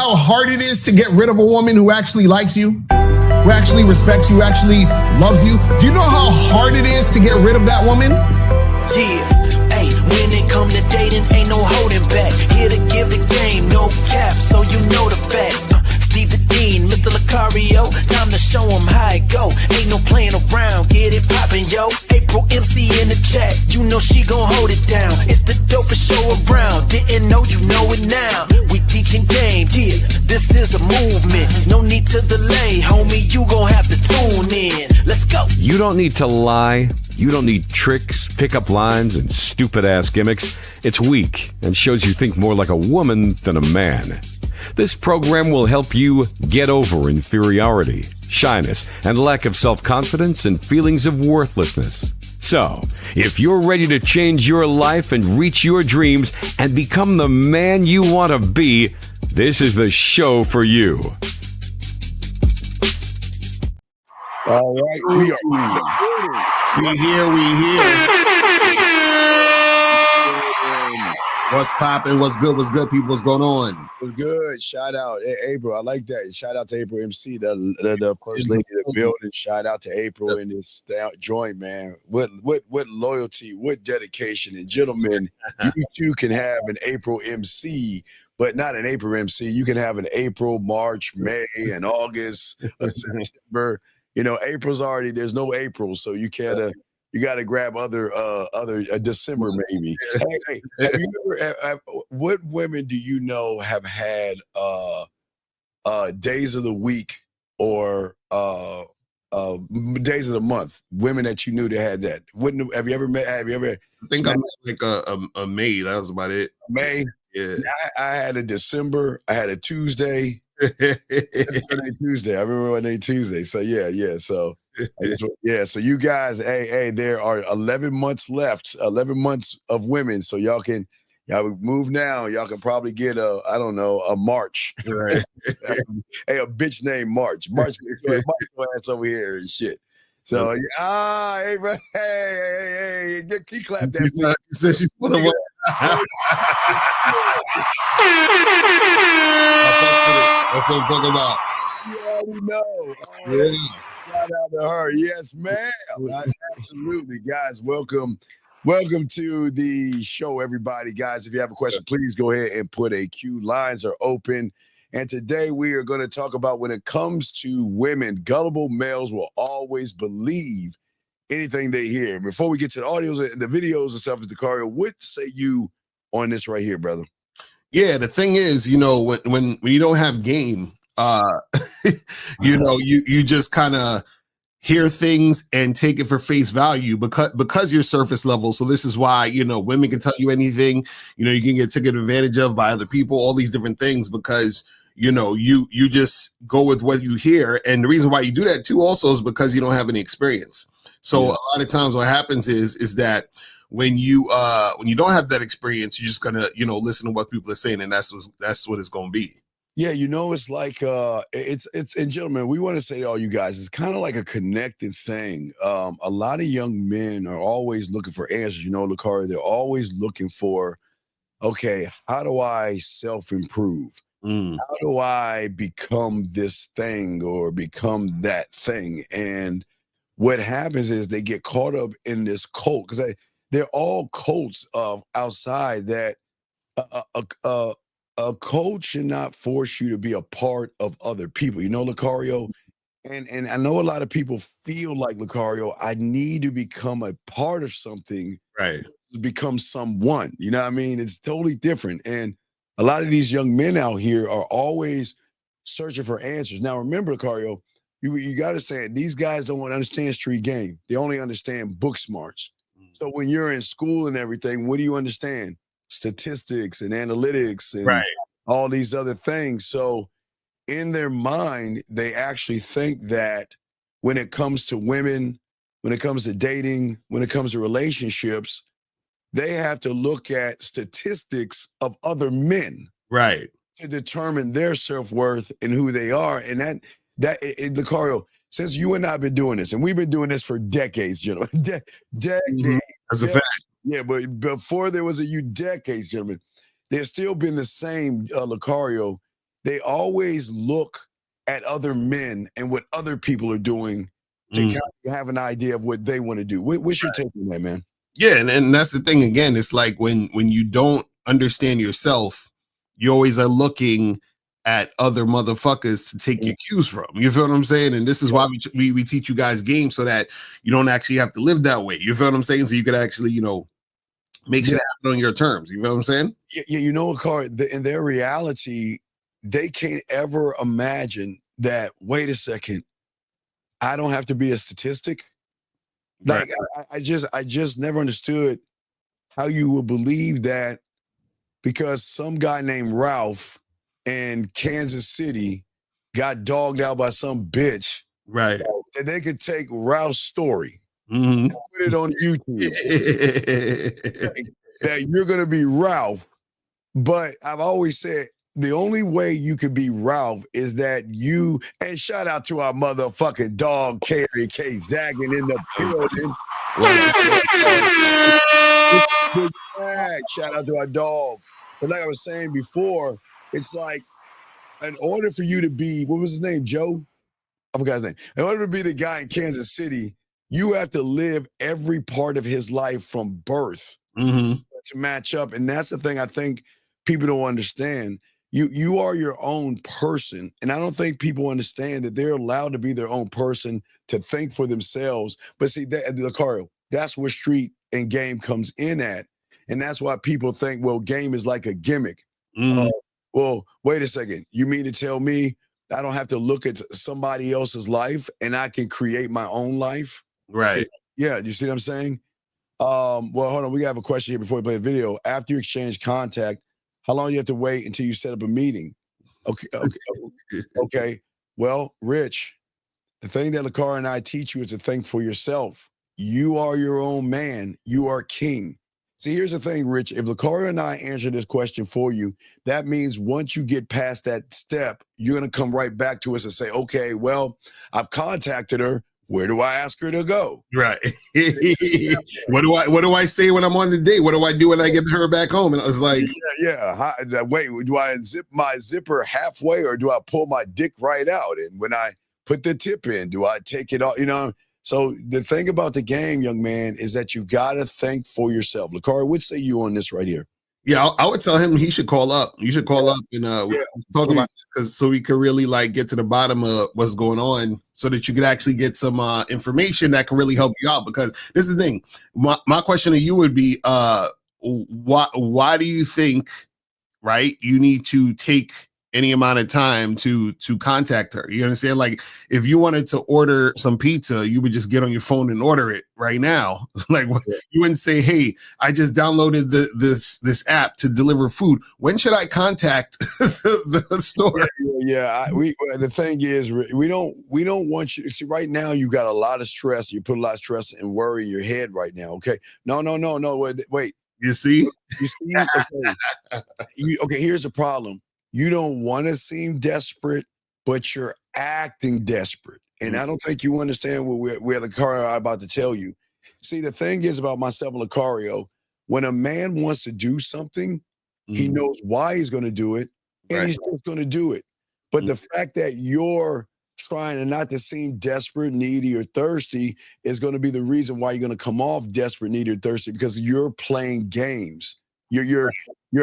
how hard it is to get rid of a woman who actually likes you, who actually respects you, who actually loves you? Do you know how hard it is to get rid of that woman? Yeah, hey, when it come to dating, ain't no holding back. Here to give the game, no cap, so you know the facts. Steve the Dean, Mr. Lucario, time to show him how it go. Ain't no playing around, get it poppin', yo. April MC in the chat, you know she gon' hold it down. It's the dopest show around, didn't know you know it now. We teaching game, yeah, this is a movement. No need to delay, homie, you gon' have to tune in. Let's go. You don't need to lie. You don't need tricks, pickup lines, and stupid-ass gimmicks. It's weak and shows you think more like a woman than a man. This program will help you get over inferiority, shyness, and lack of self-confidence and feelings of worthlessness. So, if you're ready to change your life and reach your dreams and become the man you want to be, this is the show for you. All right, we here. What's popping? What's good, people? What's going on? What's good? Shout out. Hey, April, I like that. Shout out to April MC, the first lady of the building. Shout out to April in this joint, man. What loyalty, what dedication. And gentlemen, you too can have an April MC, but not an April MC. You can have an April, March, May, and August, September. You know, April's already, there's no April, so you can't, you got to grab other December maybe. Hey, have you ever, what women do you know have had days of the week or days of the month? Women that you knew that had that. Have you ever met? Have you ever? I think I met like a May. That was about it. May. Yeah. I had a December. I had a Tuesday. Tuesday. I remember one day Tuesday. So yeah. So So you guys, hey, there are 11 months left. 11 months of women. So y'all move now. Y'all can probably get a March. Right. Hey, a bitch named March. March ass over here and shit. So hey, bro, hey, keep clap that. She's one of That's what I'm talking about. You already know. Shout out to her. Yes, ma'am. Absolutely. Guys, welcome to the show, everybody. Guys, if you have a question, please go ahead and put a Q. Lines are open. And today we are going to talk about when it comes to women, gullible males will always believe anything they hear. Before we get to the audios and the videos and stuff, Lucario, what say you on this right here, brother? Yeah, the thing is, you know, when you don't have game, you know, you just kind of hear things and take it for face value because you're surface level. So this is why, you know, women can tell you anything, you know, you can get taken advantage of by other people, all these different things, because, you know, you just go with what you hear. And the reason why you do that too also is because you don't have any experience. So a lot of times what happens is that when you don't have that experience, you're just gonna, you know, listen to what people are saying, and that's what it's gonna be. Yeah, you know, it's like it's and gentlemen, we want to say to all you guys, it's kind of like a connected thing. A lot of young men are always looking for answers. You know, Lucario, they're always looking for, okay, how do I self-improve? How do I become this thing or become that thing? And what happens is they get caught up in this cult because they're all cults of outside that a cult should not force you to be a part of other people. You know, Lucario, and I know a lot of people feel like, Lucario, I need to become a part of something, right? To become someone. You know what I mean? It's totally different. And a lot of these young men out here are always searching for answers. Now, remember, Lucario, you got to understand, these guys don't understand street game. They only understand book smarts. So when you're in school and everything, what do you understand? Statistics and analytics and all these other things. So in their mind, they actually think that when it comes to women, when it comes to dating, when it comes to relationships, they have to look at statistics of other men, right, to determine their self-worth and who they are. And Lucario, since you and I have been doing this, and we've been doing this for decades, gentlemen, decades. That's a fact. Yeah, but before there was decades, gentlemen, there's still been the same, Lucario, they always look at other men and what other people are doing to kind of have an idea of what they want to do. What's your take on that, man? Yeah, and that's the thing again. It's like when you don't understand yourself, you always are looking at other motherfuckers to take your cues from. You feel what I'm saying? And this is why we teach you guys games so that you don't actually have to live that way. You feel what I'm saying? So you could actually, make shit happen on your terms. You feel what I'm saying? Yeah, in their reality, they can't ever imagine that, wait a second, I don't have to be a statistic. Like I just never understood how you would believe that because some guy named Ralph in Kansas City got dogged out by some bitch, right? That they could take Ralph's story and put it on YouTube. That you're gonna be Ralph, but I've always said the only way you could be Ralph is that you, and shout out to our motherfucking dog, Carrie K. Zagging in the building. Shout out to our dog. But like I was saying before, it's like, in order for you to be, what was his name, Joe? I forgot his name. In order to be the guy in Kansas City, you have to live every part of his life from birth to match up. And that's the thing I think people don't understand. You are your own person. And I don't think people understand that they're allowed to be their own person, to think for themselves. But see, Lucario, that's where street and game comes in at. And that's why people think, well, game is like a gimmick. Well, wait a second. You mean to tell me I don't have to look at somebody else's life and I can create my own life? Right. Yeah. You see what I'm saying? Well, hold on. We have a question here before we play the video. After you exchange contact, how long do you have to wait until you set up a meeting? Okay. Well, Rich, the thing that Lucario and I teach you is to think for yourself. You are your own man. You are king. See, here's the thing, Rich. If Lucario and I answer this question for you, that means once you get past that step, you're going to come right back to us and say, okay, well, I've contacted her. Where do I ask her to go? Right. What do I say when I'm on the date? What do I do when I get her back home? And I was like, wait, do I zip my zipper halfway or do I pull my dick right out? And when I put the tip in, do I take it off? So the thing about the game, young man, is that you got to think for yourself. Lucario, what say you on this right here? Yeah, I would tell him he should call up. You should call up and talk about this, so we could really get to the bottom of what's going on, so that you could actually get some information that can really help you out. Because this is the thing. My question to you would be, why do you think, right, you need to take any amount of time to contact her? You understand? Like, if you wanted to order some pizza, you would just get on your phone and order it right now. You wouldn't say, hey, I just downloaded this app to deliver food. When should I contact the store? The thing is, we don't want you. See, right now you got a lot of stress. You put a lot of stress and worry in your head right now. Okay. No. Wait. You see? Okay, here's the problem. You don't want to seem desperate, but you're acting desperate. And I don't think you understand what we're Lucario are about to tell you. See, the thing is about myself and Lucario, when a man wants to do something, he knows why he's going to do it, and he's just going to do it. But the fact that you're trying not to seem desperate, needy, or thirsty is going to be the reason why you're going to come off desperate, needy, or thirsty, because you're playing games. You're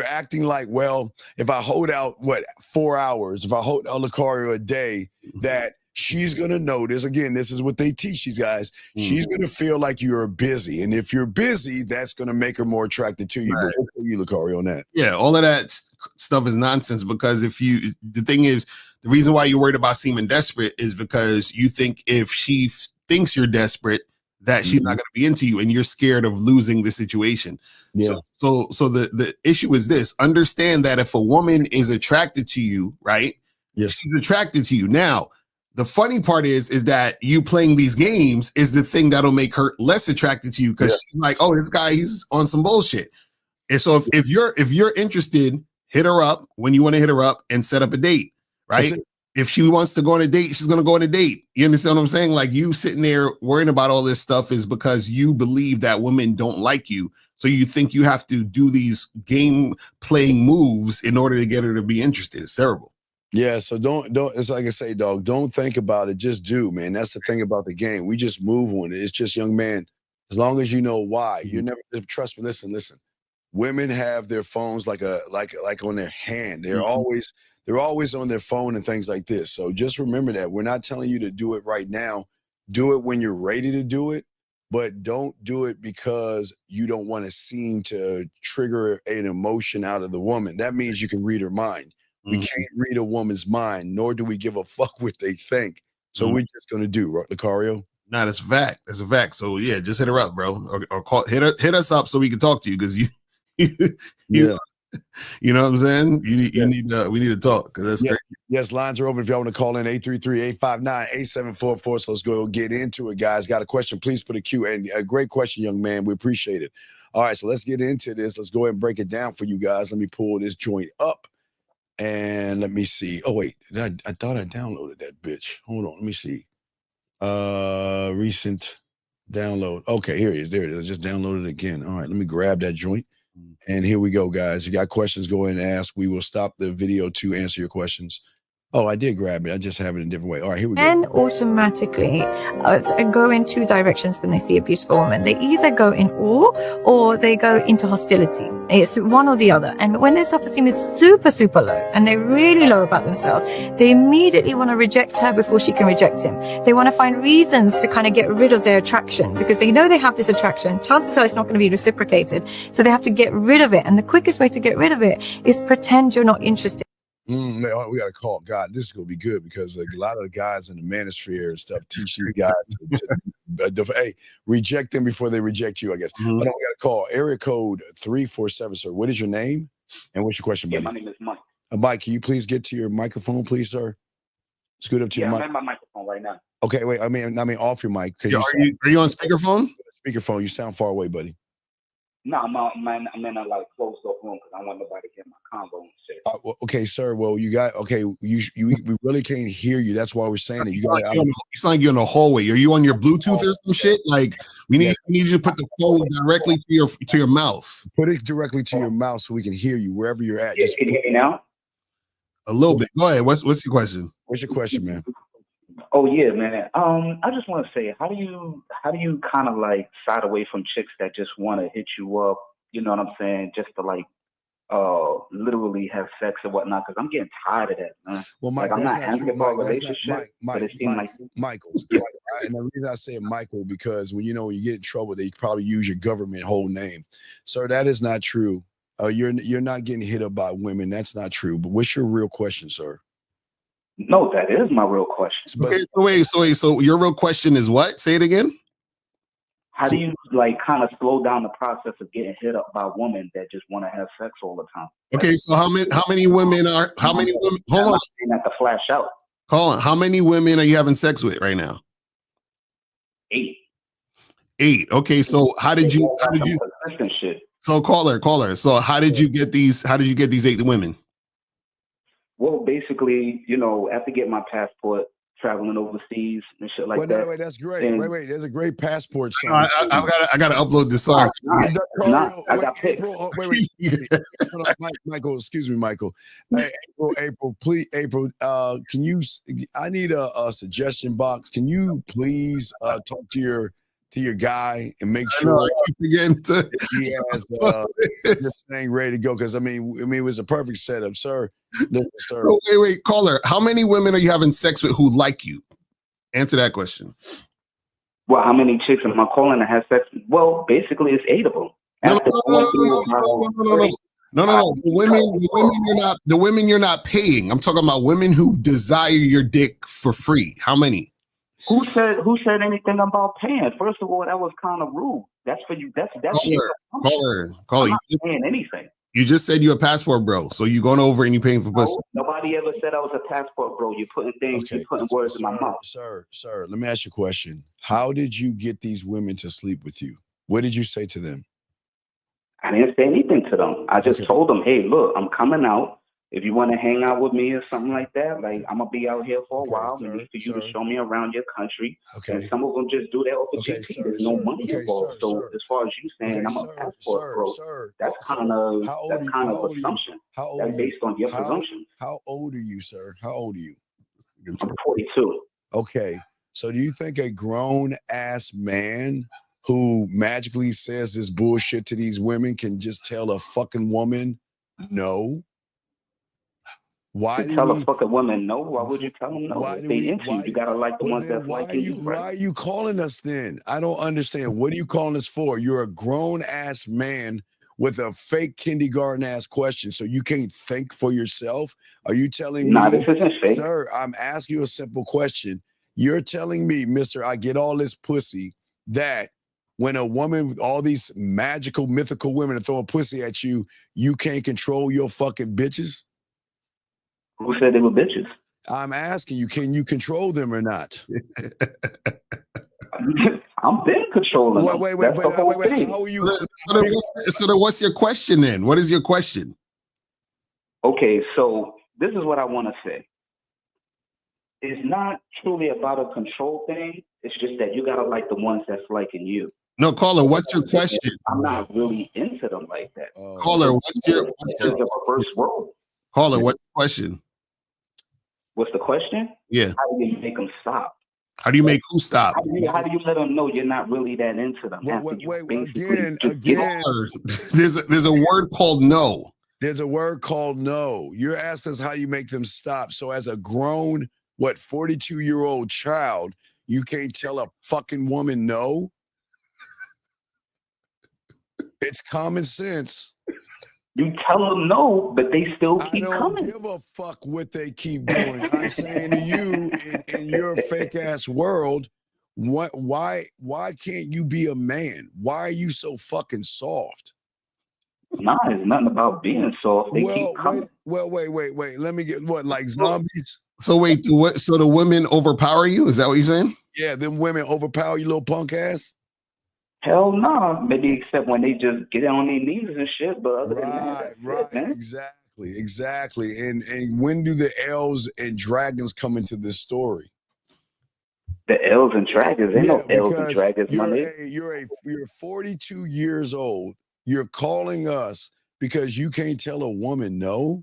acting like, well, if I hold out 4 hours, if I hold out Lucario a day, that she's gonna notice. Again, this is what they teach these guys. She's gonna feel like you're busy, and if you're busy, that's gonna make her more attracted to you. Right. But what you, Lucario, on that? Yeah, all of that stuff is nonsense. Because the thing is, the reason why you're worried about seeming desperate is because you think if she thinks you're desperate, that she's not going to be into you, and you're scared of losing the situation. Yeah. So the issue is this: understand that if a woman is attracted to you, right? Yes. She's attracted to you. Now, the funny part is that you playing these games is the thing that'll make her less attracted to you, because she's like, oh, this guy, he's on some bullshit. And so if you're interested, hit her up when you want to hit her up and set up a date, right? If she wants to go on a date, she's going to go on a date. You understand what I'm saying? Like, you sitting there worrying about all this stuff is because you believe that women don't like you. So you think you have to do these game playing moves in order to get her to be interested. It's terrible. Yeah, so don't. It's like I say, dog. Don't think about it. Just do, man. That's the thing about the game. We just move on it. It's just, young man. As long as you know why, you're never. Trust me. Listen. Women have their phones like on their hand. They're always on their phone and things like this. So just remember that we're not telling you to do it right now. Do it when you're ready to do it, but don't do it because you don't want to seem to trigger an emotion out of the woman. That means you can read her mind. We can't read a woman's mind, nor do we give a fuck what they think. So we're just gonna do, right, Lucario? Nah, that's a fact. That's a fact. So yeah, just hit her up, bro, or call hit us up so we can talk to you because you Yeah. you know what I'm saying. We need to talk because that's great. Yes, lines are open if y'all want to call in 833-859-8744. So let's go get into it, guys. Got a question? Please put a Q. And a great question, young man. We appreciate it. All right, so let's get into this. Let's go ahead and break it down for you guys. Let me pull this joint up. And let me see. Oh, wait. I thought I downloaded that bitch. Hold on. Let me see. Recent download. Okay, here it is. There it is. I just downloaded it again. All right, let me grab that joint. And here we go, guys. If you got questions, go ahead and ask. We will stop the video to answer your questions. Oh, I did grab it. I just have it in a different way. All right, here we go. Men automatically go in two directions when they see a beautiful woman. They either go in awe or they go into hostility. It's one or the other. And when their self-esteem is super, super low and they're really low about themselves, they immediately want to reject her before she can reject him. They want to find reasons to kind of get rid of their attraction because they know they have this attraction. Chances are it's not going to be reciprocated. So they have to get rid of it. And the quickest way to get rid of it is pretend you're not interested. We got to call. God, this is going to be good because like, a lot of the guys in the manosphere and stuff teach these guys hey, reject them before they reject you, I guess. But we got to call. Area code 347, sir. What is your name? And what's your question, buddy? My name is Mike. Mike, can you please get to your microphone, please, sir? Scoot up to your mic. I'm at my microphone right now. Okay, wait. I mean, off your mic. Are you on speakerphone? Speakerphone. You sound far away, buddy. No, I'm in a like closed off room because I want nobody to get my combo and shit. Well, okay, sir. Well, we really can't hear you. That's why we're saying it. You sound like you're in a hallway. Are you on your Bluetooth or some shit? Like we need you to put the phone directly to your mouth. Put it directly to your mouth so we can hear you wherever you're at. Yeah, can you hear me now? A little bit. Go ahead. What's your question? What's your question, man? Oh yeah, man. I just want to say, how do you kind of like side away from chicks that just want to hit you up? You know what I'm saying? Just to like, literally have sex or whatnot. Because I'm getting tired of that, man. Well, Mike, like, I'm not asking for a relationship, but it seems like Michael. And the reason I say Michael because when you get in trouble, they probably use your government whole name. Sir, that is not true. You're not getting hit up by women. That's not true. But what's your real question, sir? No, that is my real question. Okay, so your real question is what? Say it again. How do you like kind of slow down the process of getting hit up by women that just want to have sex all the time? Okay, so how many women hold on. At the flash out. Call on. How many women are you having sex with right now? 8. 8. Okay, so how did you shit. So caller. So how did you get these 8 women? Well, basically, after getting my passport, traveling overseas and shit like that. Wait, that's great. And, wait, there's a great passport song. I gotta upload this song. I got picked. Michael, excuse me, Michael. Hey, April, please, April, can you? I need a suggestion box. Can you please talk to your guy and make sure he has this thing ready to go? Because I mean, it was a perfect setup, sir. Listen, sir. Oh, wait, caller. How many women are you having sex with who like you? Answer that question. Well, how many chicks am I calling to have sex? Well, basically, it's 8 of them. No. The women you're not paying. I'm talking about women who desire your dick for free. How many? Who said anything about paying? First of all, that was kind of rude. That's for you. That's caller. I'm not paying anything. You just said you're a passport bro, so you're going over and you're paying for pussy. Nobody ever said I was a passport bro. You're putting words in my mouth. Sir, let me ask you a question. How did you get these women to sleep with you? What did you say to them? I didn't say anything to them. I just told them, hey, look, I'm coming out. If you want to hang out with me or something like that, like I'm gonna be out here for a Okay, while, sir, maybe for you to sir. show me around your country. And Okay. some of them just do that off the Okay, GP. sir, There's no sir. money Okay, involved. sir, So sir. as far as you saying Okay, I'm a sir, passport sir, bro, sir, that's sir. kind of How old are you? How old are you? assumption. How old That's are you? based on your How presumptions. how old are you, sir? How old are you? I'm 42. Okay. So do you think a grown ass man who magically says this bullshit to these women can just tell a fucking woman no? Why To do tell a we fucking woman no, why would you tell them no? why If do they we into you, why you gotta like the well ones then that's liking you, why right? are you calling us then? I don't understand. What are you calling us for? You're a grown ass man with a fake kindergarten ass question, so you can't think for yourself. Are you telling Nah, this me, isn't fake. sir? I'm asking you a simple question. You're telling me, Mister, I get all this pussy, that when a woman with all these magical, mythical women are throwing pussy at you, you can't control your fucking bitches? Who said they were bitches? I'm asking you, can you control them or not? I'm been controlling them. Wait, That's the whole thing. how are you? So then what's your question then? What is your question? Okay, so this is what I want to say. It's not truly about a control thing. It's just that you gotta like the ones that's liking you. No, caller, what's your question? I'm not really into them like that. Caller, It's a reverse role. caller, what's your question? What's the question? Yeah. How do you make them stop? How do you make who stop? How do you let them know you're not really that into them? After you basically just get Caller, there's a word called no. There's a word called no. You're asking us how you make them stop. So as a grown, 42-year-old child, you can't tell a fucking woman no? It's common sense. You tell them no, but they still keep I don't coming. give a fuck what they keep doing. I'm saying to you, in your fake ass world, why can't you be a man? Why are you so fucking soft? Nah, it's nothing about being soft. They keep coming. Wait. Let me get like zombies? So wait, so the women overpower you? Is that what you're saying? Yeah, them women overpower you, little punk ass. Hell no, nah. Maybe except when they just get on their knees and shit. But other than that, that's it, man. Exactly. And when do the elves and dragons come into this story? The elves and dragons, ain't no elves and dragons, my nigga. You're 42 years old. You're calling us because you can't tell a woman no?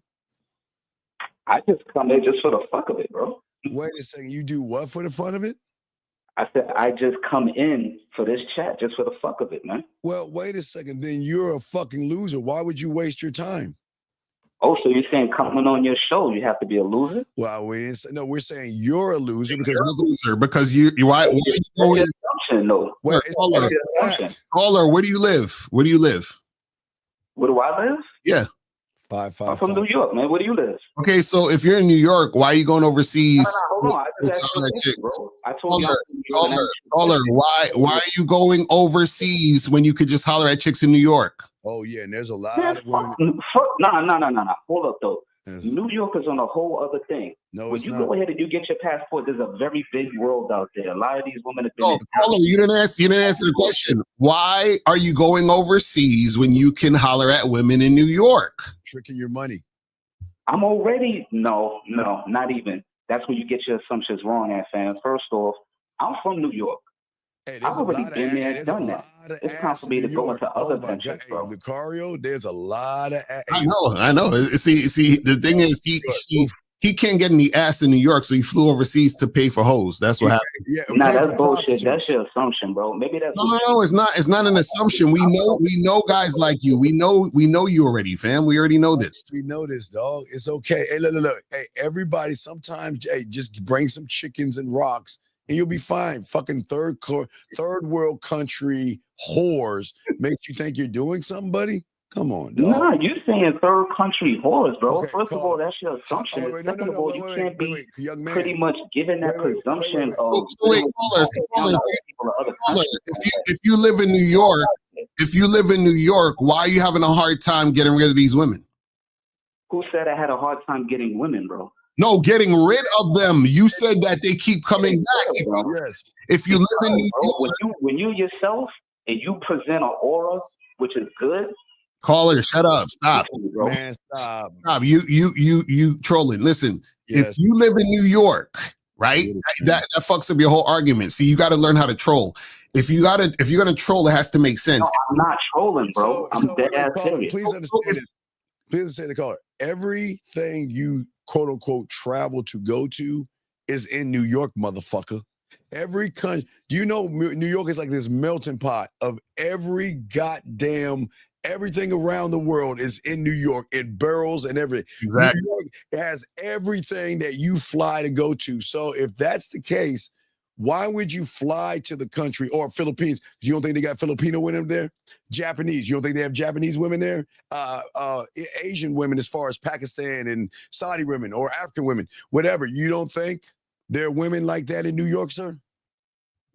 I just come in just for the fuck of it, bro. Wait a second, you do what for the fun of it? I said I just come in for this chat just for the fuck of it, man. Well, wait a second, then you're a fucking loser. Why would you waste your time? Oh, so you're saying coming on your show, you have to be a loser? Well, we're saying you're a loser because you're a loser because you why are you going? Assumption, though. Caller, where do you live? Where do you live? Where do I live? Yeah. I'm from New York, man. Where do you live? Okay, so if you're in New York, why are you going overseas? Hold on. I just asked you a question, bro. I told you. Caller, why are you going overseas when you could just holler at chicks in New York? Oh yeah, and there's a lot of women. No. Hold up though. New York is on a whole other thing. No, when you go ahead and you get your passport, there's a very big world out there. A lot of these women have been. Caller, you didn't answer the question. Why are you going overseas when you can holler at women in New York? Tricking your money. I'm already no, not even. That's where you get your assumptions wrong at, fam. First off, I'm from New York. Hey, I've already been there, done that. It's time for me to go into other countries, bro. Lucario, there's a lot of. I know. See, the thing is, he can't get any ass in New York, so he flew overseas to pay for hoes. That's what happened. Yeah, that's bullshit. That's your assumption, bro. Maybe that's no. It's not. It's not an assumption. We know guys like you. We know you already, fam. We already know this. We know this, dog. It's okay. Hey, look. Hey, everybody. Sometimes, just bring some chickens and rocks, and you'll be fine. Fucking third world country whores makes you think you're doing something, buddy. Come on, dog. Nah, you saying third country whores, bro. Okay, First of all, that's your assumption. Second of all, you can't be pretty much given that presumption of. If you live in New York, why are you having a hard time getting rid of these women? Who said I had a hard time getting women, bro? No, getting rid of them. You said that they keep coming back. If you live in New York, when you yourself and you present an aura which is good, Caller, shut up. Stop. Bro. Man, stop. Stop. You trolling. Listen, if Yes. you live in New York, right? That fucks up your whole argument. See, you got to learn how to troll. If you're gonna troll, it has to make sense. No, I'm not trolling, bro. I'm dead ass caller, serious. please understand this. Please understand the caller. Everything you quote unquote travel to go to is in New York, motherfucker. Every country, do you know New York is like this melting pot of every goddamn everything around the world is in New York in barrels and everything. Exactly. New York has everything that you fly to go to. So if that's the case, why would you fly to the country or Philippines? You don't think they got Filipino women there? Japanese, you don't think they have Japanese women there? Asian women as far as Pakistan and Saudi women or African women, whatever. You don't think there are women like that in New York, sir?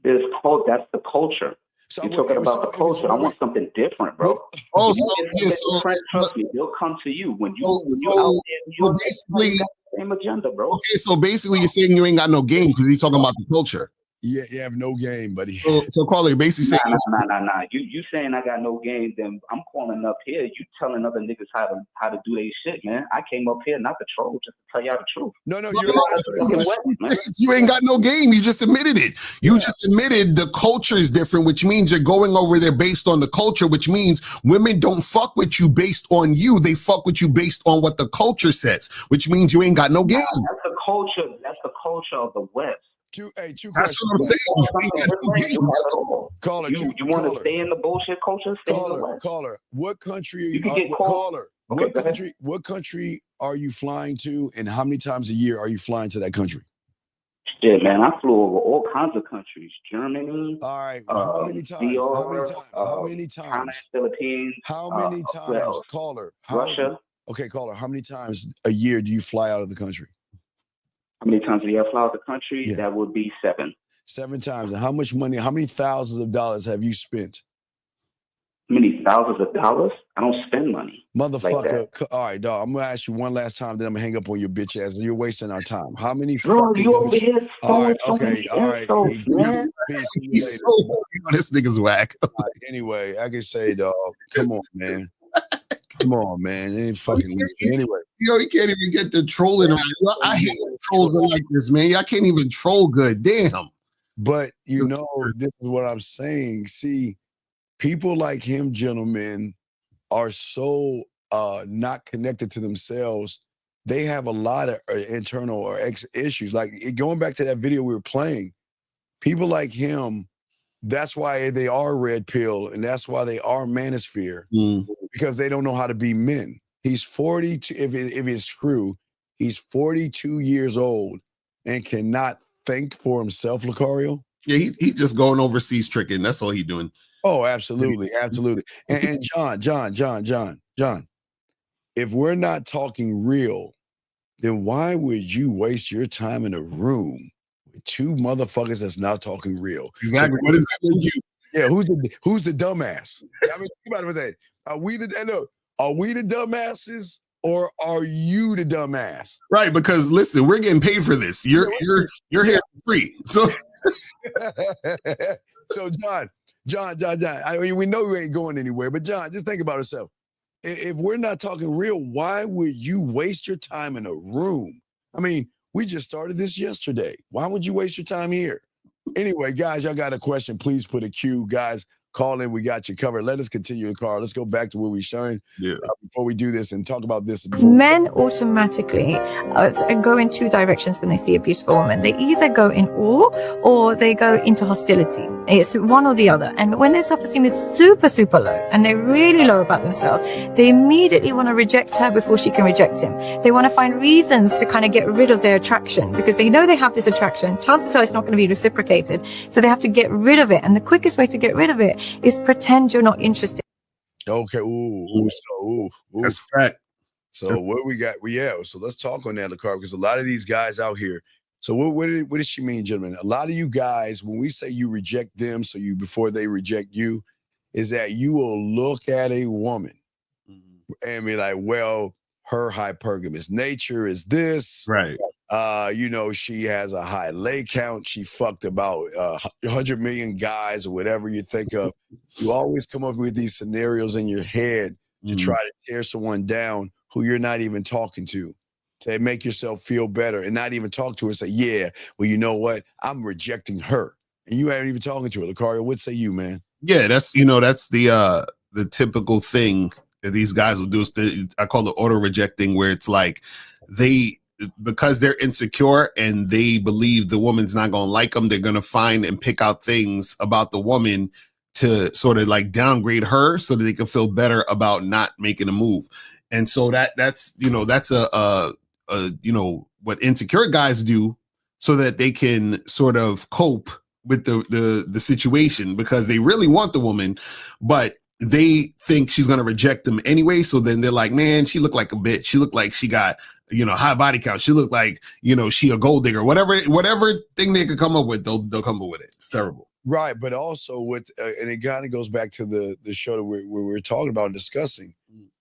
That's the culture. So You're talking about the culture. I want something different, bro. Oh, Trust me, they'll come to you when you out there in New York. Basically, got the same agenda, bro. Okay, so basically, you're saying you ain't got no game because he's talking about the culture. Yeah, you have no game, buddy. So caller, basically saying, nah. You saying I got no game? Then I'm calling up here. You telling other niggas how to do their shit, man. I came up here not to troll, just to tell y'all the truth. No, you ain't got no game. You just admitted it. You just admitted the culture is different, which means you're going over there based on the culture, which means women don't fuck with you based on you. They fuck with you based on what the culture says, which means you ain't got no game. That's the culture. That's the culture of the West. Two That's questions. what I'm saying. Caller, you want to stay in the bullshit culture? Stay in the West. Caller, what country? You can get called. Okay, what country are you flying to, and how many times a year are you flying to that country? Shit, man, I flew over all kinds of countries. Germany. All right. How many times? How many times? China, Philippines. How many times? Caller. Russia. Okay, caller. How many times a year do you fly out of the country? How many times a year I fly out the country? Yeah. That would be 7. 7 times. And how much money, how many thousands of dollars have you spent? How many thousands of dollars? I don't spend money. Motherfucker. Like all right, dog. I'm going to ask you one last time, then I'm going to hang up on your bitch ass. You're wasting our time. How many Bro, you over here all right, so okay, all right. man. This nigga's whack. Anyway, I can say, dog, come on, man. Come on, man. It ain't fucking anyway. Yo, you can't even get the trolling right. I hate trolls like this, man. I can't even troll good. Damn. But you know, this is what I'm saying. See, people like him, gentlemen, are so not connected to themselves. They have a lot of internal or issues. Like going back to that video we were playing, people like him, that's why they are red pill, and that's why they are manosphere, because they don't know how to be men. He's 42, if it's true, he's 42 years old and cannot think for himself, Lucario. Yeah, he just going overseas tricking. That's all he doing. Oh, absolutely. And John, if we're not talking real, then why would you waste your time in a room with 2 motherfuckers that's not talking real? Exactly. What is that with you? Yeah, who's the dumbass? I mean, think about it for that. Are we the dumbasses, or are you the dumbass? Right, because listen, we're getting paid for this. You're here for free. So so John, I mean, we know you ain't going anywhere, but John, just think about yourself. If we're not talking real, why would you waste your time in a room? I mean, we just started this yesterday. Why would you waste your time here? Anyway, guys, y'all got a question, please put a Q. Guys, call in. We got you covered. Let us continue the car. Let's go back to where we started before we do this and talk about this. Men automatically go in 2 directions when they see a beautiful woman. They either go in awe or they go into hostility. It's one or the other. And when their self-esteem is super, super low and they're really low about themselves, they immediately want to reject her before she can reject him. They want to find reasons to kind of get rid of their attraction because they know they have this attraction. Chances are it's not going to be reciprocated. So they have to get rid of it. And the quickest way to get rid of it is pretend you're not interested. Okay. Ooh. That's a fact. So what we got? So let's talk on that, Lucario, because a lot of these guys out here. So what does she mean, gentlemen? A lot of you guys, when we say you reject them, before they reject you, is that you will look at a woman and be like, well, her hypergamous nature is this. Right. She has a high lay count. She fucked about 100 million guys or whatever you think of. You always come up with these scenarios in your head to try to tear someone down who you're not even talking to make yourself feel better and not even talk to her and say, yeah, well, you know what? I'm rejecting her. And you haven't even talking to her. Lucario, what say you, man? Yeah, that's the typical thing that these guys will do. I call it auto rejecting, where it's like because they're insecure and they believe the woman's not going to like them, they're going to find and pick out things about the woman to sort of like downgrade her so that they can feel better about not making a move. And so that's what insecure guys do so that they can sort of cope with the situation, because they really want the woman, but they think she's going to reject them anyway. So then they're like, man, she looked like a bitch. She looked like she got, high body count. She looked like, she a gold digger, whatever thing they could come up with, they'll come up with it. It's terrible. Right. But also and it kind of goes back to the show that we're talking about and discussing.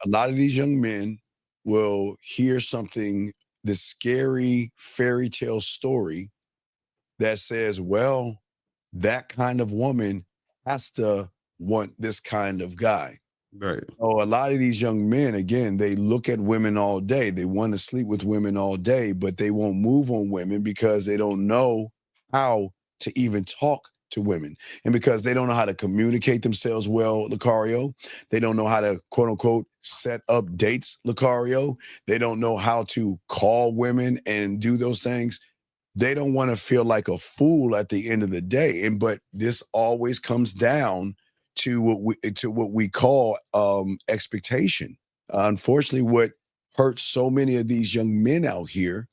A lot of these young men will hear something, this scary fairy tale story that says, well, that kind of woman has to want this kind of guy. Right. So a lot of these young men, again, they look at women all day. They want to sleep with women all day, but they won't move on women because they don't know how to even talk to women. And because they don't know how to communicate themselves well, Lucario, they don't know how to, quote unquote, set up dates, Lucario. They don't know how to call women and do those things. They don't want to feel like a fool at the end of the day. But this always comes down to what we call expectation. Unfortunately, what hurts so many of these young men out here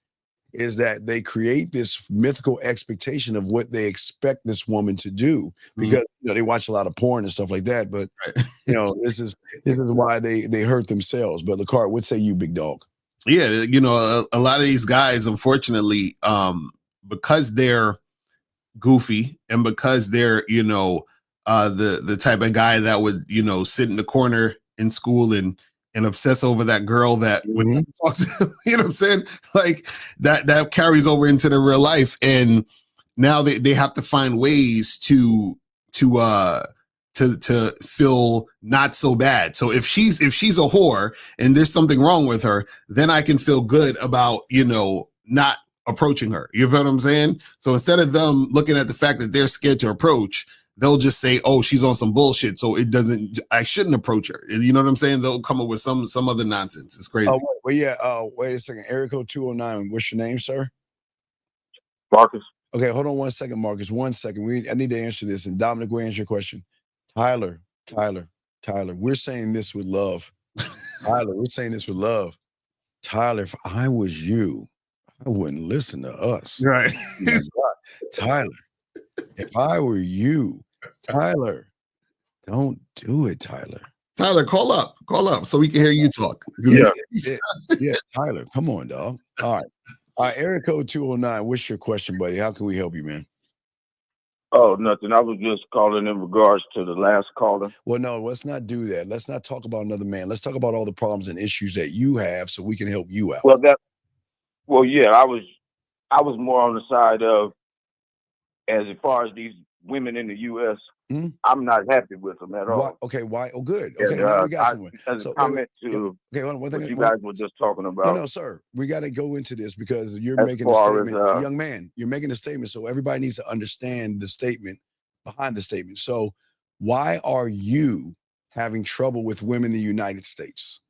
is that they create this mythical expectation of what they expect this woman to do, because they watch a lot of porn and stuff like that. But this is why they hurt themselves. But Lucario, what say you, big dog? Yeah, a lot of these guys, unfortunately, because they're goofy and because they're, the type of guy that would, sit in the corner in school and obsess over that girl that when he talks to them, you know what I'm saying? Like that carries over into the real life. And now they have to find ways to feel not so bad. So if she's a whore and there's something wrong with her, then I can feel good about, not approaching her. You know what I'm saying? So instead of them looking at the fact that they're scared to approach, they'll just say, oh, she's on some bullshit, so I shouldn't approach her. You know what I'm saying? They'll come up with some other nonsense. It's crazy. Wait a second. Area code 209. What's your name, sir? Marcus. Okay, hold on 1 second, Marcus. 1 second. I need to answer this. And Dominic will answer your question. Tyler, we're saying this with love. Tyler, we're saying this with love. Tyler, if I was you, I wouldn't listen to us. Right. Tyler, if I were you, Tyler, don't do it, Tyler. Tyler, call up so we can hear you talk. Yeah, Tyler, come on, dog. All right, area code 209. What's your question, buddy? How can we help you, man? Oh, nothing. I was just calling in regards to the last caller. Well, no, let's not do that. Let's not talk about another man. Let's talk about all the problems and issues that you have so we can help you out. Well, yeah, I was more on the side of, as far as these women in the U.S., I'm not happy with them at all. Why? Okay, why? Oh, good. Okay, we got someone. As a comment to what you guys were just talking about. No, sir. We got to go into this because you're making a statement. Young man, you're making a statement, so everybody needs to understand the statement behind the statement. So why are you having trouble with women in the United States?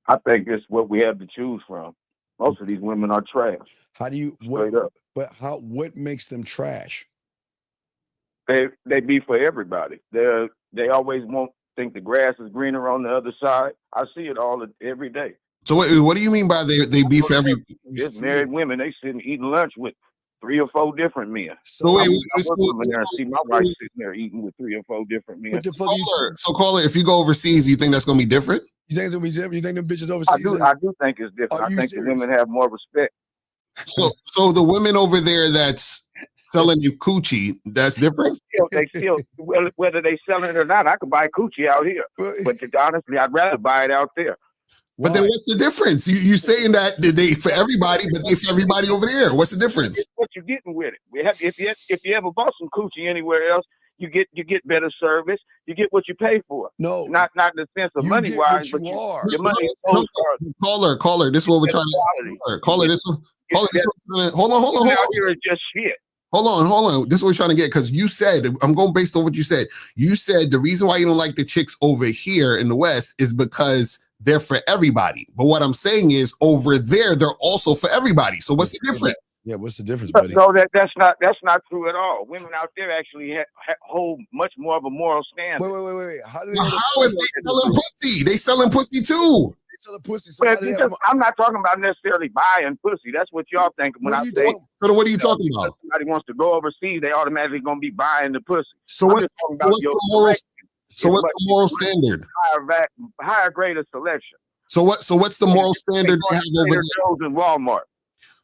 I think it's what we have to choose from. Most of these women are trash. How do you straight up? But what makes them trash? They be for everybody. They always won't think the grass is greener on the other side. I see it every day. So what do you mean by they be for every? Just married women. They sitting eating lunch with 3 or 4 different men. So I was there and see my wife sitting there eating with 3 or 4 different men. Caller, if you go overseas, you think that's gonna be different? You think it's gonna be different? You think them bitches overseas? I do think it's different. I think the women have more respect. So the women over there that's selling you coochie, that's different? They still whether they selling it or not, I could buy coochie out here. But honestly, I'd rather buy it out there. But then what's the difference? You saying that they for everybody, but they for everybody over there. What's the difference? It's what you're getting with it. If you ever bought some coochie anywhere else, You get better service. You get what you pay for. No, not in the sense of money wise, but your money goes caller. This is what we're trying to. Caller, this. Hold on. Out here is just shit. Hold on. This is what we're trying to get, because you said, I'm going based on what you said. You said the reason why you don't like the chicks over here in the West is because they're for everybody. But what I'm saying is over there, they're also for everybody. So what's the difference? Yeah, what's the difference, buddy? No, that's not true at all. Women out there actually hold much more of a moral standard. Wait. How if they selling pussy? They selling pussy too. They selling pussy. So I'm not talking about necessarily buying pussy. That's what y'all think when I say. So what are you talking about? If somebody wants to go overseas, they automatically gonna be buying the pussy. So what's the moral standard? Higher grade of selection. So what's the moral standard they have over there? In Walmart.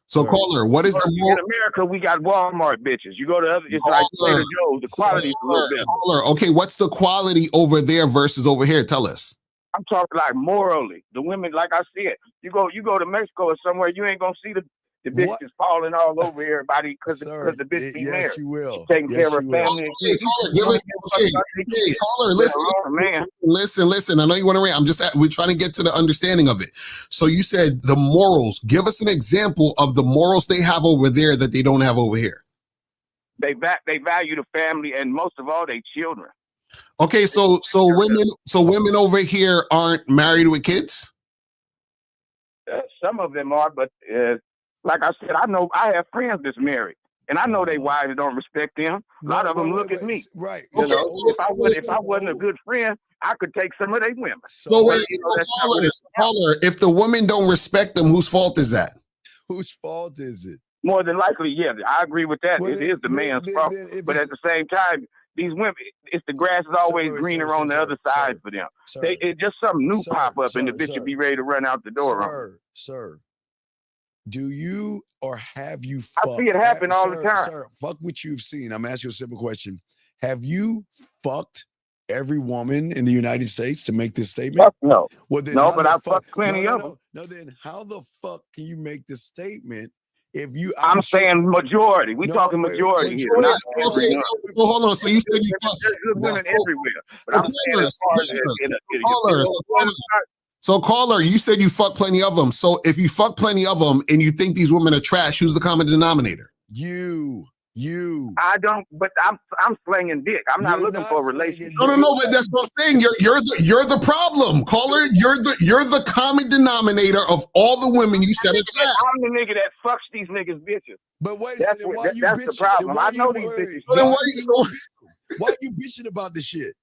So caller, what is the moral? In America, we got Walmart bitches. You go to other, it's like Trader Joe's. The quality's a little better. Okay, what's the quality over there versus over here? Tell us. I'm talking like morally. The women, like I said, you go to Mexico or somewhere, you ain't gonna see the bitches falling all over everybody because the bitch be married. You will. She's taking care of her family. Caller, listen. I know you want to rant. We're trying to get to the understanding of it. So you said the morals. Give us an example of the morals they have over there that they don't have over here. They value the family and most of all, they children. Okay, so women over here aren't married with kids? Some of them are, but like I said, I have friends that's married, and I know they wives don't respect them. A lot of them look at me. Right. Okay, if I wasn't a good friend, I could take some of their women. Caller, if the women don't respect them, whose fault is that? Whose fault is it? More than likely, yeah, I agree with that. It is the man's fault. But at the same time, these women, it's the grass is always greener on the other side for them. It's just something new pop up, and the bitch will be ready to run out the door. Sir. Do you or have you fucked? I see it happen all the time. Sir, fuck what you've seen. I'm asking you a simple question. Have you fucked every woman in the United States to make this statement? Fuck no. Well, then no, but I fucked plenty of them. No, then how the fuck can you make this statement if you... I'm saying majority. We talking majority here. Okay, so hold on. So you said you fucked... There's good women everywhere. But I'm saying as far as... So caller, you said you fuck plenty of them. So if you fuck plenty of them and you think these women are trash, who's the common denominator? You. I don't, but I'm slinging dick. I'm not looking for a relationship. No, but that's what I'm saying. You're the problem, caller. You're the common denominator of all the women you said are trash. I'm the nigga that fucks these niggas bitches. But wait, that's the problem. I know these bitches. Why are you bitching about this shit?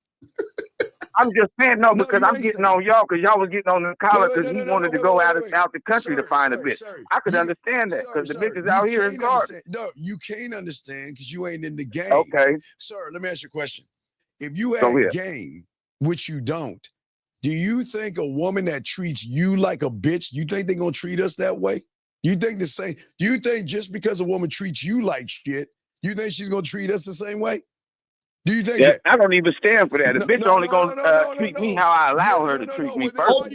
I'm just saying because I'm getting on y'all because y'all was getting on the collar because he wanted to go out the country to find a bitch. I could understand that because the bitches out here is garbage. No, you can't understand because you ain't in the game. Okay. Sir, let me ask you a question. If you had game, which you don't, do you think a woman that treats you like a bitch, you think they're going to treat us that way? You think the same? Do you think just because a woman treats you like shit, you think she's going to treat us the same way? Do you think I don't even stand for that? A bitch only gonna treat me how I allow her to treat me first. Okay.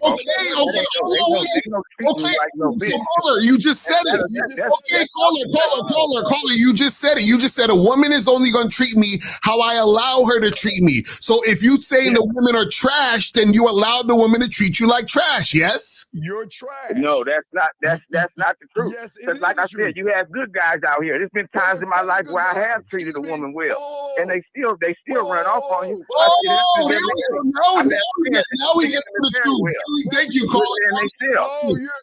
Caller, you just said it. Okay, caller, you just said it. You just said a woman is only gonna treat me how I allow her to treat me. So if you saying the women are trash, then you allow the woman to treat you like trash. Yes, you're trash. No, that's not the truth. Yes, because like I said, you have good guys out here. There's been times in my life where I have treated a woman well, and they still run off on you. Now we get to the truth. Thank you, caller.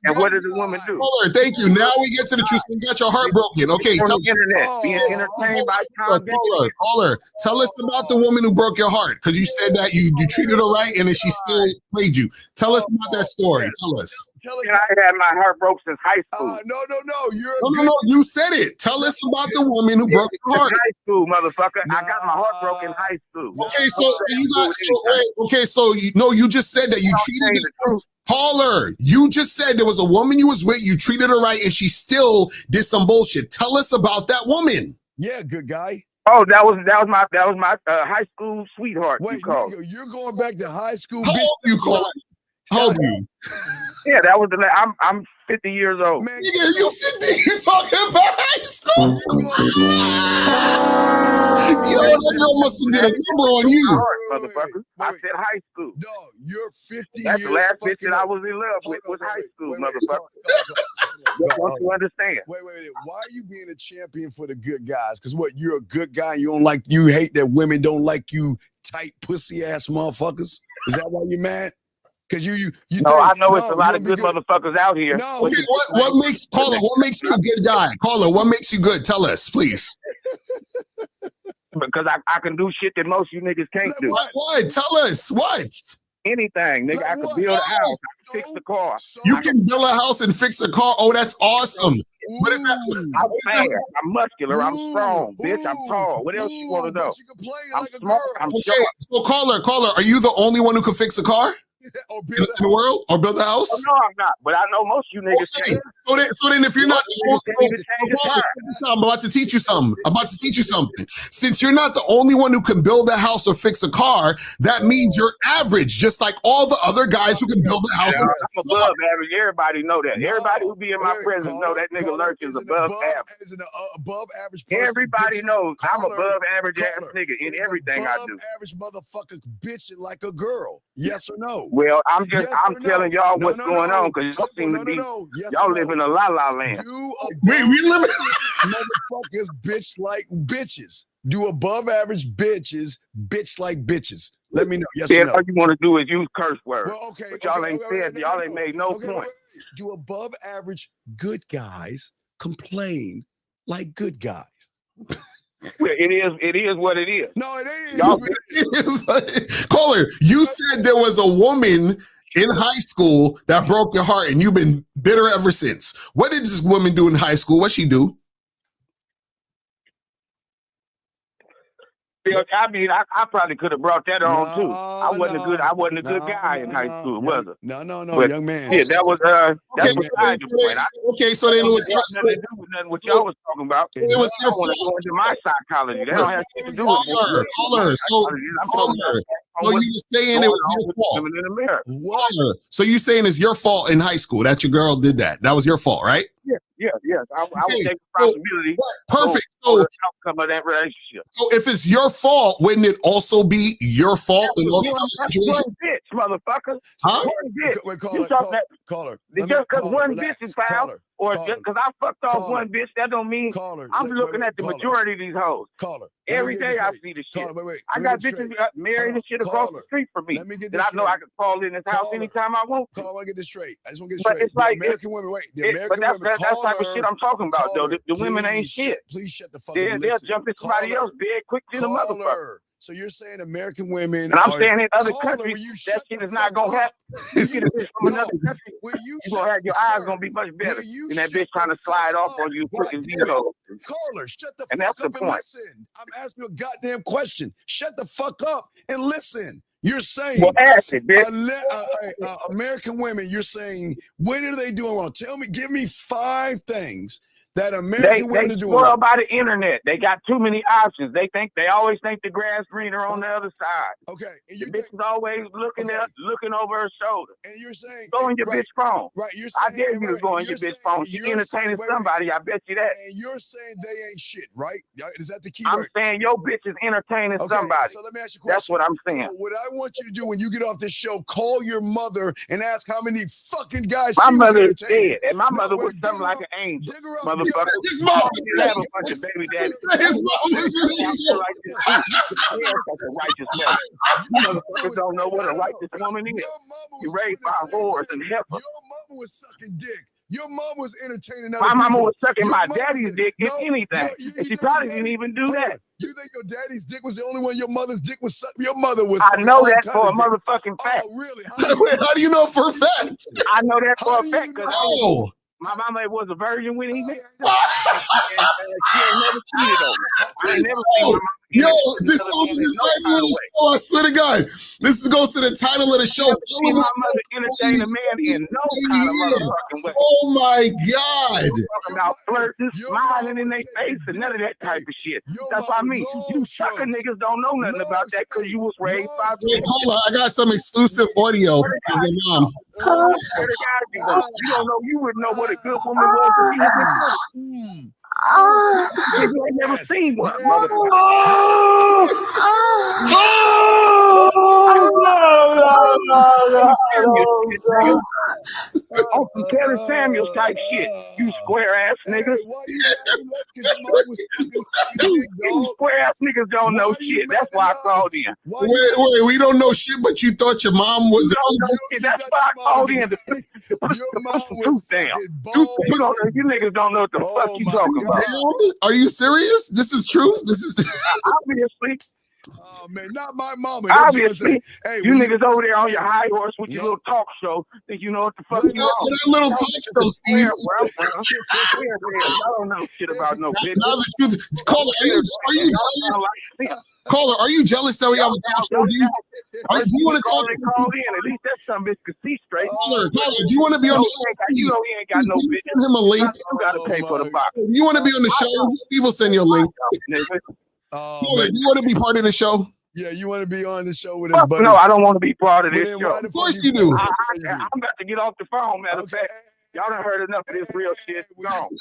And what does the woman do? Caller, thank you. Now we get to the truth. You got your heart broken. Okay, on the internet, being entertained by caller. Tell us about the woman who broke your heart because you said that you treated her right and then she still played you. Tell us about that story. Tell us. I had my heart broke since high school. No. You said it. Tell us about the woman who broke your heart. High school, motherfucker. I got my heart broken in high school. Okay, you just said that you treated this caller. You just said there was a woman you was with, you treated her right, and she still did some bullshit. Tell us about that woman. Yeah, good guy. Oh, that was my high school sweetheart. Wait, you're going back to high school. How old you call it? How old you? Yeah, that was I'm 50 years old. Man, you 50? You're talking about high school? that girl must have did a number on you. Motherfucker. I said high school. No, you're 50 That's years. The last bitch that I was in love with was high school, motherfucker. Don't you understand? Wait. Why are you being a champion for the good guys? Because what, you're a good guy? You hate that women don't like you tight pussy ass motherfuckers? Is that why you're mad? Because you no, I know it's a lot of good motherfuckers out here. No, what makes Caller? What makes you a good guy? Caller, what makes you good? Tell us, please. Because I can do shit that most you niggas can't do. What? Tell us what? Anything, nigga. I can build a house, I can fix the car. You can build a house and fix a car. Oh, that's awesome. What is that? I'm fast, I'm muscular, I'm strong, bitch. I'm tall. What else you want to know? I'm smart. I'm short. So caller, are you the only one who can fix a car? In the world or build a house? Oh, no, I'm not. But I know most of you niggas can. So then if you're not, I'm about to teach you something. Since you're not the only one who can build a house or fix a car, that means you're average, just like all the other guys who can build a house. I'm above average. Everybody know that. Everybody who be in my presence know that nigga Lurch is above average. Is an above average person. Everybody knows I'm above average ass nigga in everything I do. Average motherfucker bitching like a girl. Yes or no? Well, I'm telling y'all what's going on because y'all seem to be y'all live in a la-la land. We live in motherfuckers bitch like bitches. Do above average bitches bitch like bitches. Let me know. Yes or no? All you want to do is use curse words. Well, okay, but y'all ain't said, y'all ain't made no point. Do above average good guys complain like good guys? Well, it is what it is. No, it ain't. Y'all Caller, you said there was a woman in high school that broke your heart and you've been bitter ever since. What did this woman do in high school? What'd she do? I mean, I probably could have brought that on too. I wasn't a good guy in high school, was it? No, but, young man. Yeah, that was okay, so then it was nothing to do with nothing what y'all was talking about. It was your fault. Go into my psychology. That don't have shit to do with it. Caller, so you saying it was your fault? So you saying it's your fault in high school that your girl did that? That was your fault, right? Yes. I would take responsibility. Perfect. For the outcome of that relationship. So if it's your fault, wouldn't it also be your fault in all these situations? One bitch, motherfucker. Huh? One bitch. Wait, caller. Just because one bitch is foul, or just because I fucked off one bitch, that don't mean I'm looking at the majority of these hoes. Every day I see this shit. I got bitches married and shit across the street from me. That I know I can fall in this house anytime I want to. I want to get this straight. I just want to get but straight. It's like American women, that's type of shit I'm talking about, though. The women ain't shit. Please shut the fuck up. They'll jump in somebody else dead quick than a motherfucker. So you're saying American women, and I'm saying in other countries that shit is not gonna happen. You get a bitch from another country, you gonna have your eyes gonna be much better than that bitch trying to slide off on you quick zero. Caller, shut the and fuck that's up the and point. listen. I'm asking you a goddamn question. Shut the fuck up and listen. You're saying American women, you're saying, what are they doing wrong? Give me 5 things that American women are doing. They spoiled by the internet. They got too many options. They always think the grass greener on the other side. Okay. And the bitch is always looking over her shoulder. And you're saying go in your bitch phone. Right. You're saying, I dare you to go in your bitch phone. She's entertaining somebody. I bet you that. And you're saying they ain't shit, right? Is that the key I'm word? saying your bitch is entertaining somebody. So let me ask you a question. That's what I'm saying. So what I want you to do when you get off this show, call your mother and ask how many fucking guys my mother is dead, and my mother was something like an angel. Motherfucker. His mom have a bunch of baby daddies. His mom is an angel. Like this. Such a righteous mother. You motherfuckers don't know what a righteous woman is. You raised by whores and heifer. Your mama was sucking dick. Your mom was entertaining other My mama people. was sucking my daddy's dick, if anything. And she probably didn't even do that. You think your daddy's dick was the only one your mother's dick was sucking? Your mother was. I know that for a motherfucking fact. Oh, really? How do you know for a fact? I know that for a fact because my mama was a virgin when he married her. And she ain't never cheated on me. I ain't never seen my mama. Yo, this goes to the title of the show. I swear to God, this goes to the title of the show. My mother entertained a man in no kind of motherfucking way. Oh my God! Talking about flirting, smiling in their face, and none of that type of shit. That's what I mean. You sucker niggas don't know nothing about that because you was raised by. Hold on, I got some exclusive audio from your mom. You don't know. You wouldn't know what a good woman was if you was You ain't never seen one, Yeah. On some Kevin Samuels type shit. You square ass niggas. Why you mad? Because your mom was fucking You square ass niggas don't know shit. That's why I called in. Wait, we don't know shit, but you thought your mom was. Don't know shit. That's why I called in to put some truth down. You niggas don't know what the fuck you talking about. Are you serious? This is truth. This is obviously. Oh man, not my mama. Obviously, hey, you niggas over there on your high horse with your little talk show, think you know what the fuck you want. Little talk show, Steve. I don't know shit about no bitch. Caller, are you jealous? Caller, are you jealous that we have a talk show? Do you want to talk? Call in. At least that some bitch can see straight. Caller, do you want to be on the show? You know he ain't got no bitch. Send him a link. You got to pay for the box. You want to be on the show? Steve will send you a link. Caller, do you want to be part of the show? Yeah, you want to be on the show with us, buddy? No, I don't want to be part of this show. Of course you do. I'm about to get off the phone, matter of fact. Y'all done heard enough of this real shit. Go on. We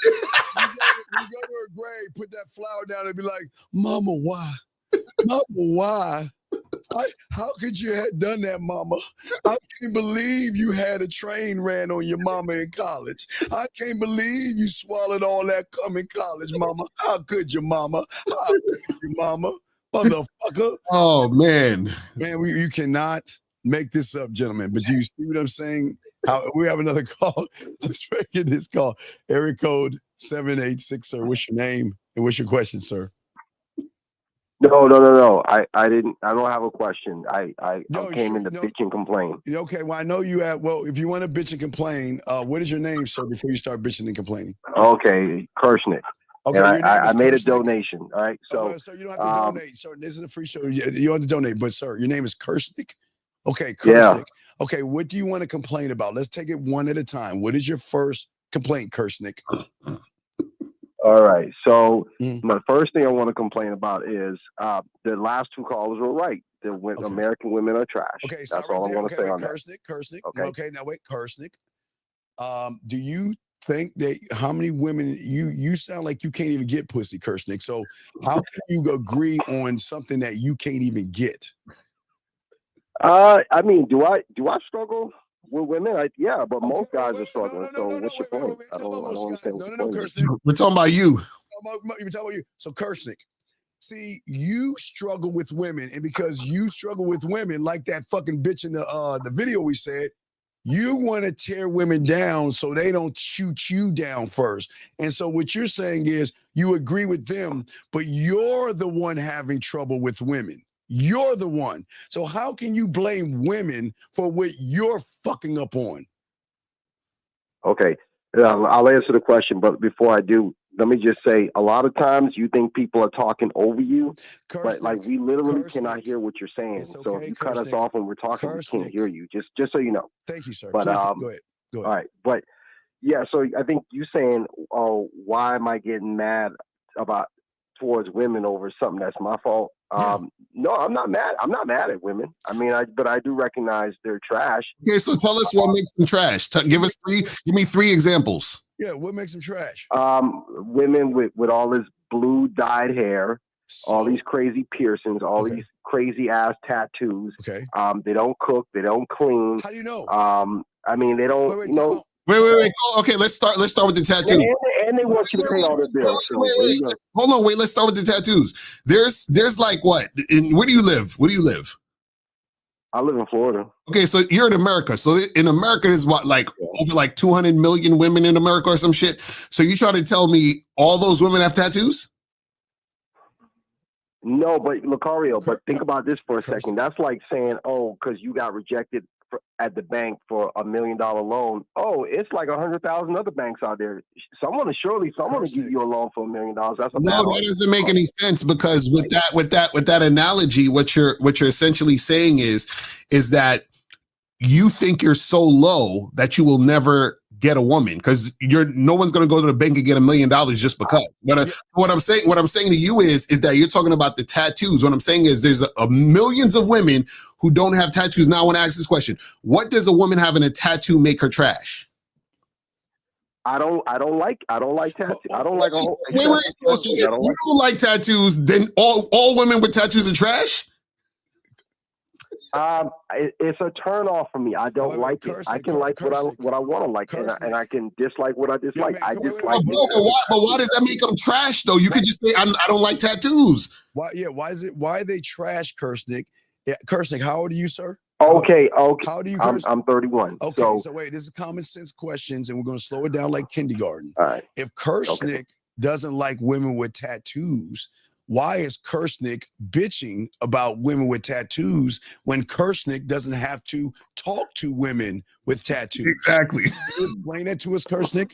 go to her grave, put that flower down and be like, Mama, why? Mama, why? How could you have done that, Mama? I can't believe you had a train ran on your mama in college. I can't believe you swallowed all that cum in college, Mama. How could you, Mama? How could you, Mama? Motherfucker. Oh, man. Man, you cannot make this up, gentlemen. But do you see what I'm saying? We have another call. Let's get this call. Area code 786, sir. What's your name and what's your question, sir? No. I don't have a question. I came in to bitch and complain. Okay, well, I know you have. Well, if you want to bitch and complain, what is your name, sir, before you start bitching and complaining? Okay, Kirshnick. Okay, and I made a donation. All right, so sir, you don't have to donate. Sir, this is a free show. You don't have to donate, but sir, your name is Kirshnick. Okay, Kirshnick. Yeah. Okay, what do you want to complain about? Let's take it one at a time. What is your first complaint, Kirshnick? All right. So my first thing I want to complain about is the last two callers were right. American women are trash. Okay, that's all I want to say on that. Kirshnick. Okay, now wait, Kirshnick. Do you think that how many women you sound like you can't even get pussy, Kirshnick? So how can you agree on something that you can't even get? I mean, do I struggle with women? Yeah, but most guys are struggling. So what's your point? I don't understand what's your point. We're talking about you. We're talking about you. So Kirshnick, see, you struggle with women, and because you struggle with women, like that fucking bitch in the video we said, you want to tear women down so they don't shoot you down first. And so what you're saying is you agree with them, but you're the one having trouble with women. You're the one. So how can you blame women for what you're fucking up on? Okay, I'll answer the question, but before I do, let me just say, a lot of times you think people are talking over you, but like we literally cannot hear what you're saying. So if you cut us off when we're talking, we can't hear you. Just so you know. Thank you, sir. But go ahead. All right, but yeah. So I think you saying, "Oh, why am I getting mad towards women over something that's my fault?" No, I'm not mad. I'm not mad at women. I mean, but I do recognize they're trash. Okay, so tell us what makes them trash. Give me three examples. Yeah, what makes them trash? Women with all this blue dyed hair, all these crazy piercings, all these crazy ass tattoos. Okay. They don't cook. They don't clean. How do you know? I mean, they don't. Wait. Okay, let's start with the tattoo. And they want you to pay all their bills. Hold on, let's start with the tattoos. There's like what? Where do you live? I live in Florida. Okay, so you're in America. So in America, there's what, like over like 200 million women in America or some shit. So you try to tell me all those women have tattoos? No, but Lucario, but think about this for a second. That's like saying, oh, because you got rejected at the bank for $1 million loan. Oh, it's like 100,000 other banks out there. Someone will give you a loan for $1 million. That's that doesn't make any sense, because with that analogy, what you're essentially saying is that you think you're so low that you will never get a woman, because no one's going to go to the bank and get $1 million just because. But what I'm saying to you is that you're talking about the tattoos. What I'm saying is there's millions of women who don't have tattoos. Now I want to ask this question: what does a woman having a tattoo make her trash? I don't like tattoos. I don't like a whole. Wait, so if you don't like tattoos, then all women with tattoos are trash? It's a turn off for me. I don't like it. I can like what I want to like, and I can dislike what I dislike. I dislike it. But why does that make them trash though? You could just say I don't like tattoos. Why? Yeah. Why are they trash, Kersnick? Yeah, Kersnick, how old are you, sir? Okay. How do you? I'm 31. Okay. So wait, this is common sense questions, and we're going to slow it down like kindergarten. All right. If Kersnick doesn't like women with tattoos, why is Kersnick bitching about women with tattoos when Kersnick doesn't have to talk to women with tattoos? Exactly. Can you explain that to us, Kersnick?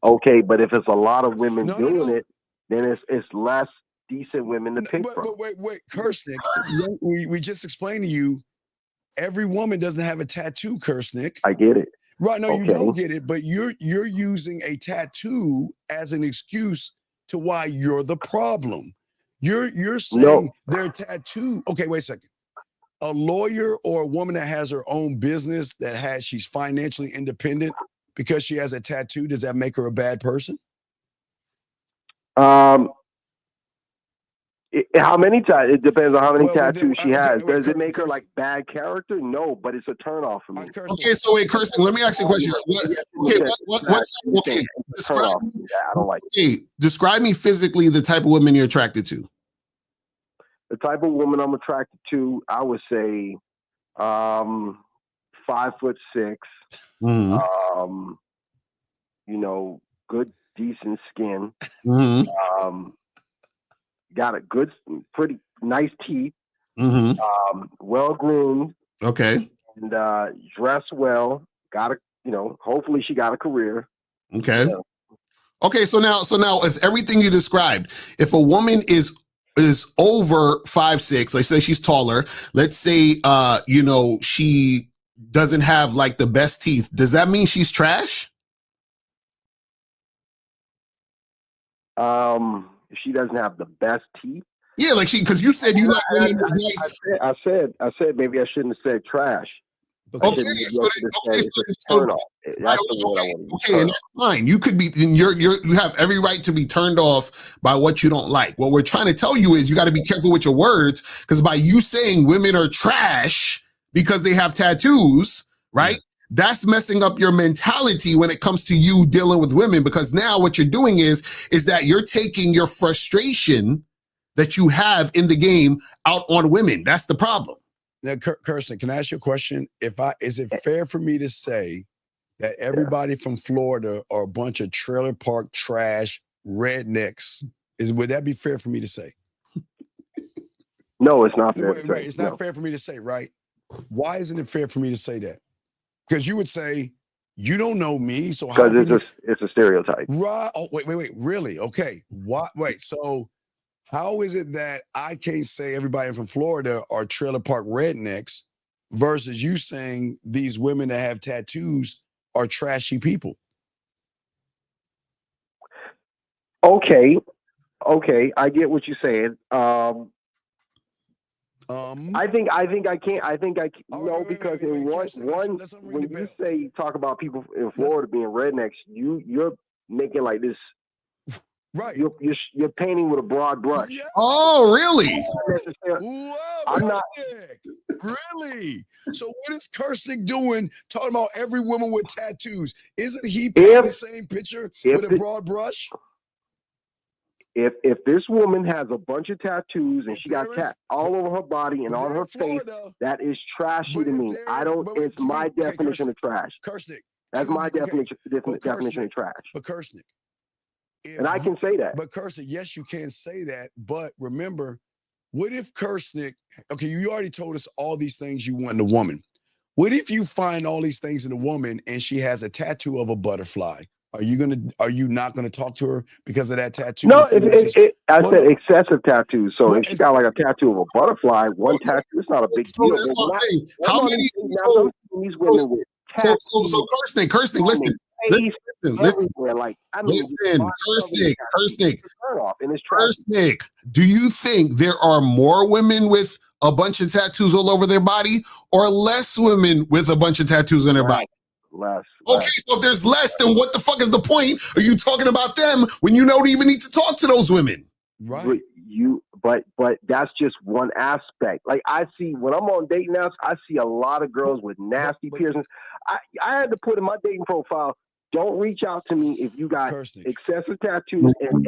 Okay, but if it's a lot of women doing it, then it's less decent women to pick from. But wait, Kersnick, we just explained to you, every woman doesn't have a tattoo, Kersnick. I get it. Right, no, you don't get it, but you're using a tattoo as an excuse to why you're the problem. You're saying their tattoo. Okay, wait a second. A lawyer or a woman that has her own business she's financially independent because she has a tattoo, does that make her a bad person? How many times? It depends on how many tattoos she has. Does it make her like bad character? No, but it's a turnoff for me. Okay, so wait, Kirsten, let me ask you a question. I don't like it. Okay, describe me physically the type of woman you're attracted to. The type of woman I'm attracted to, I would say, 5'6". Good, decent skin. Got a good, pretty nice teeth. Well groomed. Okay. And dressed well. Hopefully she got a career. Okay. Okay. So now, if everything you described, if a woman is over 5'6", let's say she's taller. Let's say, she doesn't have like the best teeth. Does that mean she's trash? If she doesn't have the best teeth. Yeah, like because you said you like women. I said maybe I shouldn't have said trash. Okay, and that's fine. You could be, you have every right to be turned off by what you don't like. What we're trying to tell you is you got to be careful with your words, because by you saying women are trash because they have tattoos, right? That's messing up your mentality when it comes to you dealing with women, because now what you're doing is that you're taking your frustration that you have in the game out on women. That's the problem. Now, Kirsten, can I ask you a question? Is it fair for me to say that everybody from Florida are a bunch of trailer park trash rednecks? Would that be fair for me to say? No, it's not fair. It's not fair for me to say, right? Why isn't it fair for me to say that? Because you would say, you don't know me, so how? Because it's a stereotype. Right. Oh, wait. Really? Okay. What? Wait. So how is it that I can't say everybody from Florida are trailer park rednecks versus you saying these women that have tattoos are trashy people? Okay. I get what you're saying. I think I can't. Because when you talk about people in Florida being rednecks, you're making like this. Right. You're painting with a broad brush. Yeah. Oh, really? Whoa, I'm not. Really? So what is Kersnick doing talking about every woman with tattoos? Isn't he painting the same picture with a broad brush? If this woman has a bunch of tattoos and she got tat all over her body and on her face, that is trashy to me. It's my definition of trash. Kersnick. That's my definition of trash. But Kersnick. And I can say that. But Kersnick, yes, you can say that. But remember, what if Kersnick, okay, you already told us all these things you want in a woman. What if you find all these things in a woman and she has a tattoo of a butterfly? Are you not gonna talk to her because of that tattoo? No, I said excessive tattoos. So if she got like a tattoo of a butterfly, one tattoo, it's not a big deal. How many these women with tattoos? So Kersnick, listen. Kersnick, do you think there are more women with a bunch of tattoos all over their body or less women with a bunch of tattoos on their body? Okay, so if there's less, then what the fuck is the point? Are you talking about them when you don't even need to talk to those women? Right. But that's just one aspect. Like I see when I'm on dating apps, I see a lot of girls with nasty piercings. I had to put in my dating profile, don't reach out to me if you got excessive tattoos and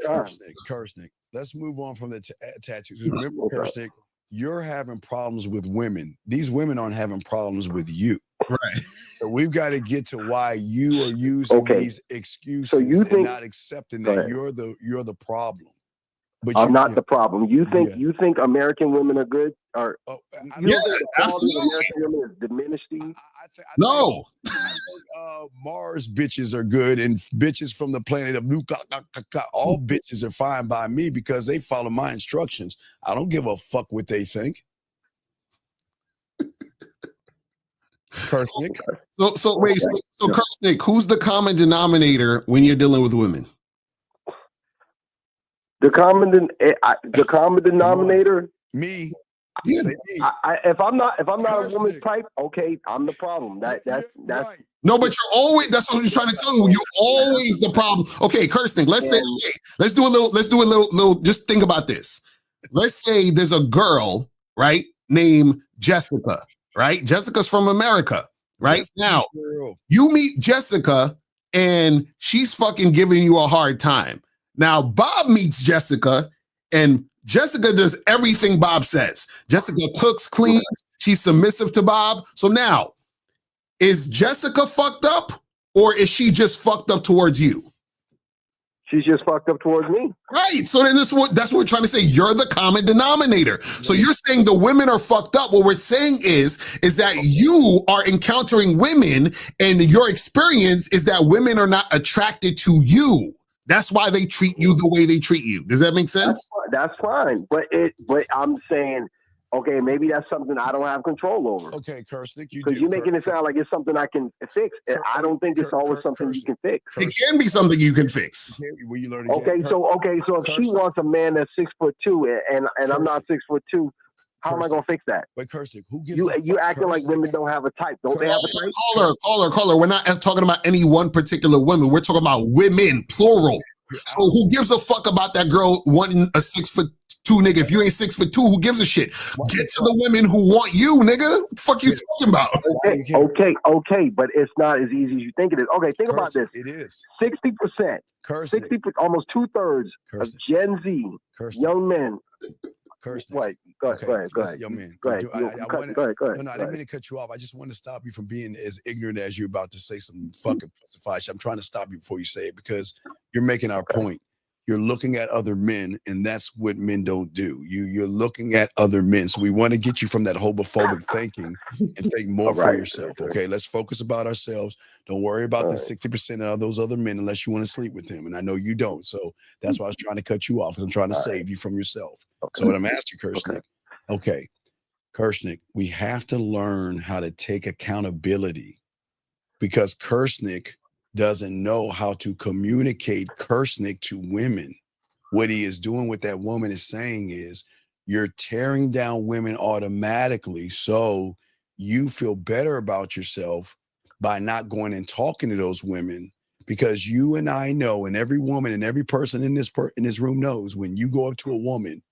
Kersnick. Let's move on from the tattoos. Remember, Kersnick, you're having problems with women. These women aren't having problems with you. Right. So we've got to get to why you are using these excuses and not accepting that you're the problem. But I'm not the problem. You think American women are good? Or yeah, absolutely. American women is diminished? No. Mars bitches are good, and bitches from the planet of Luca, all bitches are fine by me because they follow my instructions. I don't give a fuck what they think. Kersnick. So Kersnick, who's the common denominator when you're dealing with women? The common denominator? Me. Yeah. If I'm not a woman's type, okay, I'm the problem. That's right. No, but you're always. That's what I'm trying to tell you. You're always the problem. Okay, Kersnick. Let's do a little. Just think about this. Let's say there's a girl, right, named Jessica. Right, Jessica's from America. Right now, you meet Jessica, and she's fucking giving you a hard time. Now, Bob meets Jessica, and Jessica does everything Bob says. Jessica cooks, cleans. She's submissive to Bob. So now, is Jessica fucked up, or is she just fucked up towards you? She's just fucked up towards me. Right. So then that's what we're trying to say. You're the common denominator. So you're saying the women are fucked up. What we're saying is that you are encountering women, and your experience is that women are not attracted to you. That's why they treat you the way they treat you. Does that make sense? That's fine. But I'm saying, okay, maybe that's something I don't have control over. Okay, Kersnick, because you're making it sound like it's something I can fix. I don't think it's always something you can fix. It can be something you can fix. Okay, so if she wants a man that's 6'2" and I'm not 6'2", how am I gonna fix that? But Kersnick, who gives you acting like women don't have a type? Don't they have a type? Caller. We're not talking about any one particular woman. We're talking about women, plural. So who gives a fuck about that girl wanting a 6'2" nigga? If you ain't 6'2", who gives a shit? Get to the women who want you, nigga. What the fuck you talking about? Okay, but it's not as easy as you think it is. Okay, think about this. It is 60%, 60%, almost 2/3 of Gen Z young men. Wait, go ahead. Young man. Go ahead. No, I didn't mean to cut you off. I just want to stop you from being as ignorant as you're about to say some fucking pussified shit. I'm trying to stop you before you say it because you're making our point. You're looking at other men, and that's what men don't do. You're looking at other men. So we want to get you from that homophobic thinking and think more for yourself. Okay, let's focus about ourselves. Don't worry about the 60% of those other men unless you want to sleep with them. And I know you don't. So that's why I was trying to cut you off, because I'm trying to save you from yourself. So what I'm asking, Kersnick, Kersnick, we have to learn how to take accountability, because Kersnick doesn't know how to communicate Kersnick to women. What he is doing with that woman is saying is, you're tearing down women automatically, so you feel better about yourself by not going and talking to those women, because you and I know, and every woman and every person in this room knows, when you go up to a woman,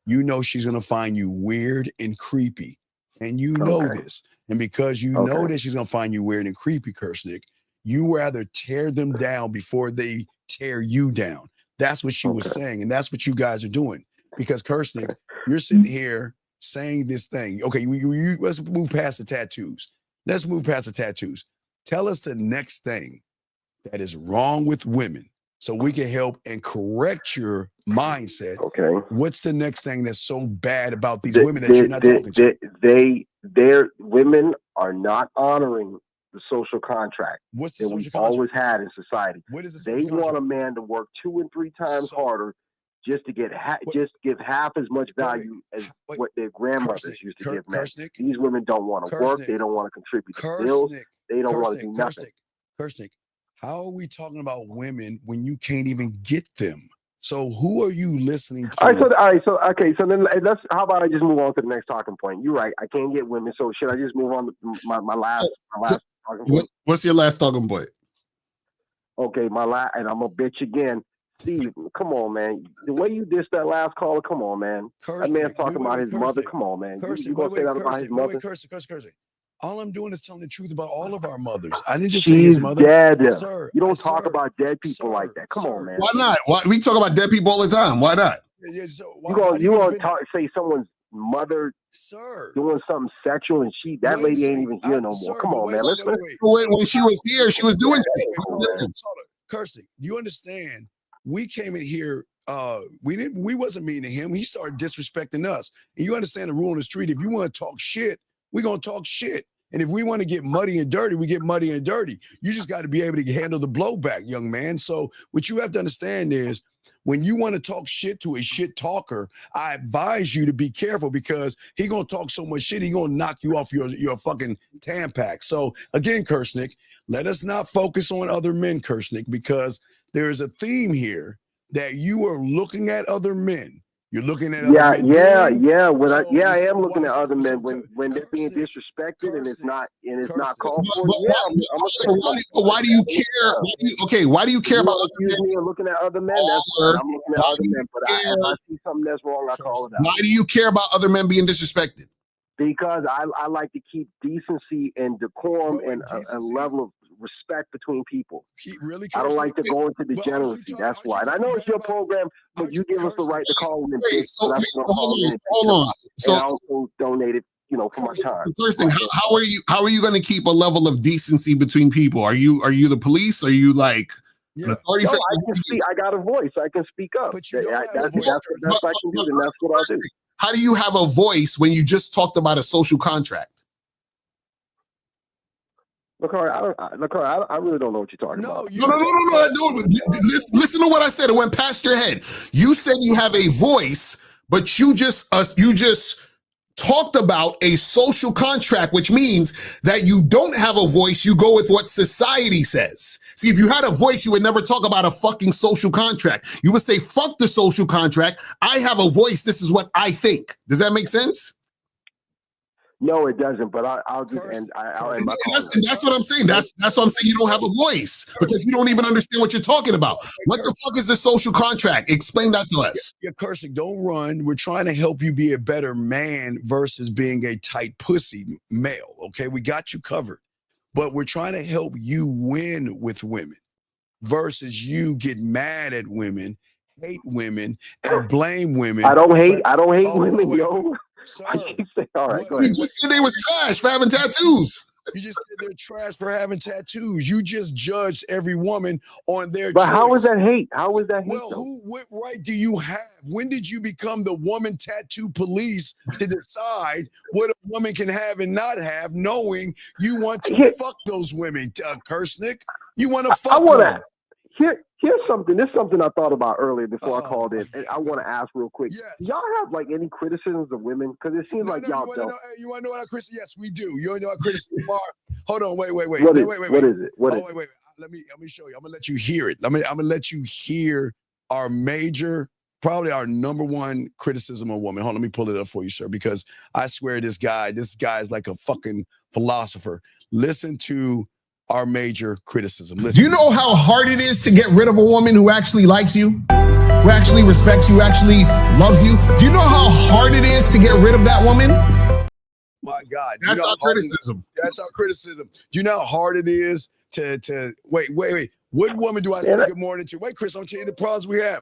you know she's going to find you weird and creepy, and you know this. And because you know that she's going to find you weird and creepy, Kersnick, you rather tear them down before they tear you down. That's what she was saying, and that's what you guys are doing. Because Kersnick, you're sitting here saying this thing. Okay, let's move past the tattoos. Tell us the next thing that is wrong with women, so we can help and correct your mindset. Okay. What's the next thing that's so bad about these women that you're not talking to? Their women are not honoring the social contract that we've always had in society. They want a man to work 2 and 3 times harder just to get just give half as much value as what their grandmothers used to give men. These women don't want to work. They don't want to contribute to bills. They don't want to do nothing. Kersnick, how are we talking about women when you can't even get them? So who are you listening to? All right. So then let's. How about I just move on to the next talking point? You're right. I can't get women. So should I just move on to my last talking point? What's your last talking point? Okay, and I'm a bitch again. Steve, come on, man. The way you dissed that last caller, come on, man. That man's talking about his mother. Come on, man. You gonna say that about his mother? Cursing. All I'm doing is telling the truth about all of our mothers. I didn't just say his mother. Dead. Sir, you don't talk about dead people like that. Come on, man. Why not? We talk about dead people all the time. Why not? You gonna say someone's mother, sir, doing something sexual, and that lady ain't even here no more. Come on, man. When she was here, she was doing shit. Kirsty, you understand? We came in here. We wasn't mean to him. He started disrespecting us. And you understand the rule on the street. If you want to talk shit, we're gonna talk shit. And if we want to get muddy and dirty, we get muddy and dirty. You just got to be able to handle the blowback, young man. So what you have to understand is when you want to talk shit to a shit talker, I advise you to be careful because he going to talk so much shit, he going to knock you off your fucking Tampax. So again, Kersnick, let us not focus on other men, Kersnick, because there is a theme here that you are looking at other men. You're looking at other men. I am looking at other men when they're being disrespected and it's not called for. Why do you care? Why do you care about other men? Me and looking at other men? That's fine. I'm looking at other men, but if I see something that's wrong, I call it out. Why do you care about other men being disrespected? Because I like to keep decency and decorum and a level of respect between people. I don't like to go into degeneracy. That's why. And I know it's your program, but you give us the right to call them. Hold on. So I also donated, for my time. The first thing, how are you going to keep a level of decency between people? Are you the police? Are you like an authority? No, I can speak. I got a voice. I can speak up. That's what I can do, and that's what I'll do. How do you have a voice when you just talked about a social contract? Look, I really don't know what you're talking about. No. Listen to what I said. It went past your head. You said you have a voice, but you just talked about a social contract, which means that you don't have a voice. You go with what society says. See, if you had a voice, you would never talk about a fucking social contract. You would say, fuck the social contract. I have a voice. This is what I think. Does that make sense? No, it doesn't. But I'll just end. I'll end my call. That's what I'm saying. That's what I'm saying. You don't have a voice because you don't even understand what you're talking about. What the fuck is the social contract? Explain that to us. You're cursing. Don't run. We're trying to help you be a better man versus being a tight pussy male. Okay, we got you covered, but we're trying to help you win with women versus you get mad at women, hate women, and blame women. I don't hate women, yo. Sir, all right, go ahead. You just said they was trash for having tattoos. You just said they're trash for having tattoos. You just judged every woman on their But choice. how is that hate? How is that hate? Well, what right do you have? When did you become the woman tattoo police to decide what a woman can have and not have, knowing you want to fuck those women, Kersnick? You want to fuck them. Here's something. This is something I thought about earlier before I called in, and I want to ask real quick. Yes. Do y'all have like any criticisms of women? Because it seems like y'all don't. You want to know what our criticism? Yes, we do. You want to know what our criticisms are? Hold on, wait. What is it? Wait. Let me show you. I'm gonna let you hear it. I'm gonna let you hear our major, probably our number one criticism of women. Hold on, let me pull it up for you, sir, because I swear this guy is like a fucking philosopher. Listen to our major criticism. Listen. Do you know how hard it is to get rid of a woman who actually likes you, who actually respects you, who actually loves you? Do you know how hard it is to get rid of that woman? My God. That's our criticism. That's our criticism. Do you know how hard it is to wait. What woman do I say good morning to? Wait, Chris, I'm telling you the problems we have.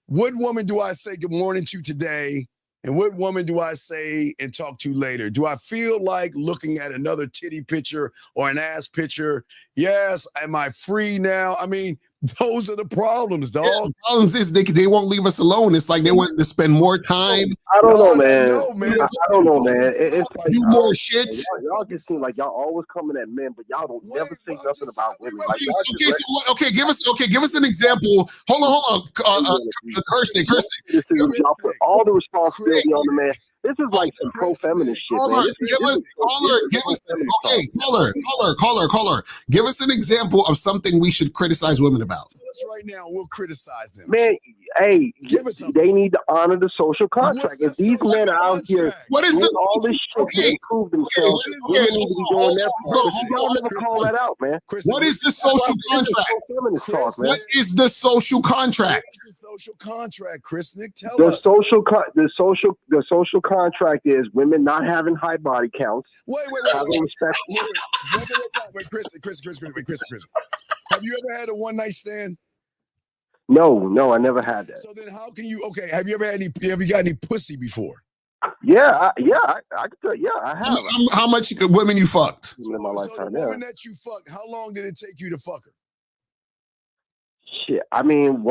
What woman do I say good morning to today? And what woman do I say and talk to later? Do I feel like looking at another titty picture or an ass picture? Yes. Am I free now? I mean, those are the problems, dog. Yeah, the problems is they won't leave us alone. It's like they want to spend more time. I don't know, man. I don't know, man. It's like, do more shit. Y'all just seem like y'all always coming at men, but y'all don't never say nothing about women. Like, okay, give us an example. Hold on. Kirsten. Y'all put all the responsibility on the man. This is like some pro-feminist shit, man. Caller. Give us an example of something we should criticize women about. Right now, we'll criticize them. Man, hey, they need to honor the social contract. If these men are out here doing all this shit to improve themselves, women need to be doing their part. Y'all never call that out, man. What is the social contract? What is the social contract? The social contract, Chris Nick, tell the us. The social contract is women not having high body counts. Wait, Chris. Have you ever had a one night stand? No, I never had that. So then, how can you? Okay, have you got any pussy before? Yeah, I could tell. Yeah, I have. How much women you fucked in my lifetime? The woman that you fucked, how long did it take you to fuck her? Shit, I mean,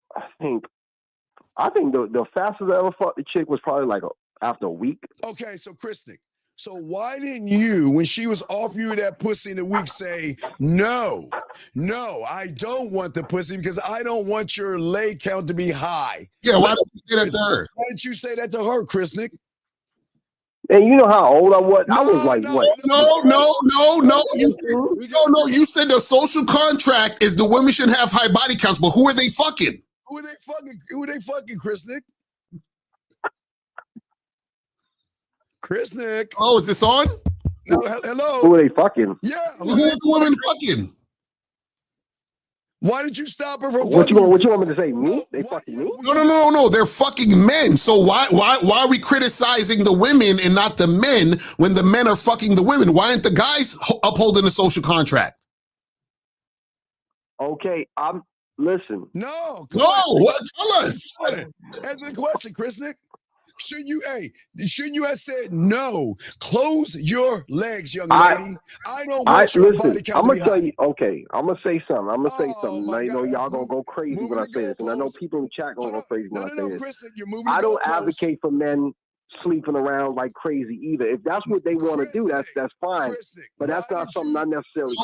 I think the fastest I ever fucked the chick was probably like after a week. Okay, so Chris Nick, so why didn't you, when she was offering you that pussy in a week, say, no, I don't want the pussy because I don't want your leg count to be high? Yeah, why didn't you say that to her? Why didn't you say that to her, Chris Nick? And you know how old I was? I was like, what? No. You said the social contract is the women should have high body counts, but who are they fucking? Who are they fucking, Chris Nick? Chris Nick. Oh, is this on? No, hello. Who are they fucking? Yeah. Who are the women fucking? Why did you stop her from what you want me to say? Me? They fucking me? No. They're fucking men. So why are we criticizing the women and not the men when the men are fucking the women? Why aren't the guys upholding the social contract? Okay, listen. No. What? Tell us. Answer the question, Chris Nick. Shouldn't you have said no? Close your legs, young lady. I don't want your body count. I'm gonna tell you. Okay, I'm gonna say something. I know y'all gonna go crazy when I say this, and I know people in the chat gonna go crazy when I say this. Chris, I don't advocate for men sleeping around like crazy either. If that's what they want to do, that's fine. But that's not something I necessarily.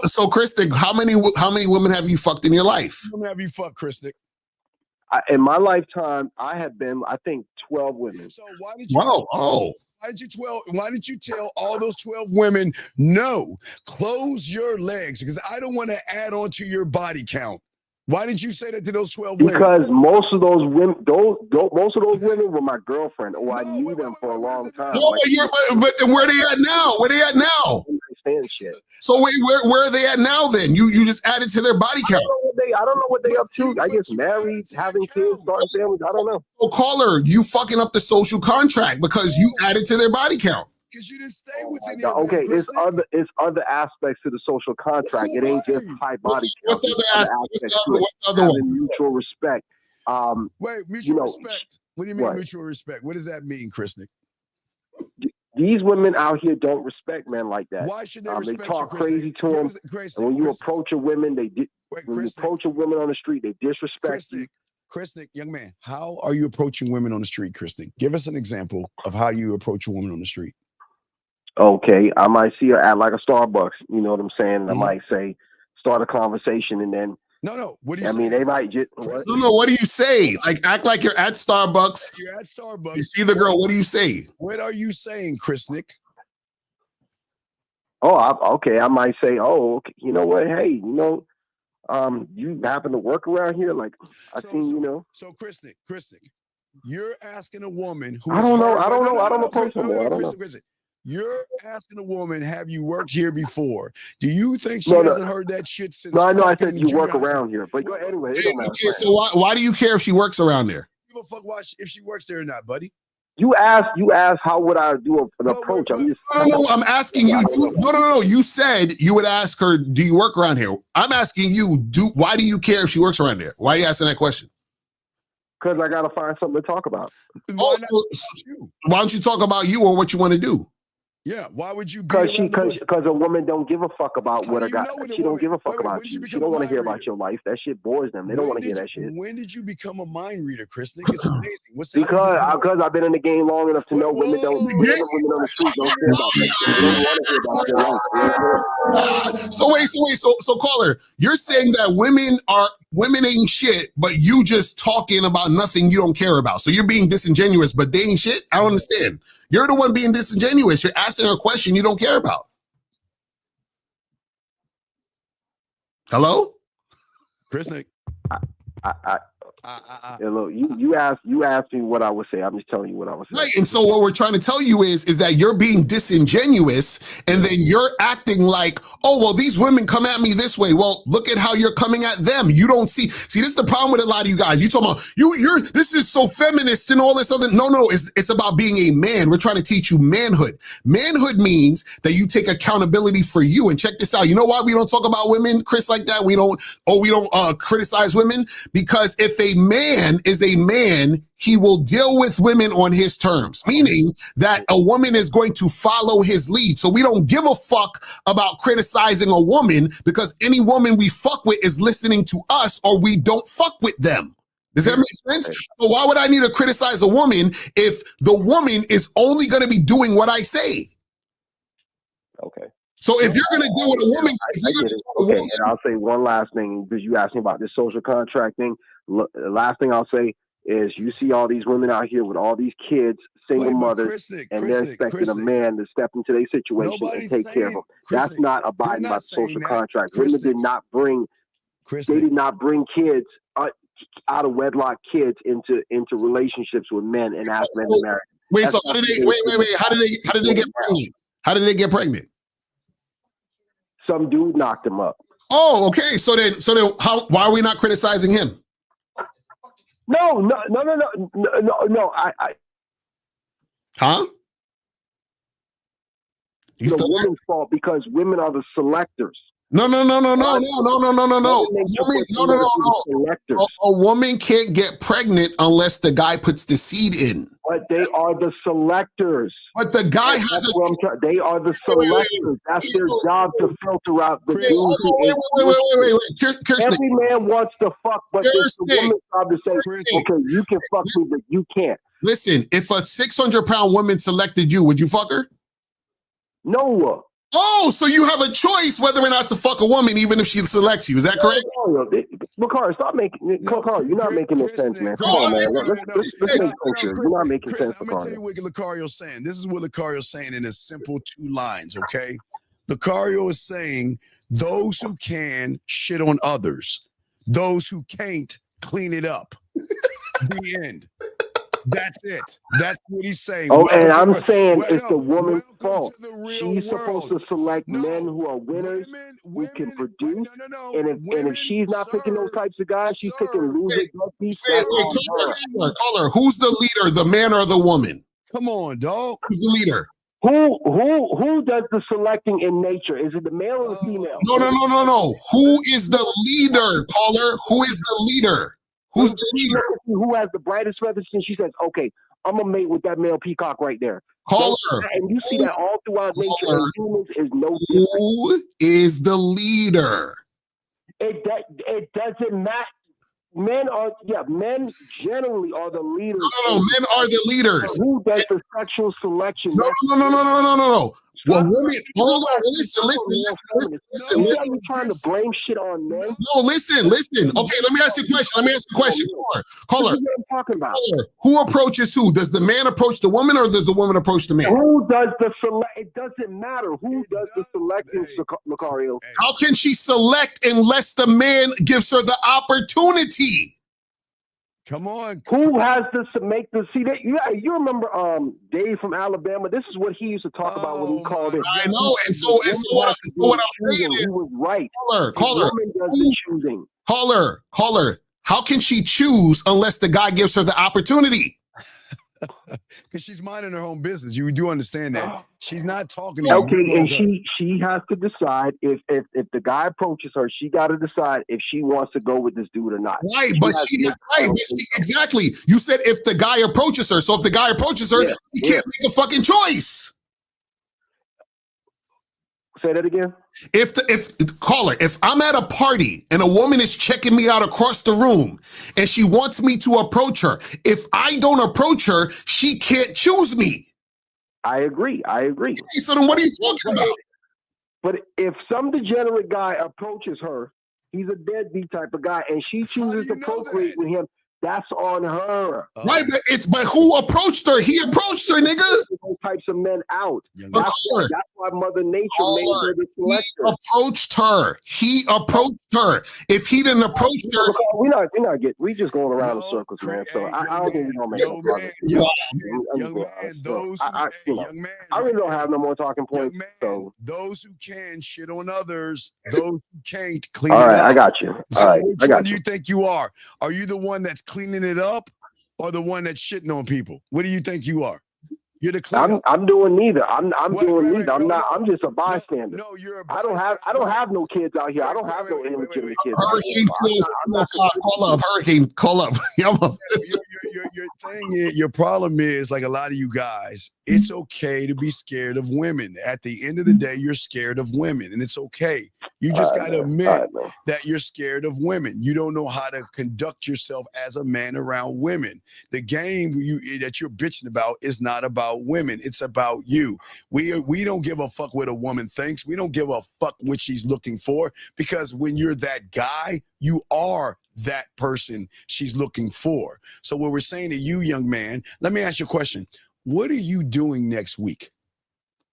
So Chris Nick, how many women have you fucked in your life? How many women have you fucked, Chris Nick? In my lifetime, I have been, I think, 12 women. So why did you? Why did you tell all those 12 women no? Close your legs because I don't want to add on to your body count. Why did you say that to those 12 women? Because most of those women, most of those women were my girlfriend, or I knew them for a long time. No, but where they at now? Where they at now? Shit. So wait, where are they at now? Then you just added to their body count. I don't know what they up to. I guess married, having kids, starting families. I don't know. So caller, you fucking up the social contract because you added to their body count. Because you didn't stay with any okay, it's other aspects to the social contract. It ain't just high body count. What's the other aspect? What's the other one? Mutual respect. Wait, mutual respect. What do you mean mutual respect? What does that mean, Chris Nick? These women out here don't respect men like that. Why should they respect They talk crazy to them. And when you approach a woman, when you approach a woman on the street, they disrespect you. Chris Nick, young man, how are you approaching women on the street, Chris Nick? Give us an example of how you approach a woman on the street. Okay, I might see her at like a Starbucks. You know what I'm saying? And I might say, start a conversation, and then. No. What do you? I mean, they might just. No. What do you say? Like, act like you're at Starbucks. You're at Starbucks. You see the girl. What do you say? What are you saying, Chris Nick? Okay. I might say, okay, you know what? Hey, you happen to work around here? Like, So, Chris Nick, you're asking a woman who. I don't know. I don't approach them. I don't know. You're asking a woman, have you worked here before? Do you think she hasn't heard that shit since? No, I know. I said you work around here, but anyway. Okay, so why do you care if she works around there? Give a fuck if she works there or not, buddy. You asked how would I do an approach? I'm asking you. No. You said you would ask her, do you work around here? I'm asking you, why do you care if she works around there? Why are you asking that question? Because I gotta find something to talk about. Why don't you talk about you or what you want to do? Yeah, why would you? Because a woman don't give a fuck about what I got. She don't give a fuck about you. She don't want to hear about your life. That shit bores them. They don't want to hear that shit. When did you become a mind reader, Chris? It's amazing. Because I've been in the game long enough to know women don't. Women on the street don't care about that. They don't want to hear about their life. So wait. So caller, you're saying that women ain't shit, but you just talking about nothing you don't care about. So you're being disingenuous, but they ain't shit. I don't understand. You're the one being disingenuous. You're asking her a question you don't care about. Hello? Chris Nick. Yeah, look, you asked me what I would say. I'm just telling you what I would say. Right, and so what we're trying to tell you is that you're being disingenuous, and then you're acting like, oh, well, these women come at me this way. Well, look at how you're coming at them. You don't see. This is the problem with a lot of you guys. You talking about you're this is so feminist and all this other. No, it's about being a man. We're trying to teach you manhood. Manhood means that you take accountability for you. And check this out. You know why we don't talk about women, Chris, like that? We don't criticize women, because if a man is a man, he will deal with women on his terms, meaning that a woman is going to follow his lead. So we don't give a fuck about criticizing a woman, because any woman we fuck with is listening to us, or we don't fuck with them. Does that make sense? So why would I need to criticize a woman if the woman is only going to be doing what I say? Okay. So if you're going to deal with a woman, and I'll say one last thing, because you asked me about this social contract thing. The last thing I'll say is, you see all these women out here with all these kids, single mothers, and they're expecting a man to step into their situation and take care of them. That's not abiding by the social contract. Women did not bring kids out of wedlock kids into relationships with men and ask men to marry. Wait, so how did they get pregnant? How did they get pregnant? Some dude knocked them up. Oh, okay. So then, why are we not criticizing him? No. Huh? It's the women's fault, because women are the selectors. No. A woman can't get pregnant unless the guy puts the seed in. But they are the selectors. But the guy they are the selectors. That's their job, to filter out the dudes. Wait. Every man wants to fuck, but it's the woman's job to say, okay, you can fuck me, but you can't. Listen, if a 600-pound woman selected you, would you fuck her? No. Oh, so you have a choice whether or not to fuck a woman, even if she selects you. Is that correct? Bakari, stop making it. You're not making no sense, man. Come on, man. Let's make sense here. You're not making sense, Let me tell you what Lucario's saying. This is what Lucario's saying in a simple 2 lines, okay? Lucario is saying, those who can shit on others, those who can't clean it up. The end. That's it. That's what he's saying. Oh, and I'm saying it's the woman's fault. She's supposed to select men who are winners, who can produce. And if she's not picking those types of guys, she's picking losers. Caller, who's the leader, the man or the woman? Come on, dog. Who's the leader? Who does the selecting in nature? Is it the male or the female? No. Who is the leader, caller? Who is the leader? Who's the leader? Who has the brightest feathers? And she says, okay, I'm going to mate with that male peacock right there. Caller. And you see that all throughout nature. And humans is no different. Who is the leader? It doesn't matter. Men generally are the leaders. No, men are the leaders. Who does the sexual selection? No. Well, women, hold on, listen. You're trying to blame shit on men. No, listen. Okay, let me ask you a question. Caller. What I'm talking about. Caller, who approaches who? Does the man approach the woman, or does the woman approach the man? Who does the select? It doesn't matter who does the selecting, Lucario. How can she select unless the man gives her the opportunity? Come on. Who has to make the see that? Yeah, you remember Dave from Alabama? This is what he used to talk about when he called it. I know, and so what I'm saying is, he was right. Caller, woman does the choosing. Caller, how can she choose unless the guy gives her the opportunity? Because she's minding her own business. You do understand that. She's not talking to you. Okay, and she has to decide if the guy approaches her, she got to decide if she wants to go with this dude or not. Right, exactly. You said if the guy approaches her. So if the guy approaches her, he can't make a fucking choice. Say that again. If I'm at a party and a woman is checking me out across the room and she wants me to approach her, if I don't approach her, she can't choose me. I agree. Okay, so then what are you talking about? But if some degenerate guy approaches her, he's a deadbeat type of guy, and she chooses to procreate with him, That's on her. Right, but who approached her? He approached her, nigga. Those types of men out. That's why Mother Nature made her the selector. He approached her. He approached her. If he didn't approach her, we just going around in circles, man. So I don't think we're gonna make no progress. Young man, I really don't have no more talking points. So those who can shit on others, those who can't clean it up. All right, I got you. All right, which one do you think you are? Are you the one that's cleaning it up, or the one that's shitting on people? What do you think you are? You're the cleaner. I'm doing neither. I'm doing neither. I'm just a bystander. No, you're. I don't have no kids out here. I don't have no illegitimate kids. Hurricane, call up. Your problem is, like a lot of you guys, it's okay to be scared of women. At the end of the day, you're scared of women, and it's okay. You just got to admit that you're scared of women. You don't know how to conduct yourself as a man around women. The game that you're bitching about is not about women. It's about you. We don't give a fuck what a woman thinks. We don't give a fuck what she's looking for, because when you're that guy, you are that person she's looking for. So what we're saying to you, young man, let me ask you a question. What are you doing next week?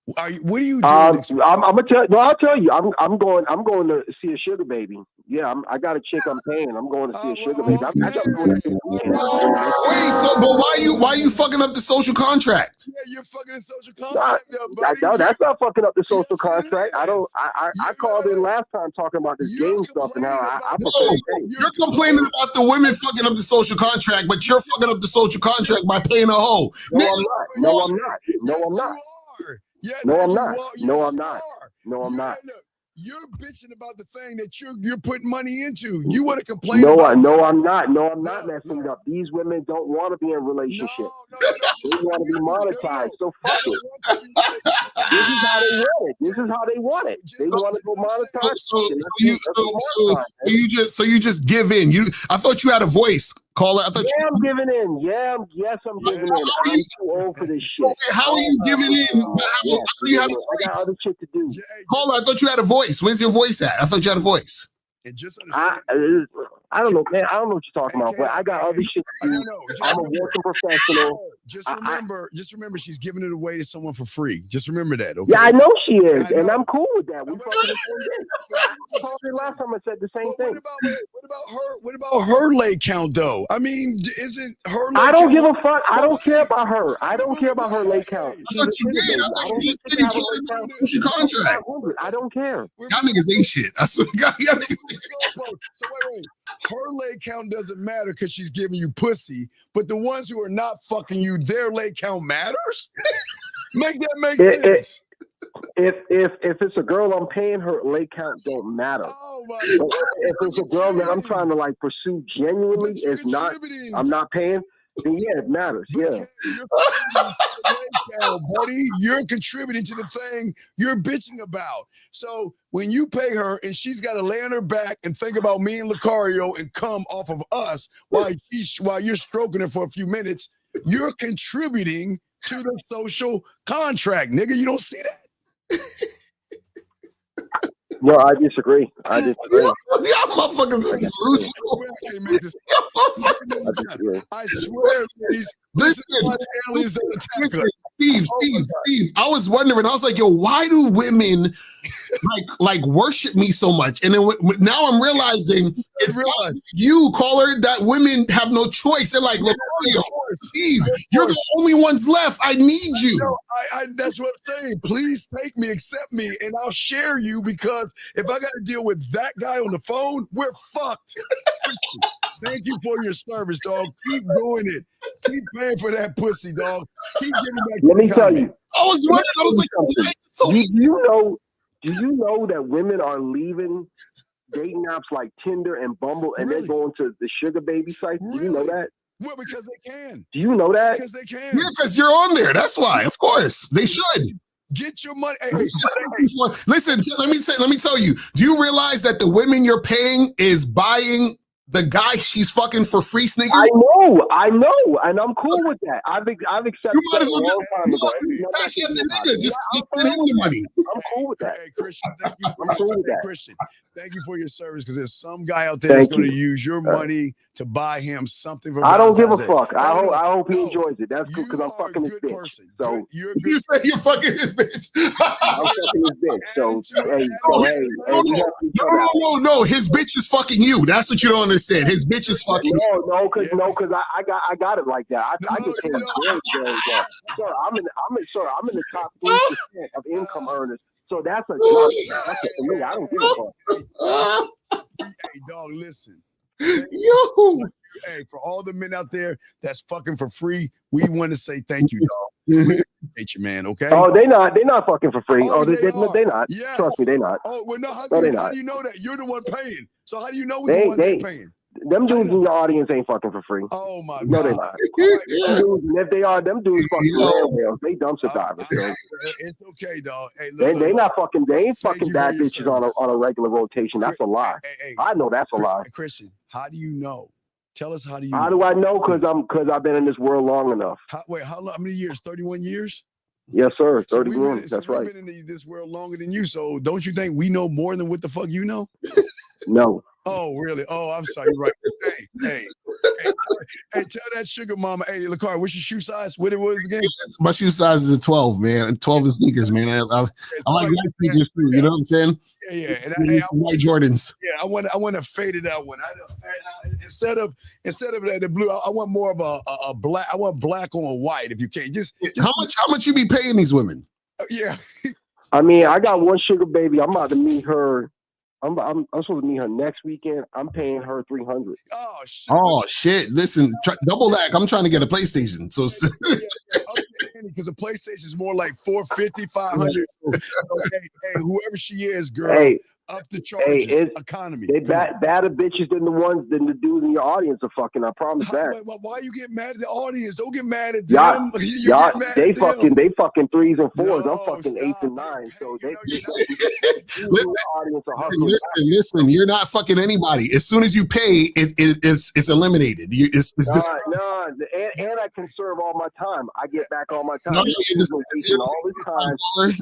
What are you doing next week? I'm gonna tell. No, I'll tell you. I'm going to see a sugar baby. Yeah, I got a chick I'm paying. I'm going to see a sugar baby. Wait, so but why you fucking up the social contract? Yeah, you're fucking the social contract. That's not fucking up the social contract. I called in last time talking about this game stuff, and now I you're complaining about the women fucking up the social contract, but you're fucking up the social contract by paying a hoe. No, I'm not. You're bitching about the thing that you're putting money into. You want to complain about that. No, I'm not messing it up. These women don't want to be in relationships. They want to be monetized. So fuck it. This is how they want it. They want to go monetize. So you just give in. I thought you had a voice. Caller, I'm giving in. Yes, I'm giving in. I'm too old for this shit. Okay, how are you giving in? I got other shit to do. Caller, I thought you had a voice. Where's your voice at? I thought you had a voice. And just I don't know, man. I don't know what you're talking about, but I got other shit to do. I'm a working professional. Just remember, she's giving it away to someone for free. Just remember that, okay? Yeah, I know she is, and I'm cool with that. We fucking talking last time I said the same thing. What about her leg count, though? I mean, isn't her leg I don't count? give a fuck. I don't care about her. I don't care about her leg count. I thought you did. I thought you just did your contract. I don't care. Y'all niggas ain't shit. I swear to God, y'all niggas ain't shit. So wait. Her leg count doesn't matter because she's giving you pussy, but the ones who are not fucking you, their leg count matters? Make that make sense. If it's a girl I'm paying, her leg count don't matter. Oh my God. If it's a girl that I'm trying to like pursue genuinely, it's not. I'm not paying. Then yeah, it matters. Yeah. Buddy, you're contributing to the thing you're bitching about. So when you pay her and she's got to lay on her back and think about me and Lucario and come off of us while you're stroking her for a few minutes, you're contributing to the social contract, nigga. You don't see that? No, I disagree. Y'all motherfuckers is delusional. I swear, Steve, I was wondering. I was like, yo, why do women like worship me so much? And then now I'm realizing it's you, caller, that women have no choice. They're like, look, Steve, you're the only ones left. I need you. No, that's what I'm saying. Please take me, accept me, and I'll share you, because if I got to deal with that guy on the phone, we're fucked. Thank you for your service, dog. Keep doing it. Keep paying for that pussy, dog. Keep giving back. Let me tell you. I was wondering. I was like, do you know that women are leaving dating apps like Tinder and Bumble, and they're going to the sugar baby sites? Do you know that? Well, because they can. Do you know that? Because they can. Yeah, because you're on there. That's why. Of course, they should. Get your money. Hey, listen, let me tell you. Do you realize that the women you're paying is buying The guy she's fucking for free sneakers. I know, and I'm cool with that. I've accepted You might that as a well long time ago. especially if the nigga just send him the money. I'm cool with that. Hey, Christian, thank you. I'm cool with that. Christian, thank you for your service because there's some guy out there that's going to use your money to buy him something. For I don't give a Valentine's fuck. I hope he enjoys it. That's good because I'm fucking his bitch. Person. So you're You say you're fucking his bitch. I'm fucking his bitch. So No. His bitch is fucking you. That's what you don't understand. His bitch is fucking you. No, because I got it like that. I get paid very well. Sir, I'm in the top 3% of income earners. So that's a job. That's for me. I don't give a fuck. Hey, dog, listen. Yo. Hey, for all the men out there that's fucking for free, we want to say thank you, dog. We appreciate you, man. Okay. Oh, they're not fucking for free. They're not. Yes. Trust me, they're not. Oh, well, no. How do you know that? You're the one paying. So how do you know we're the ones that paying? Them dudes in your audience ain't fucking for free. Oh my God. No, they're not. And if they are, them dudes fucking whales. They dumpster divers. It's okay, dog. Hey, they not fucking. They ain't fucking bad bitches on a regular rotation. That's a lie. Hey, I know that's a lie. Christian, how do you know? Tell us how do you? How do I know? Because I've been in this world long enough. How long? How many years? 31 years. Yes, sir. 31. That's right. We've been in this world longer than you. So don't you think we know more than what the fuck you know? No. Oh, really? Oh, I'm sorry. You're right. Hey, tell that sugar mama. Hey, LaCar, what's your shoe size? What it was again? My shoe size is a 12, man. 12 is sneakers, man. I like white sneakers too. You know what I'm saying? Yeah. And white Jordans. Yeah, I want to fade it out one. Instead of the blue, I want more of a black. I want black on white. If you can, just how much you be paying these women? Yeah. I mean, I got one sugar baby. I'm about to meet her. I'm supposed to meet her next weekend. I'm paying her $300. Oh shit! Listen, double that. I'm trying to get a PlayStation. So because a PlayStation is more like $450, $500. Okay, hey, whoever she is, girl. Hey, up the charges. Hey, economy. They badder bitches than the dudes in your audience are fucking. I promise that. Why you get mad at the audience? Don't get mad at them. They fucking 3s and 4s. I'm fucking 8s and 9s. So listen. You're not fucking anybody. As soon as you pay, it's eliminated. No, and I can serve all my time. I get back all my time. No, you're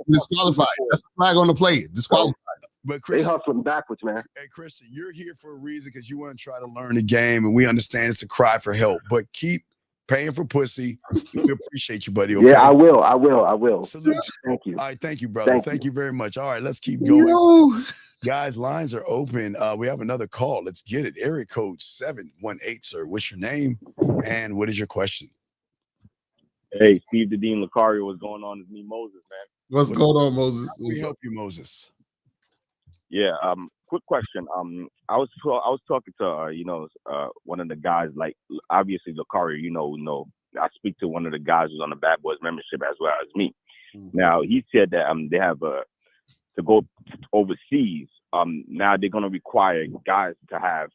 disqualified. That's the flag on the play. Disqualified. But Christian, they hustling backwards, man. Hey, Christian, you're here for a reason because you want to try to learn the game, and we understand it's a cry for help. But keep paying for pussy. We appreciate you, buddy. Okay? Yeah, I will. Salute. Thank you. All right, thank you, brother. Thank you very much. All right, let's keep going. Guys, lines are open. We have another call. Let's get it. Area code 718, sir. What's your name and what is your question? Hey, Steve the Dean Lucario, what's going on? It's me, Moses, man. What's going on, Moses? How can we help you, Moses? Yeah, quick question. I was talking to one of the guys, like obviously Lucario, you know, I speak to one of the guys who's on the Bad Boys membership as well as me. Mm-hmm. Now he said that they have to go overseas. Now they're gonna require guys to have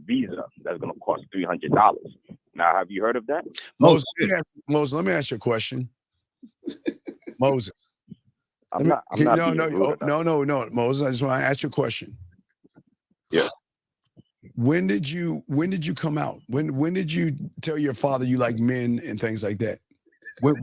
visa that's gonna cost $300. Now, have you heard of that? Moses, let me ask you a question. Moses. No, Moses. I just want to ask you a question. Yeah. When did you come out? When did you tell your father you like men and things like that? No,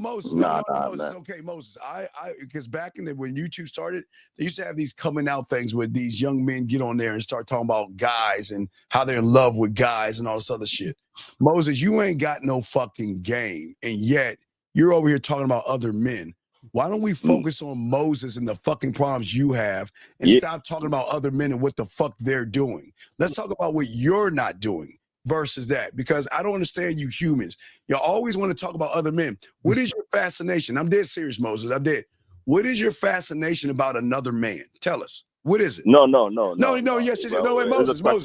Moses. Moses. Okay, Moses. I because back in when YouTube started, they used to have these coming out things where these young men get on there and start talking about guys and how they're in love with guys and all this other shit. Moses, you ain't got no fucking game, and yet you're over here talking about other men. Why don't we focus on Moses and the fucking problems you have and stop talking about other men and what the fuck they're doing? Let's talk about what you're not doing versus that, because I don't understand you humans. You always want to talk about other men. What is your fascination? I'm dead serious, Moses. I'm dead. What is your fascination about another man? Tell us. What is it? No. Yes. Wait, Moses. I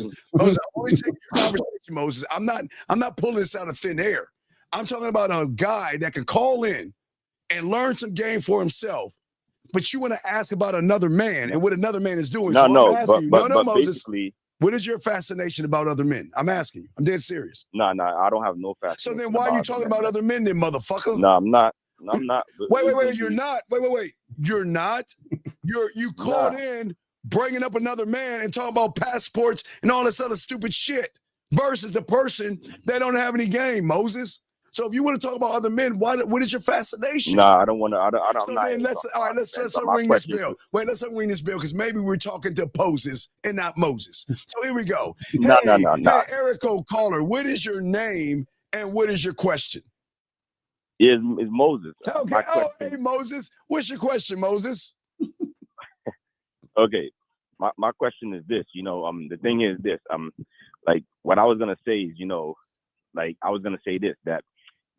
only take your conversation, Moses. I'm not pulling this out of thin air. I'm talking about a guy that can call in and learn some game for himself, but you want to ask about another man and what another man is doing. Moses. What is your fascination about other men? I'm asking you. I'm dead serious. No, I don't have no fascination. So then why are you talking about other men then, motherfucker? No, I'm not. I'm not. Wait, you're not. Wait. You're not. You called in bringing up another man and talking about passports and all this other stupid shit versus the person that don't have any game, Moses. So if you want to talk about other men, what is your fascination? Nah, I don't want to. I don't. So then let's ring this bell. Wait, let's ring this bell because maybe we're talking to Poses and not Moses. So here we go. No. Hey, Erico caller, what is your name and what is your question? Is Moses? Okay. Hey Moses, what's your question, Moses? Okay, my question is this. The thing is this. Like what I was gonna say is, I was gonna say this that.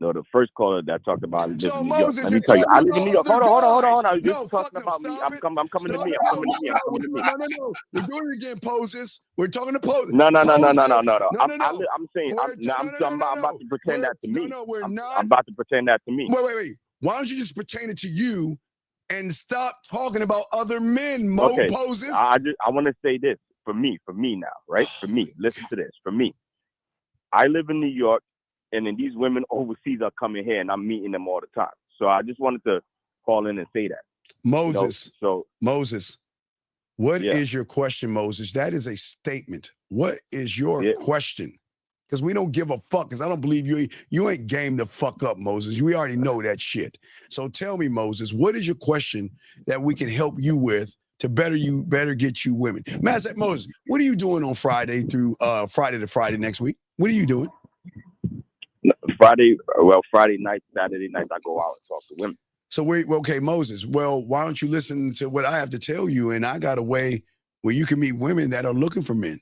The first caller that talked about living in New York. Let me tell you, I live in New York. Hold on. I was just talking about me. I'm coming to me. No. We're doing it again, Poses. We're talking to Poses. No. I'm saying I'm about to pretend that to me. No, we're not. I'm about to pretend that to me. Wait. Why don't you just pretend it to you and stop talking about other men, Poses? I want to say this for me now, right? For me, listen to this. For me, I live in New York. And then these women overseas are coming here, and I'm meeting them all the time. So I just wanted to call in and say that. Moses. Moses, what is your question, Moses? That is a statement. What is your question? Because we don't give a fuck. Because I don't believe you ain't game the fuck up, Moses. We already know that shit. So tell me, Moses, what is your question that we can help you with to better get you women? Moses, what are you doing on Friday through Friday to Friday next week? What are you doing? Friday night, Saturday night, I go out and talk to women. So okay, Moses. Well, why don't you listen to what I have to tell you? And I got a way where you can meet women that are looking for men.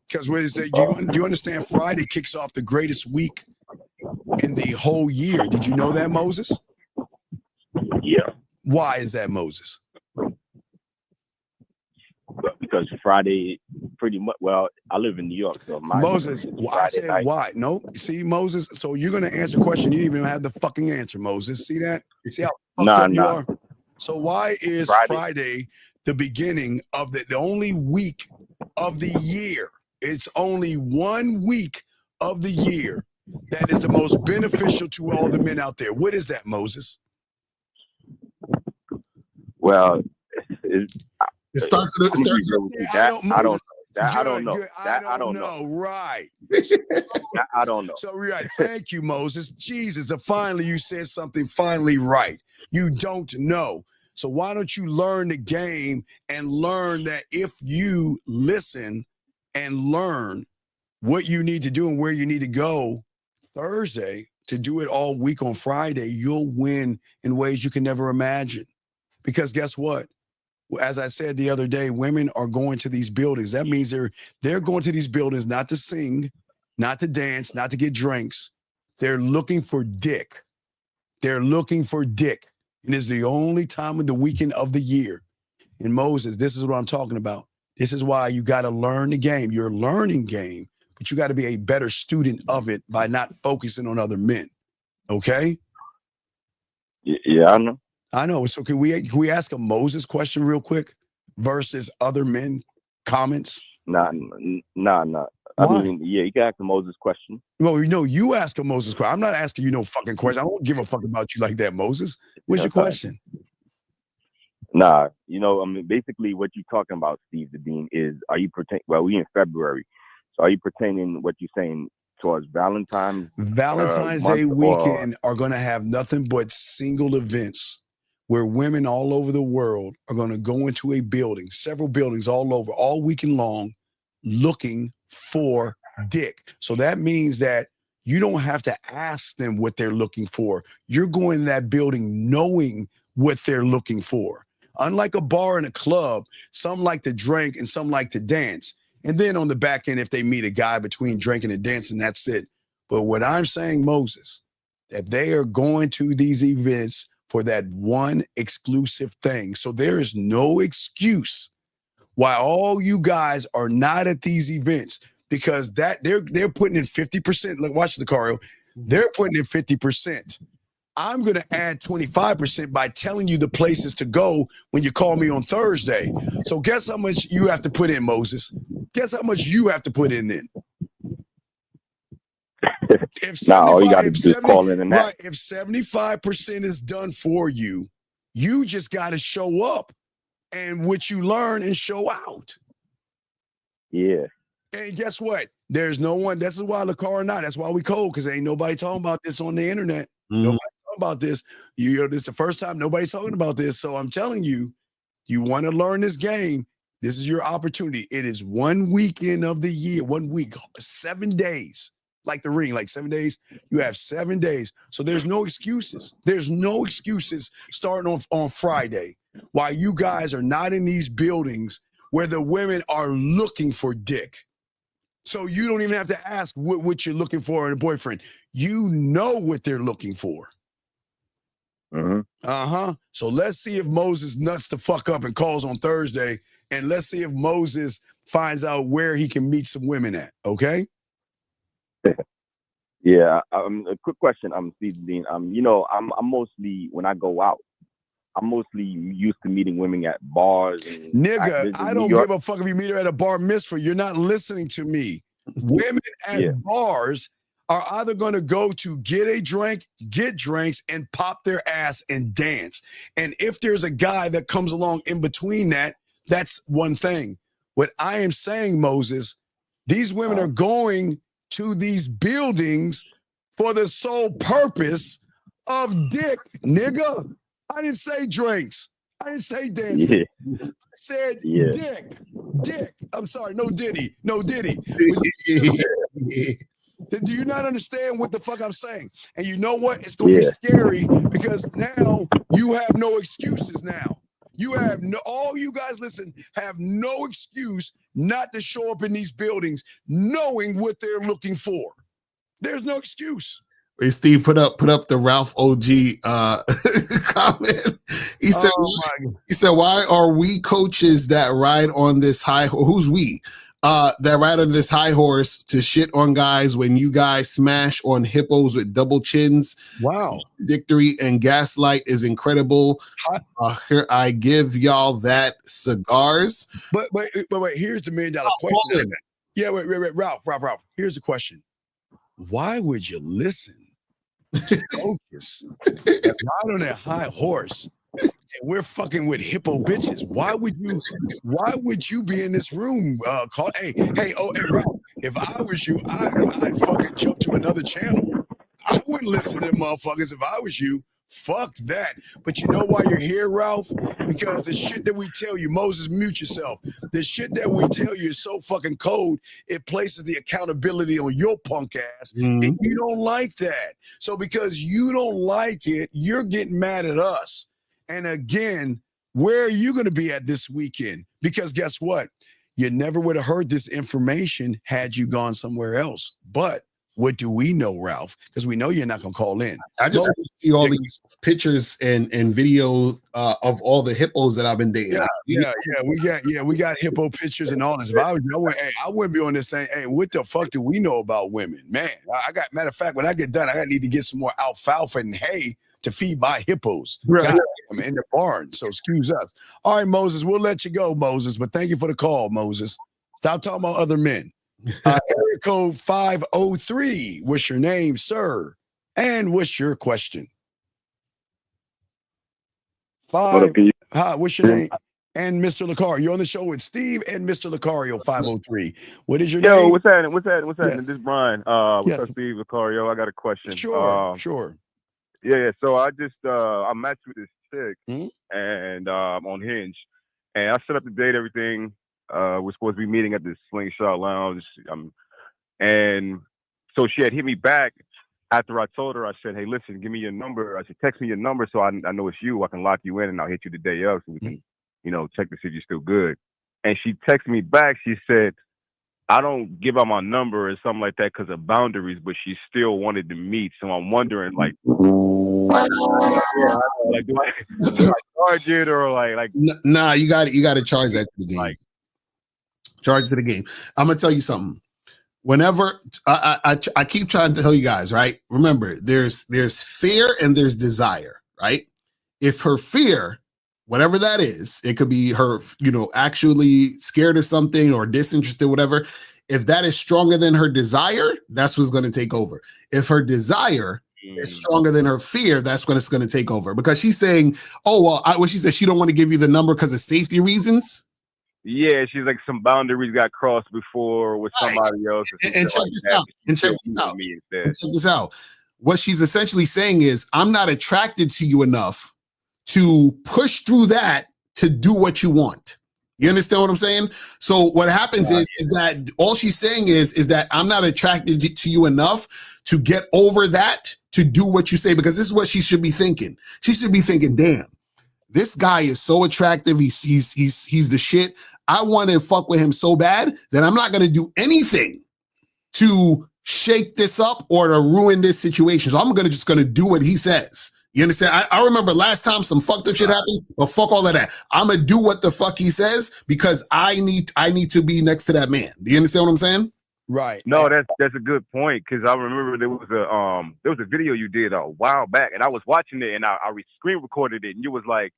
Because do you understand? Friday kicks off the greatest week in the whole year. Did you know that, Moses? Yeah. Why is that, Moses? Because Friday, pretty much. Well, I live in New York, so Moses. I said night. Why? No, see, Moses. So you're gonna answer a question you didn't even have the fucking answer, Moses. See that? See how fucked up you are? So why is Friday the beginning of the only week of the year? It's only 1 week of the year that is the most beneficial to all the men out there. What is that, Moses? Well, it starts with I don't know. Right. I don't know. So right. Thank you, Moses. Jesus, finally you said something finally right. You don't know. So why don't you learn the game and learn that if you listen and learn what you need to do and where you need to go Thursday to do it all week on Friday, you'll win in ways you can never imagine. Because guess what? As I said the other day, women are going to these buildings. That means they're going to these buildings not to sing, not to dance, not to get drinks. They're looking for dick. They're looking for dick. And it's the only time of the weekend of the year. And Moses, this is what I'm talking about. This is why you got to learn the game. You're learning game, but you got to be a better student of it by not focusing on other men. Okay? Yeah, I know. I know. So can we ask a Moses question real quick versus other men comments? Nah. I mean, yeah, you can ask a Moses question. Well, you ask a Moses question. I'm not asking you no fucking question. I don't give a fuck about you like that, Moses. What's your question? Nah, I mean, basically what you're talking about, Steve the Dean, is we in February. So are you pertaining what you're saying towards Valentine's Day weekend are going to have nothing but single events where women all over the world are going to go into a building, several buildings all over, all weekend long, looking for dick. So that means that you don't have to ask them what they're looking for. You're going to that building knowing what they're looking for. Unlike a bar and a club, some like to drink and some like to dance. And then on the back end, if they meet a guy between drinking and dancing, that's it. But what I'm saying, Moses, that they are going to these events for that one exclusive thing. So there is no excuse why all you guys are not at these events, because that they're putting in 50%. Look, watch the Cario. They're putting in 50%. I'm going to add 25% by telling you the places to go when you call me on Thursday. So guess how much you have to put in, Moses? Guess how much you have to put in then? All you got to do is call in and right, if 75% is done for you, you just got to show up. and what you learn and show out. Yeah. And guess what? There's no one. This is why LaCar and I. That's why we cold, because ain't nobody talking about this on the internet. Nobody talking about this. You know, this is the first time nobody's talking about this. So I'm telling you, you want to learn this game. This is your opportunity. It is 1 weekend of the year, 1 week, 7 days, like the ring, like 7 days. You have 7 days. So there's no excuses. There's no excuses starting on Friday while you guys are not in these buildings where the women are looking for dick. So you don't even have to ask what you're looking for in a boyfriend. You know what they're looking for. So let's see if Moses nuts the fuck up and calls on Thursday, and let's see if Moses finds out where he can meet some women at. Okay. Yeah. A quick question. Steve Dean. You know, I'm mostly, when I go out, I'm mostly used to meeting women at bars. And Nigga, I don't give a fuck if you meet her at a bar mitzvah. You're not listening to me. Women at bars are either going to go to get a drink, get drinks, and pop their ass and dance. And if there's a guy that comes along in between that, that's one thing. What I am saying, Moses, these women are going to these buildings for the sole purpose of dick, nigga. I didn't say drinks. I didn't say dancing. I said dick. I'm sorry, no Diddy. Do you not understand what the fuck I'm saying? And you know what? It's going to be scary because now you have no excuses now. You have all you guys listen have no excuse not to show up in these buildings knowing what they're looking for. There's no excuse. Hey, Steve, put up the Ralph OG comment. He said, why are we coaches that ride on this high horse? Who's we? That ride on this high horse to shit on guys when you guys smash on hippos with double chins. Wow. Victory and gaslight is incredible. Here I give y'all that cigars. But here's the $1 million question. Yeah, wait, Ralph. Here's the question. Why would you listen to coaches that ride on that high horse and we're fucking with hippo bitches? Why would you be in this room? Hey, Ralph, if I was you, I'd fucking jump to another channel. I wouldn't listen to them motherfuckers if I was you. Fuck that. But you know why you're here, Ralph? Because the shit that we tell you, Moses, mute yourself. The shit that we tell you is so fucking cold, it places the accountability on your punk ass. And you don't like that. So because you don't like it, you're getting mad at us. And again, where are you going to be at this weekend? Because guess what? You never would have heard this information had you gone somewhere else. But what do we know, Ralph? Because we know you're not going to call in. I just see all these pictures and video of all the hippos that I've been dating. We got hippo pictures and all this. If I was, I wouldn't be on this thing. Hey, what the fuck do we know about women? Man, matter of fact, when I get done, I need to get some more alfalfa and hay to feed my hippos. Right. God, I'm in the barn, so excuse us. All right, Moses, we'll let you go, Moses, but thank you for the call, Moses. Stop talking about other men. Area code 503. What's your name, sir? And what's your question? What's your name? And Mr. Lucario. You're on the show with Steve and Mr. Lucario, 503. What is your name? Yo, what's happening? This is Brian. What's up, Steve Lucario? I got a question. Sure. Yeah. So I just I matched with this chick and on Hinge, and I set up the date, everything. We're supposed to be meeting at this Slingshot Lounge. And so she had hit me back after I told her. I said, hey, listen, give me your number. I said, text me your number so I know it's you. I can lock you in and I'll hit you the day of so we can, check to see if you're still good. And she texted me back. She said, I don't give out my number or something like that because of boundaries, but she still wanted to meet. So I'm wondering, do I charge it or like? Nah, you got to charge that to the game. Charge to the game. I'm gonna tell you something. Whenever I keep trying to tell you guys, right? Remember, there's fear and there's desire, right? If her fear, whatever that is, it could be her, actually scared of something or disinterested, whatever. If that is stronger than her desire, that's what's going to take over. If her desire is stronger than her fear, that's when it's going to take over. Because she's saying, oh, well, what she said, she don't want to give you the number because of safety reasons. Yeah, she's like some boundaries got crossed before with somebody else. And check this out. And check this out. What she's essentially saying is, I'm not attracted to you enough to push through that to do what you want. You understand what I'm saying? So what happens is that all she's saying is that I'm not attracted to you enough to get over that, to do what you say, because this is what she should be thinking. She should be thinking, damn, this guy is so attractive. He's the shit. I want to fuck with him so bad that I'm not going to do anything to shake this up or to ruin this situation. So I'm just going to do what he says. You understand? I remember last time some fucked up shit happened, but fuck all of that. I'm going to do what the fuck he says because I need to be next to that man. Do you understand what I'm saying? Right. No, that's a good point, because I remember there was a video you did a while back, and I was watching it, and I screen recorded it, and you was like,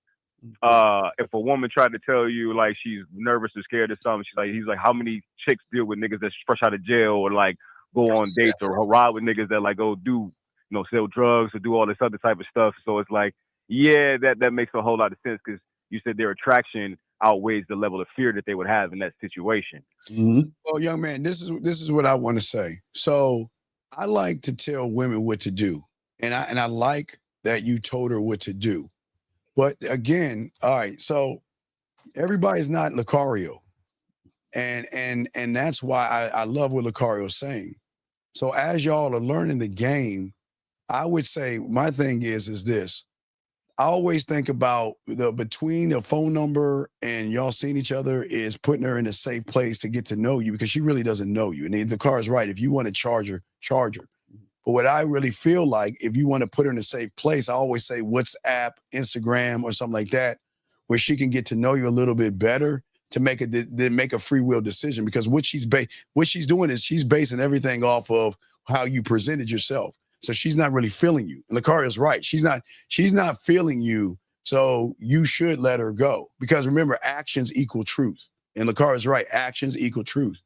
if a woman tried to tell you like she's nervous or scared or something, he's like, how many chicks deal with niggas that's fresh out of jail or like go on dates or ride with niggas that like go do, sell drugs or do all this other type of stuff. So it's like, yeah, that makes a whole lot of sense, because you said their attraction outweighs the level of fear that they would have in that situation. Mm-hmm. Well, young man, this is what I want to say. So I like to tell women what to do, and I like that you told her what to do. But again, all right, so everybody's not Lucario, and that's why I love what Lucario's saying. So as y'all are learning the game, I would say my thing is this. I always think about between the phone number and y'all seeing each other is putting her in a safe place to get to know you, because she really doesn't know you. And the car is right. If you want to charge her. But what I really feel like, if you want to put her in a safe place, I always say WhatsApp, Instagram, or something like that, where she can get to know you a little bit better to make a free will decision. Because what she's doing is she's basing everything off of how you presented yourself. So she's not really feeling you. And Lucario's right. She's not feeling you. So you should let her go. Because remember, actions equal truth. And Lucario's right. Actions equal truth.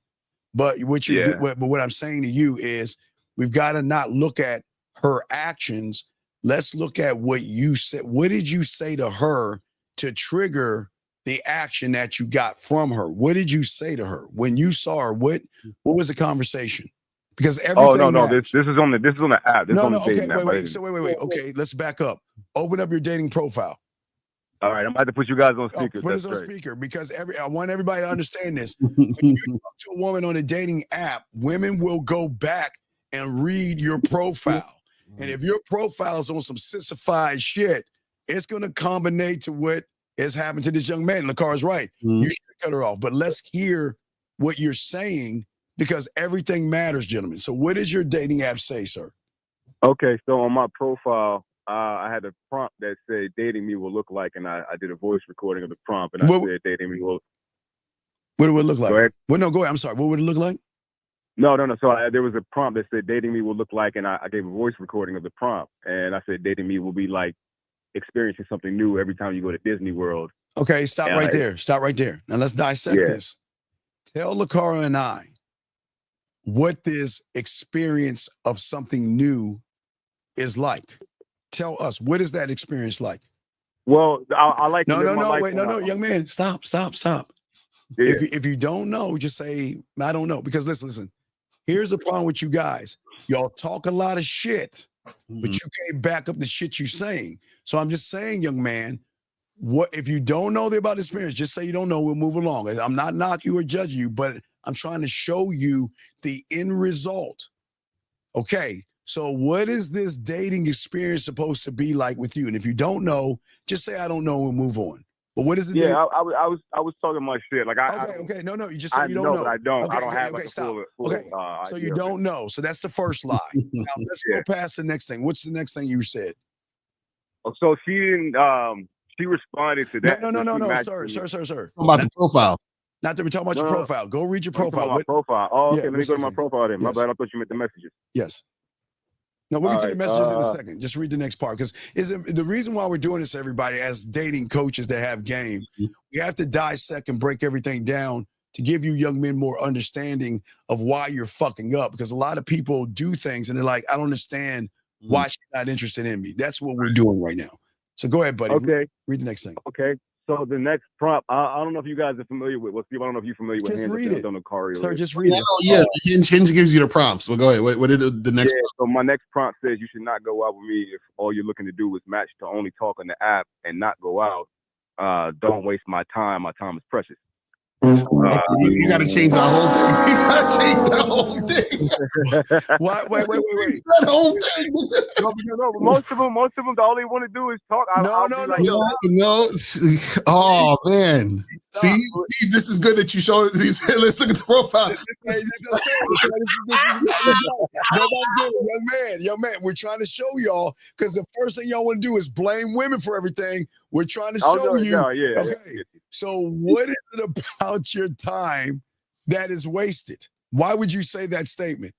But what I'm saying to you is, we've got to not look at her actions. Let's look at what you said. What did you say to her to trigger the action that you got from her? What did you say to her when you saw her? What was the conversation? Because everything. This is on the app. Wait. Okay, let's back up. Open up your dating profile. All right, I'm about to put you guys on speaker. Put us on speaker, because I want everybody to understand this. When you talk to a woman on a dating app, women will go back and read your profile. And if your profile is on some sissified shit, it's going to combine to what has happened to this young man. Lucario's right. You should cut her off. But let's hear what you're saying, because everything matters, gentlemen. So what does your dating app say, sir? Okay, so on my profile, I had a prompt that said dating me will look like, and I did a voice recording of the prompt, and I said dating me will. What would it look like? Go ahead. Well, no, go ahead. I'm sorry. What would it look like? No. So there was a prompt that said dating me will look like, and I gave a voice recording of the prompt, and I said dating me will be like experiencing something new every time you go to Disney World. Okay, stop right there. Stop right there. Now let's dissect this. Tell Lucario and I what this experience of something new is like. Tell us, what is that experience like? Well, I like no, young man, stop. Yeah. If you don't know, just say I don't know. Because listen. Here's the problem with you guys. Y'all talk a lot of shit, but you can't back up the shit you're saying. So I'm just saying, young man, what if you don't know about the experience? Just say you don't know. We'll move along. I'm not knocking you or judging you, but I'm trying to show you the end result. Okay. So what is this dating experience supposed to be like with you? And if you don't know, just say I don't know and move on. But what is it? Yeah, I was talking my shit. Like okay. No, you just say you don't know. But I don't. Okay, I don't have like a full. Okay, so you don't know. So that's the first lie. Now let's go past the next thing. What's the next thing you said? So she didn't. She responded to that. No, sir. About the profile. Not that we're talking about your profile. Go read your profile. My profile. Oh, okay. Let me go to my profile then. My bad. I thought you meant the messages. Yes. No, we'll get to the messages in a second. Just read the next part, because the reason why we're doing this, everybody, as dating coaches that have game, we have to dissect and break everything down to give you young men more understanding of why you're fucking up. Because a lot of people do things and they're like, I don't understand why she's not interested in me. That's what we're doing right now. So go ahead, buddy. Okay. Read the next thing. Okay. So the next prompt, I don't know if you guys are familiar with. Well, Steve, I don't know if you're familiar with Just hands read up it. on the Cario. Sir, just read it. Yeah, Hinge gives you the prompts. Well, go ahead. What did the next? Yeah. So my next prompt says you should not go out with me if all you're looking to do is match to only talk on the app and not go out. Don't waste my time. My time is precious. You got to change that whole thing. You got to change that whole thing. What? Wait. That whole thing. No, most of them, all they want to do is talk. No. Oh man. See, this is good that you showed. Let's look at the profile. Young man, we're trying to show y'all because the first thing y'all want to do is blame women for everything. We're trying to show you. Okay. So what is it about your time that is wasted? Why would you say that statement?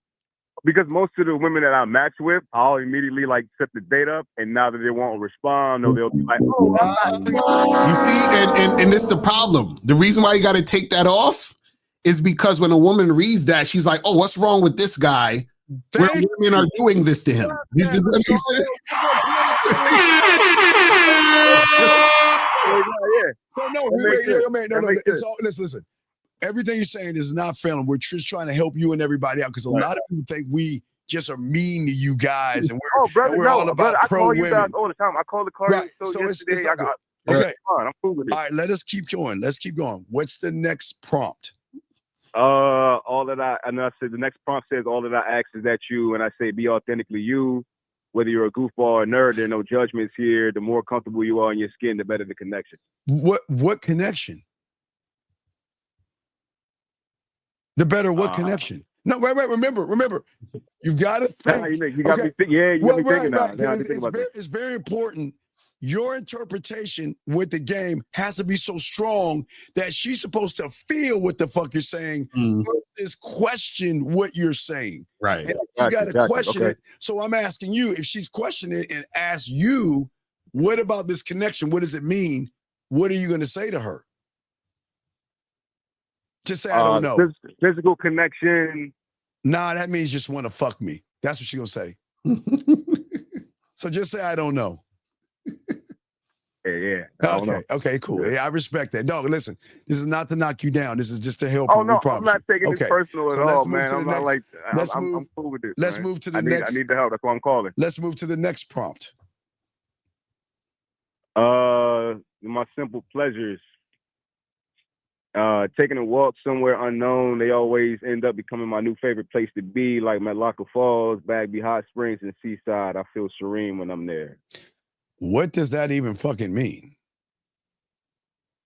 Because most of the women that I match with, I'll immediately like set the date up, and now that they won't respond, or they'll be like, "Oh, I'm not." You see, and it's the problem. The reason why you got to take that off is because when a woman reads that, she's like, "Oh, what's wrong with this guy? Where women are doing this to him?" Does that make sense? No. Listen. Everything you're saying is not failing. We're just trying to help you and everybody out because a lot of people think we just are mean to you guys and we're all about pro women. I call you guys all the time. I call the car yesterday. Okay. I'm cool with it. All right, let us keep going. What's the next prompt? I said the next prompt says all that I ask is that you, and I say be authentically you. Whether you're a goofball or a nerd, there are no judgments here. The more comfortable you are in your skin, the better the connection. What connection? The better what connection? No, wait. Remember. You've got to think. You got me thinking now. It's very important. Your interpretation with the game has to be so strong that she's supposed to feel what the fuck you're saying versus question what you're saying. Right. And she's got to question it. So I'm asking you, if she's questioning it and asks you, what about this connection? What does it mean? What are you going to say to her? Just say, I don't know. Physical connection. Nah, that means just want to fuck me. That's what she's going to say. So just say, I don't know. Yeah. I don't know. Okay, cool. Yeah, I respect that. Dog, listen, this is not to knock you down. This is just to help you. Oh, no, I'm not taking it personal at all, man. I'm not like, I'm cool with this. Let's move to the next. I need the help. That's why I'm calling. Let's move to the next prompt. My simple pleasures. Taking a walk somewhere unknown, they always end up becoming my new favorite place to be, like Matlaca Falls, Bagby Hot Springs, and Seaside. I feel serene when I'm there. What does that even fucking mean?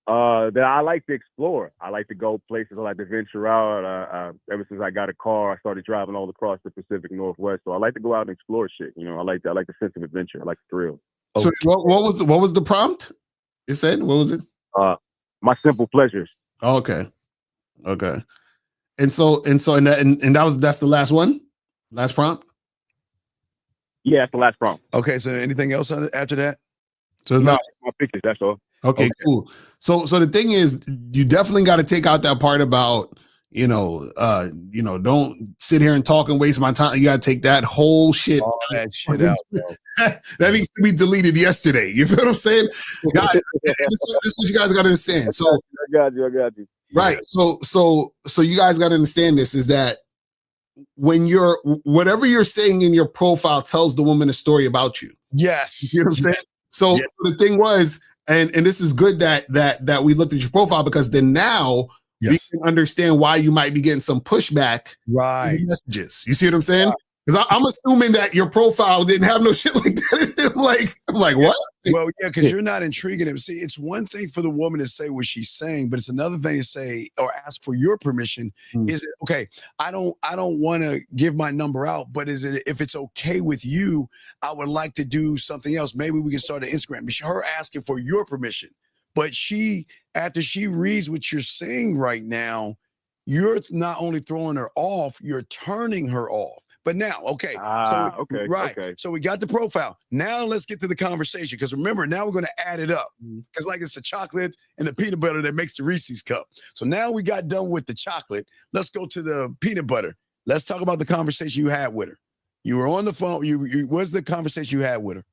That I like to explore. I like to go places. I like to venture out. Ever since I got a car, I started driving all across the Pacific Northwest. So I like to go out and explore shit. I like the sense of adventure. I like the thrill. So what was the prompt? It said, what was it? My simple pleasures. Oh, okay. And that's the last one? Last prompt? Yeah, that's the last prompt. Okay, so anything else after that? So it's not my pictures, that's all. Okay, cool. So the thing is, you definitely got to take out that part about, don't sit here and talk and waste my time. You got to take that whole shit. All that shit out, bro. That needs to be deleted yesterday. You feel what I'm saying? Guys, this is what you guys got to understand. So I got you. Right. So you guys got to understand this is that when whatever you're saying in your profile tells the woman a story about you. Yes. You know what I'm saying? So the thing was, and this is good that we looked at your profile because then now we can understand why you might be getting some pushback in messages. You see what I'm saying? Because I'm assuming that your profile didn't have no shit like that. I'm like, what? Well, yeah, because you're not intriguing him. See, it's one thing for the woman to say what she's saying, but it's another thing to say or ask for your permission. Is it okay? I don't want to give my number out, but if it's okay with you, I would like to do something else. Maybe we can start an Instagram. But her asking for your permission, but after she reads what you're saying right now, you're not only throwing her off, you're turning her off. But now, okay. So we got the profile. Now let's get to the conversation. Because remember, now we're going to add it up. Because like it's the chocolate and the peanut butter that makes the Reese's cup. So now we got done with the chocolate. Let's go to the peanut butter. Let's talk about the conversation you had with her. You were on the phone. What's the conversation you had with her?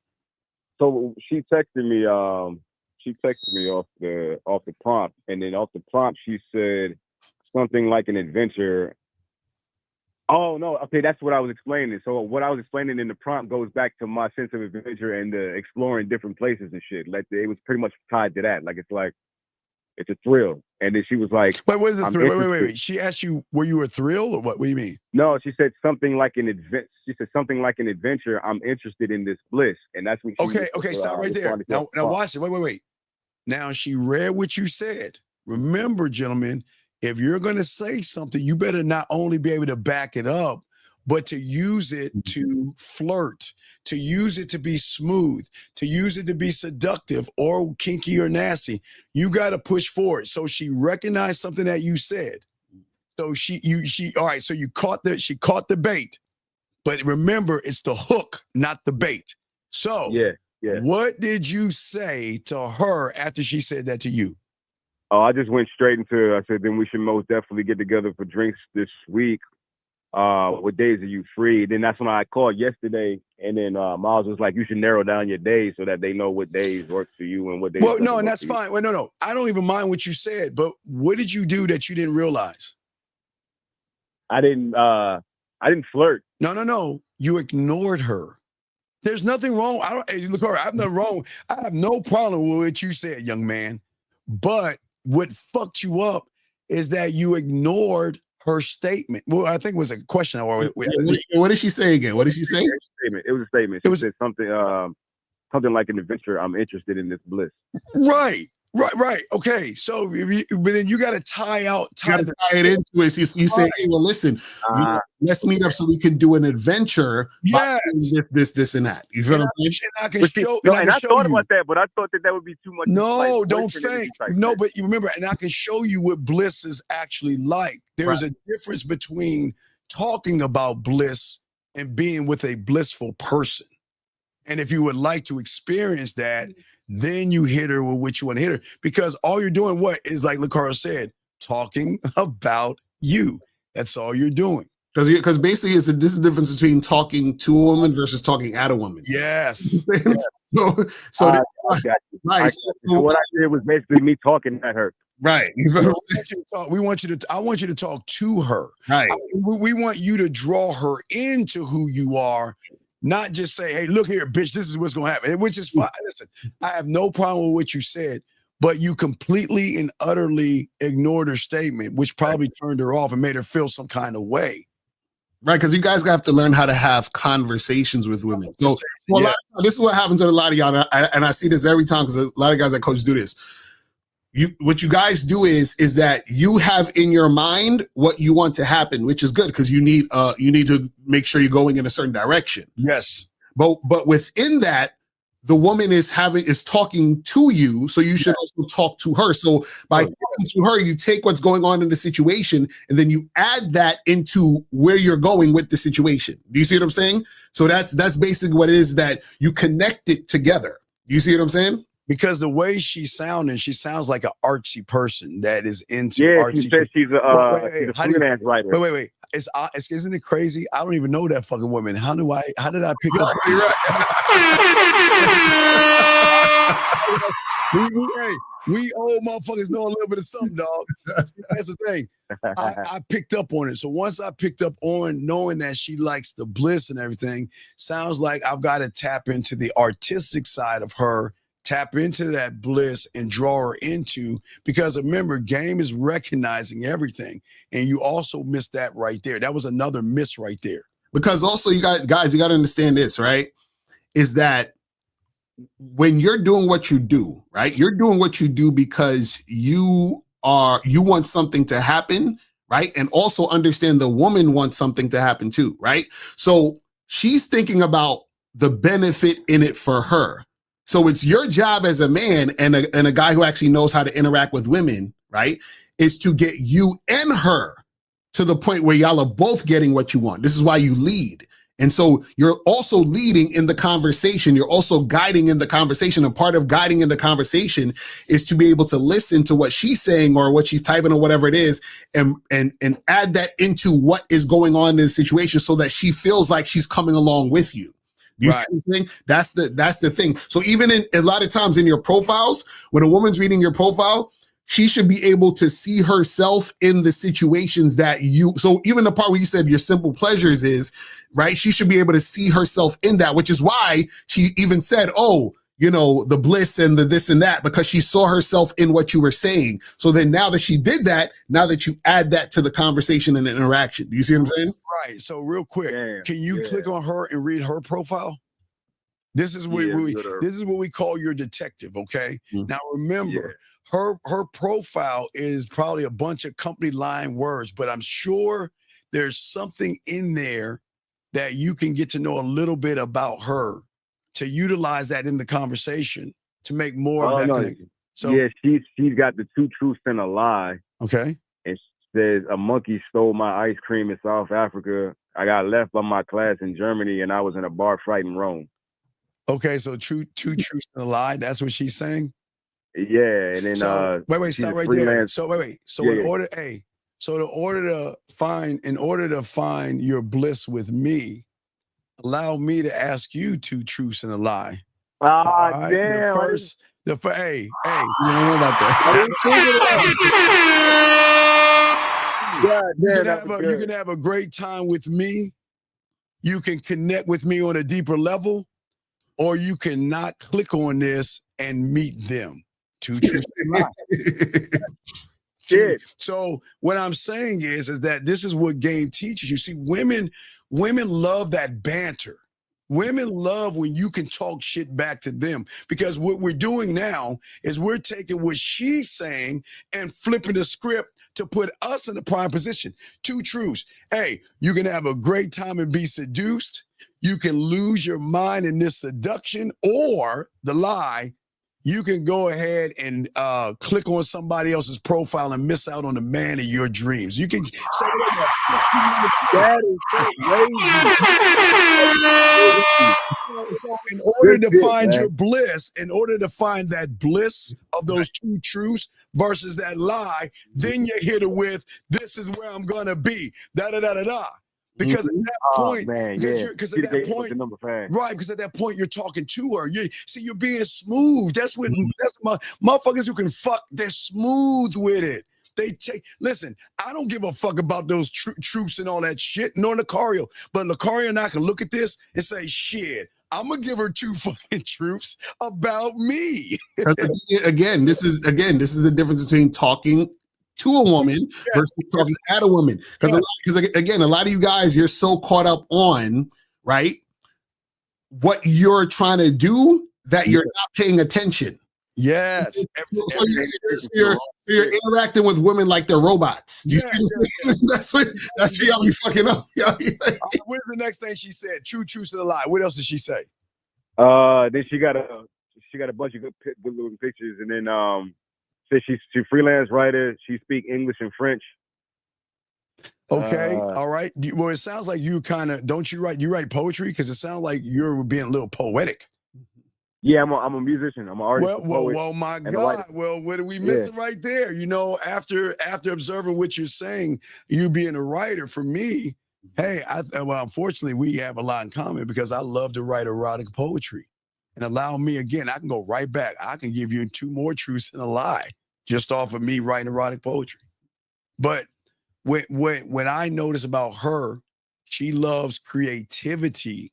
So she texted me. Off the prompt, and then off the prompt she said something like an adventure. Oh no, okay, that's what I was explaining. So what I was explaining in the prompt goes back to my sense of adventure and exploring different places and shit. Like it was pretty much tied to that. Like it's a thrill. And then she was like, "Wait, what is the thrill? Wait. She asked you, were you a thrill or what? What do you mean?" No, she said something like an adventure. She said something like an adventure. I'm interested in this bliss, and that's when. Okay, stop right there. Now watch it. Wait. Now she read what you said. Remember, gentlemen, if you're going to say something, you better not only be able to back it up, but to use it to flirt, to use it to be smooth, to use it to be seductive or kinky or nasty. You got to push forward. So she recognized something that you said. So she all right. So she caught the bait, but remember, it's the hook, not the bait. So yeah. What did you say to her after she said that to you? Oh, I just went straight into. I said, then we should most definitely get together for drinks this week. What days are you free? Then that's when I called yesterday, and then Miles was like, you should narrow down your days so that they know what days work for you and what days. Well, no, and that's fine. Well, no, I don't even mind what you said, but what did you do that you didn't realize? I didn't flirt. No. You ignored her. There's nothing wrong. Look, I have nothing wrong. I have no problem with what you said, young man. But what fucked you up is that you ignored her statement. Well, I think it was a question. What did she say again? What did she say? It was a statement. She said something like an adventure. I'm interested in this bliss. Right. Okay. So, but then you got to tie it into it. So you say, hey, well, listen, let's meet up so we can do an adventure. Yes. This, and that. You feel what I'm saying? I thought about that, but I thought that would be too much. No, don't think. No, but you remember, and I can show you what bliss is actually like. There's a difference between talking about bliss and being with a blissful person. And if you would like to experience that, then you hit her with what you want to hit her. Because all you're doing, is like Lucario said, talking about you. That's all you're doing. Because basically, this is the difference between talking to a woman versus talking at a woman. Yes. So what I did was basically me talking at her. Right. I want you to talk to her. Right. We want you to draw her into who you are. Not just say, hey, look here, bitch, this is what's going to happen, which is fine. Listen, I have no problem with what you said, but you completely and utterly ignored her statement, which probably turned her off and made her feel some kind of way. Right, because you guys have to learn how to have conversations with women. So this is what happens with a lot of y'all, and I see this every time because a lot of guys that coach do this. What you guys do is that you have in your mind what you want to happen, which is good because you need to make sure you're going in a certain direction. Yes. But within that, the woman is talking to you, so you should also talk to her. So by talking to her, you take what's going on in the situation and then you add that into where you're going with the situation. Do you see what I'm saying? So that's basically what it is, that you connect it together. Do you see what I'm saying? Because the way she sounds like an artsy person that is into artsy. She said she's a freelance writer. Wait. Isn't it crazy? I don't even know that fucking woman. How did I pick up? We old motherfuckers know a little bit of something, dog. That's the thing. I picked up on it. So once I picked up on knowing that she likes the bliss and everything, sounds like I've got to tap into the artistic side of her, tap into that bliss and draw her into, because remember, game is recognizing everything. And you also missed that right there. That was another miss right there. Because also you got to understand this, right? Is that when you're doing what you do, right? You're doing what you do because you want something to happen, right? And also understand the woman wants something to happen too, right? So she's thinking about the benefit in it for her. So it's your job as a man and a guy who actually knows how to interact with women, right, is to get you and her to the point where y'all are both getting what you want. This is why you lead. And so you're also leading in the conversation. You're also guiding in the conversation. And part of guiding in the conversation is to be able to listen to what she's saying or what she's typing or whatever it is, and add that into what is going on in the situation so that she feels like she's coming along with you. Do you see what I'm saying? That's the thing. So even in a lot of times in your profiles, when a woman's reading your profile, she should be able to see herself in the situations that so even the part where you said your simple pleasures is, right? She should be able to see herself in that, which is why she even said, oh, you know, the bliss and the this and that, because she saw herself in what you were saying. So then now that she did that, now that you add that to the conversation and interaction, do you see what I'm saying? Right. So real quick, can you click on her and read her profile? This is what we call your detective. Okay. Now remember, her profile is probably a bunch of company line words, but I'm sure there's something in there that you can get to know a little bit about her to utilize that in the conversation to make more of that connection. So yeah, she's got the 2 truths and a lie. Okay. And she says a monkey stole my ice cream in South Africa. I got left by my class in Germany and I was in a bar fight in Rome. Okay, so two truths and a lie. That's what she's saying. Yeah, and then stop right there. So in order to find your bliss with me, allow me to ask you 2 truths and a lie. Damn. Hey, you don't know about that. You can have a great time with me. You can connect with me on a deeper level, or you cannot click on this and meet them. 2 truths and lies. So what I'm saying is that this is what game teaches you. See, women love that banter. Women love when you can talk shit back to them, because what we're doing now is we're taking what she's saying and flipping the script to put us in a prime position. 2 truths. Hey, you can have a great time and be seduced. You can lose your mind in this seduction, or the lie, you can go ahead and click on somebody else's profile and miss out on the man of your dreams. You can say that is in order to find your bliss, in order to find that bliss of those 2 truths versus that lie, then you hit it with, this is where I'm gonna be, da-da-da-da-da. Because at that point, because at that point you're talking to her. You're being smooth. That's my motherfuckers who can fuck. They're smooth with it. Listen, I don't give a fuck about those truths and all that shit, nor Lucario. But Lucario and I can look at this and say, shit, I'm gonna give her 2 fucking truths about me. Again, this is the difference between talking to a woman versus talking at a woman. Because again, a lot of you guys, you're so caught up on, right, what you're trying to do that you're not paying attention. Yes. So you're interacting with women like they're robots. Do you see that's what y'all be fucking up. What is the next thing she said? 2 truths and a lie. What else did she say? Then she got a bunch of good looking pictures, and then said she's freelance writer. She speak English and French. Okay, all right. Well, it sounds like you kind of you write poetry, because it sounds like you're being a little poetic. Yeah, I'm a musician. I'm an artist. Well, my God. Well, what are we missing right there? You know, after observing what you're saying, you being a writer, for me, hey, unfortunately, we have a lot in common, because I love to write erotic poetry. And allow me, again, I can go right back. I can give you 2 more truths and a lie just off of me writing erotic poetry. But when I notice about her, she loves creativity.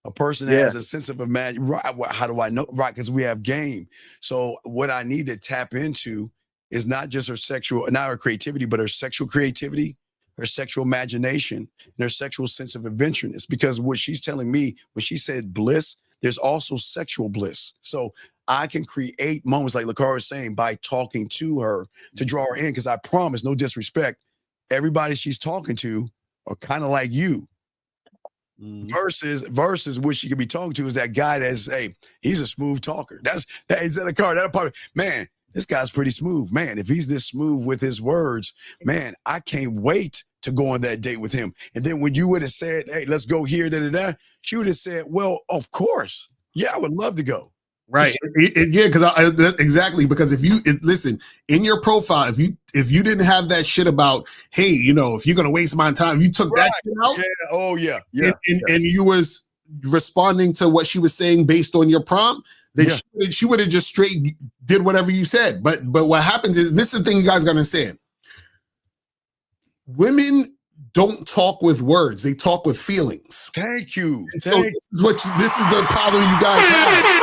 A person that has a sense of imagination. Right, how do I know? Right, because we have game. So what I need to tap into is not just not her creativity, but her sexual creativity, her sexual imagination, and her sexual sense of adventureness. Because what she's telling me, when she said bliss, there's also sexual bliss. So I can create moments, like Lucario is saying, by talking to her to draw her in. Because I promise, no disrespect, everybody she's talking to are kind of like you. Versus what she could be talking to is that guy that's, hey, he's a smooth talker. He's in the car. That'll probably, man, this guy's pretty smooth. Man, if he's this smooth with his words, man, I can't wait to go on that date with him. And then when you would have said, hey, let's go here, she would have said, well, of course. Yeah, I would love to go. Right. Yeah, because exactly, because if you listen in your profile, if you didn't have that shit about, hey, if you're gonna waste my time, you took that shit out. Yeah. Oh yeah. And you was responding to what she was saying based on your prompt, then she would have just straight did whatever you said. But what happens is, this is the thing you guys gotta understand. Women don't talk with words; they talk with feelings. Thank you. So this is the problem you guys have.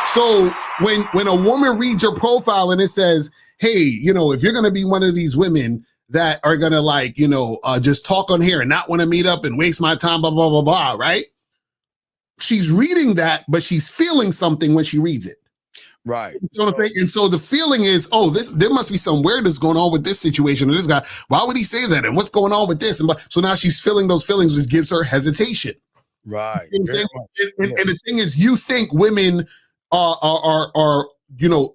So when a woman reads your profile and it says, hey, if you're gonna be one of these women that are gonna just talk on here and not want to meet up and waste my time, blah blah blah blah, right? She's reading that, but she's feeling something when she reads it. Right. And so the feeling is, there must be some weirdness going on with this situation or this guy. Why would he say that? And what's going on with this? And so now she's feeling those feelings, which gives her hesitation. Right. And the thing is, you think women are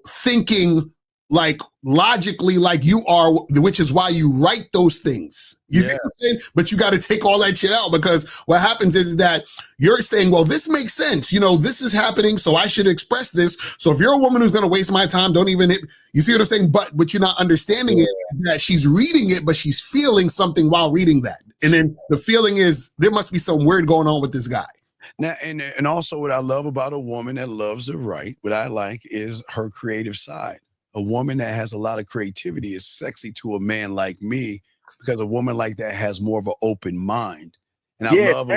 thinking like logically like you are, which is why you write those things. You see what I'm saying? But you got to take all that shit out, because what happens is that you're saying, well, this makes sense. This is happening, so I should express this. So if you're a woman who's going to waste my time, don't even you see what I'm saying? But what you're not understanding is that she's reading it, but she's feeling something while reading that. And then the feeling is there must be some weird going on with this guy. Now, and also what I love about a woman that loves to write, what I like is her creative side. A woman that has a lot of creativity is sexy to a man like me, because a woman like that has more of an open mind. And I love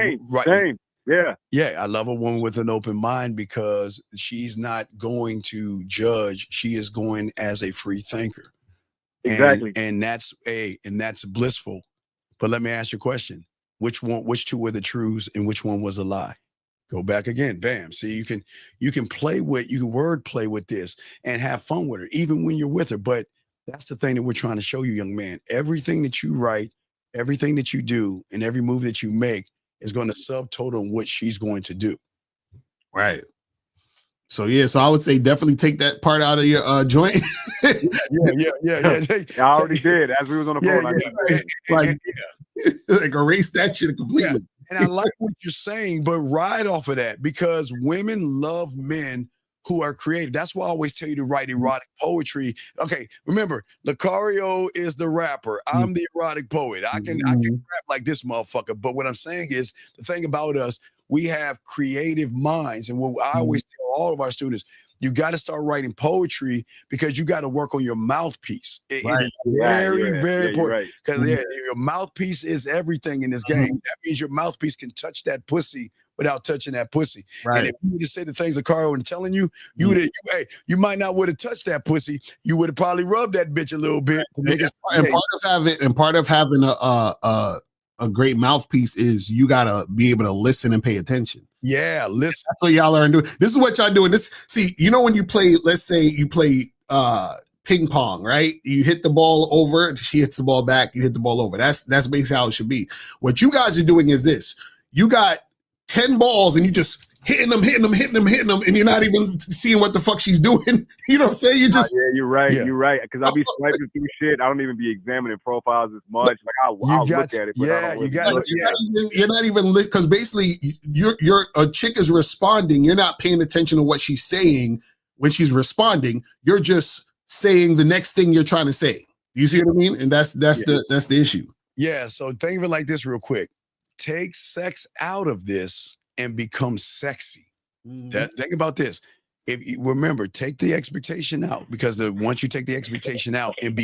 same. Yeah, I love a woman with an open mind, because she's not going to judge. She is going as a free thinker. Exactly. And that's blissful. But let me ask you a question. Which two were the truths and which one was a lie? Go back again. Bam. See, you can word play with this and have fun with her, even when you're with her. But that's the thing that we're trying to show you, young man. Everything that you write, everything that you do, and every move that you make is going to subtotal on what she's going to do. Right. So I would say definitely take that part out of your joint. Yeah. I already did as we was on the phone. Like erase that shit completely. Yeah. And I like what you're saying, but ride off of that, because women love men who are creative. That's why I always tell you to write erotic poetry. Okay, remember, Lucario is the rapper. I'm the erotic poet. I can rap like this motherfucker. But what I'm saying is, the thing about us, we have creative minds. And what I always tell all of our students, you got to start writing poetry, because you got to work on your mouthpiece. It is very important, because your mouthpiece is everything in this game. That means your mouthpiece can touch that pussy without touching that pussy. Right. And if you would have said the things that Carl was telling you, you might not would have touched that pussy. You would have probably rubbed that bitch a little bit. And part of having a great mouthpiece is you gotta be able to listen and pay attention. Yeah, listen. That's what y'all are doing. This is what y'all doing. When you play, let's say you play ping pong, right? You hit the ball over, she hits the ball back, you hit the ball over. That's basically how it should be. What you guys are doing is this: you got 10 balls and you just hitting them, and you're not even seeing what the fuck she's doing. You know what I'm saying? You just you're right. You're right. Because I'll be swiping through shit. I don't even be examining profiles as much. Like I'll look at it. But you're not even because basically you're a chick is responding. You're not paying attention to what she's saying when she's responding. You're just saying the next thing you're trying to say. You see what I mean? And that's the issue. Yeah. So think of it like this real quick. Take sex out of this and become sexy. Think about this. If you remember, take the expectation out, because once you take the expectation out and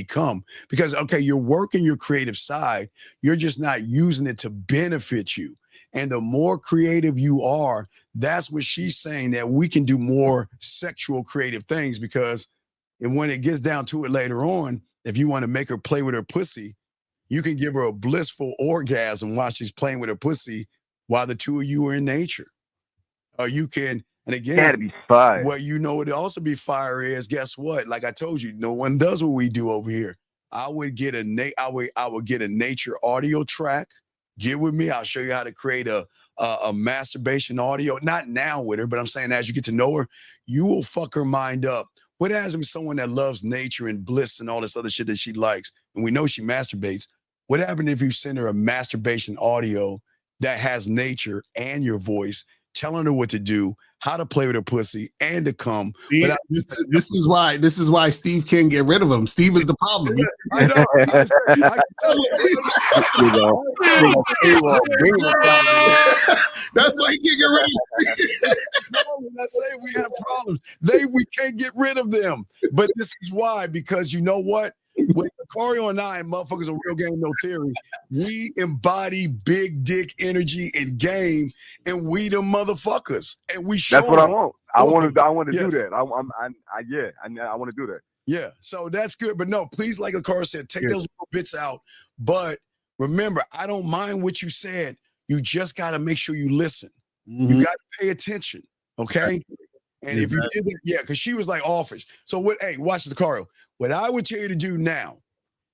you're working your creative side, you're just not using it to benefit you. And the more creative you are, that's what she's saying, that we can do more sexual creative things, because when it gets down to it later on, if you want to make her play with her pussy, you can give her a blissful orgasm while she's playing with her pussy, while the two of you are in nature. Or you can, and again, gotta be fire. What would also be fire is, guess what? Like I told you, no one does what we do over here. I would get a nature audio track. Get with me. I'll show you how to create a masturbation audio. Not now with her, but I'm saying as you get to know her, you will fuck her mind up. What has been someone that loves nature and bliss and all this other shit that she likes? and we know she masturbates. What happened if you send her a masturbation audio that has nature and your voice, telling her what to do, how to play with her pussy, and to come? Yeah, this is why Steve can't get rid of him. Steve is the problem. I know. I can tell That's why he can't get rid of him. No, when I say we have problems, we can't get rid of them. But this is why, because you know what? With Lucario and I, motherfuckers of Real Game No Theory, we embody big dick energy and game, and we the motherfuckers, and we show. That's what I want. I want to Yes. do that. I want to do that. Yeah, so that's good. But no, please, like Lucario said, take those little bits out. But remember, I don't mind what you said. You just got to make sure you listen. You got to pay attention, okay? And if you did it, because she was like offish. So what? Hey, watch the Lucario. What I would tell you to do now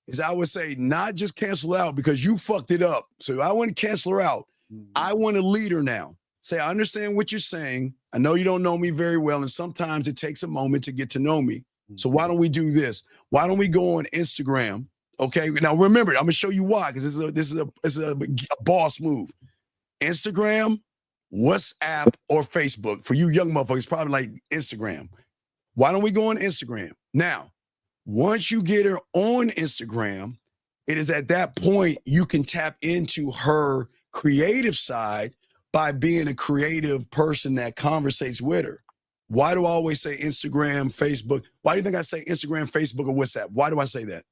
is I would say not just cancel out because you fucked it up. So I wouldn't cancel her out. I want to lead her now. Say, I understand what you're saying. I know you don't know me very well, and sometimes it takes a moment to get to know me. So why don't we do this? Why don't we go on Instagram? Okay. Now remember, I'm gonna show you why, because this is a boss move. Instagram, WhatsApp, or Facebook. For you young motherfuckers, probably like Instagram. Why don't we go on Instagram? Now, once you get her on Instagram, it is at that point you can tap into her creative side by being a creative person that conversates with her. Why do I always say Instagram, Facebook? Why do you think I say Instagram, Facebook, or WhatsApp? Why do I say that?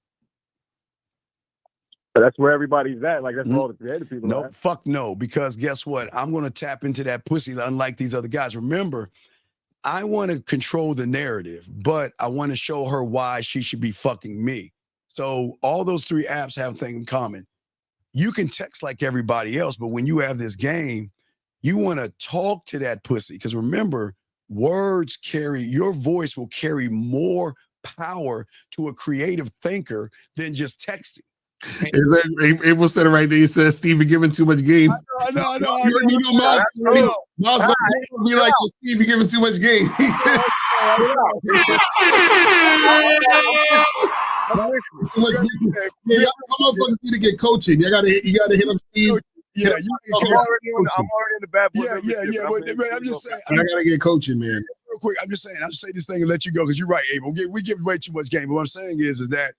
But that's where everybody's at. Like, that's where all the creative people No, are at. fuck no. Because guess what? I'm going to tap into that pussy unlike these other guys. Remember, I want to control the narrative, but I want to show her why she should be fucking me. So all those three apps have a thing in common. You can text like everybody else, but when you have this game, you want to talk to that pussy. Because remember, words your voice will carry more power to a creative thinker than just texting. April said it right there. He says Steve giving too much game. I know. You know, Miles gonna be like, Steve, you're giving too much game. Too much game. Yeah, y'all motherfuckers need to get coaching. You gotta hit up Steve. Yeah, I'm already in the bad boy. But I'm just saying. I gotta get coaching, man. Real quick, I'm just saying. I'll just say this thing and let you go because you're right, April. We give way too much game. But what I'm saying is that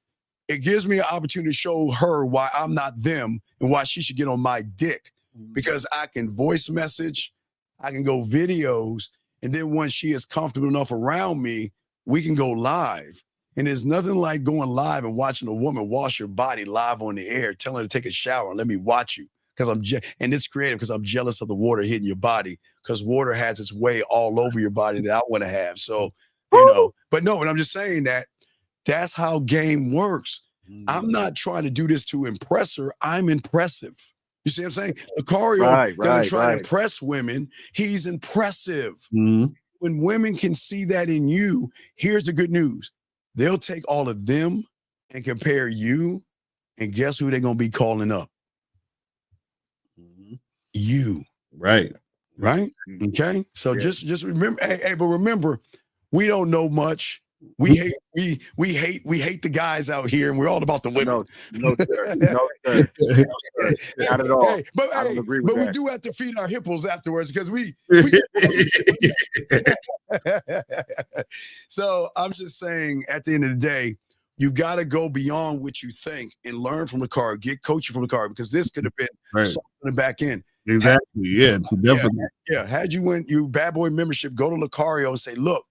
it gives me an opportunity to show her why I'm not them and why she should get on my dick. Because I can voice message, I can go videos, and then once she is comfortable enough around me, we can go live. And there's nothing like going live and watching a woman wash her body live on the air, telling her to take a shower and let me watch you. Because and it's creative because I'm jealous of the water hitting your body because water has its way all over your body that I want to have. So, but I'm just saying that's how game works. I'm not trying to do this to impress her. I'm impressive. You see what I'm saying? Lucario doesn't try to impress women. He's impressive. When women can see that in you, here's the good news. They'll take all of them and compare you, and guess who they're going to be calling up? You. Right. Okay. So just remember, but remember, we don't know much. We hate the guys out here, and we're all about the women. No, sir. Not at all. I don't agree with that. We do have to feed our hippos afterwards because we So I'm just saying, at the end of the day, you got to go beyond what you think and learn from the car, get coaching from the car, because this could have been something on the back end. Exactly. Definitely. Had you went you bad boy membership, go to Lucario and say, look,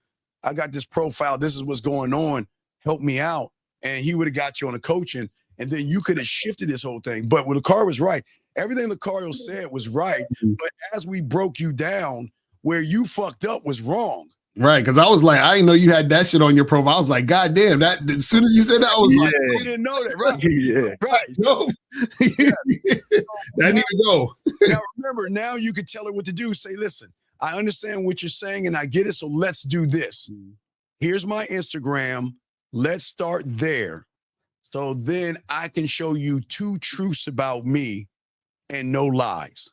I got this profile. This is what's going on. Help me out. And he would have got you on a coaching, and then you could have shifted this whole thing. But what Lucario was right. Everything Lucario said was right. But as we broke you down, where you fucked up was wrong. Right, because I was like, I didn't know you had that shit on your profile. I was like, God damn, that as soon as you said that, I was like, I didn't know that, right? Right. No. That need to go. Now remember, now you could tell her what to do. Say, listen, I understand what you're saying and I get it, so let's do this. Here's my Instagram. Let's start there. So then I can show you 2 truths about me and no lies.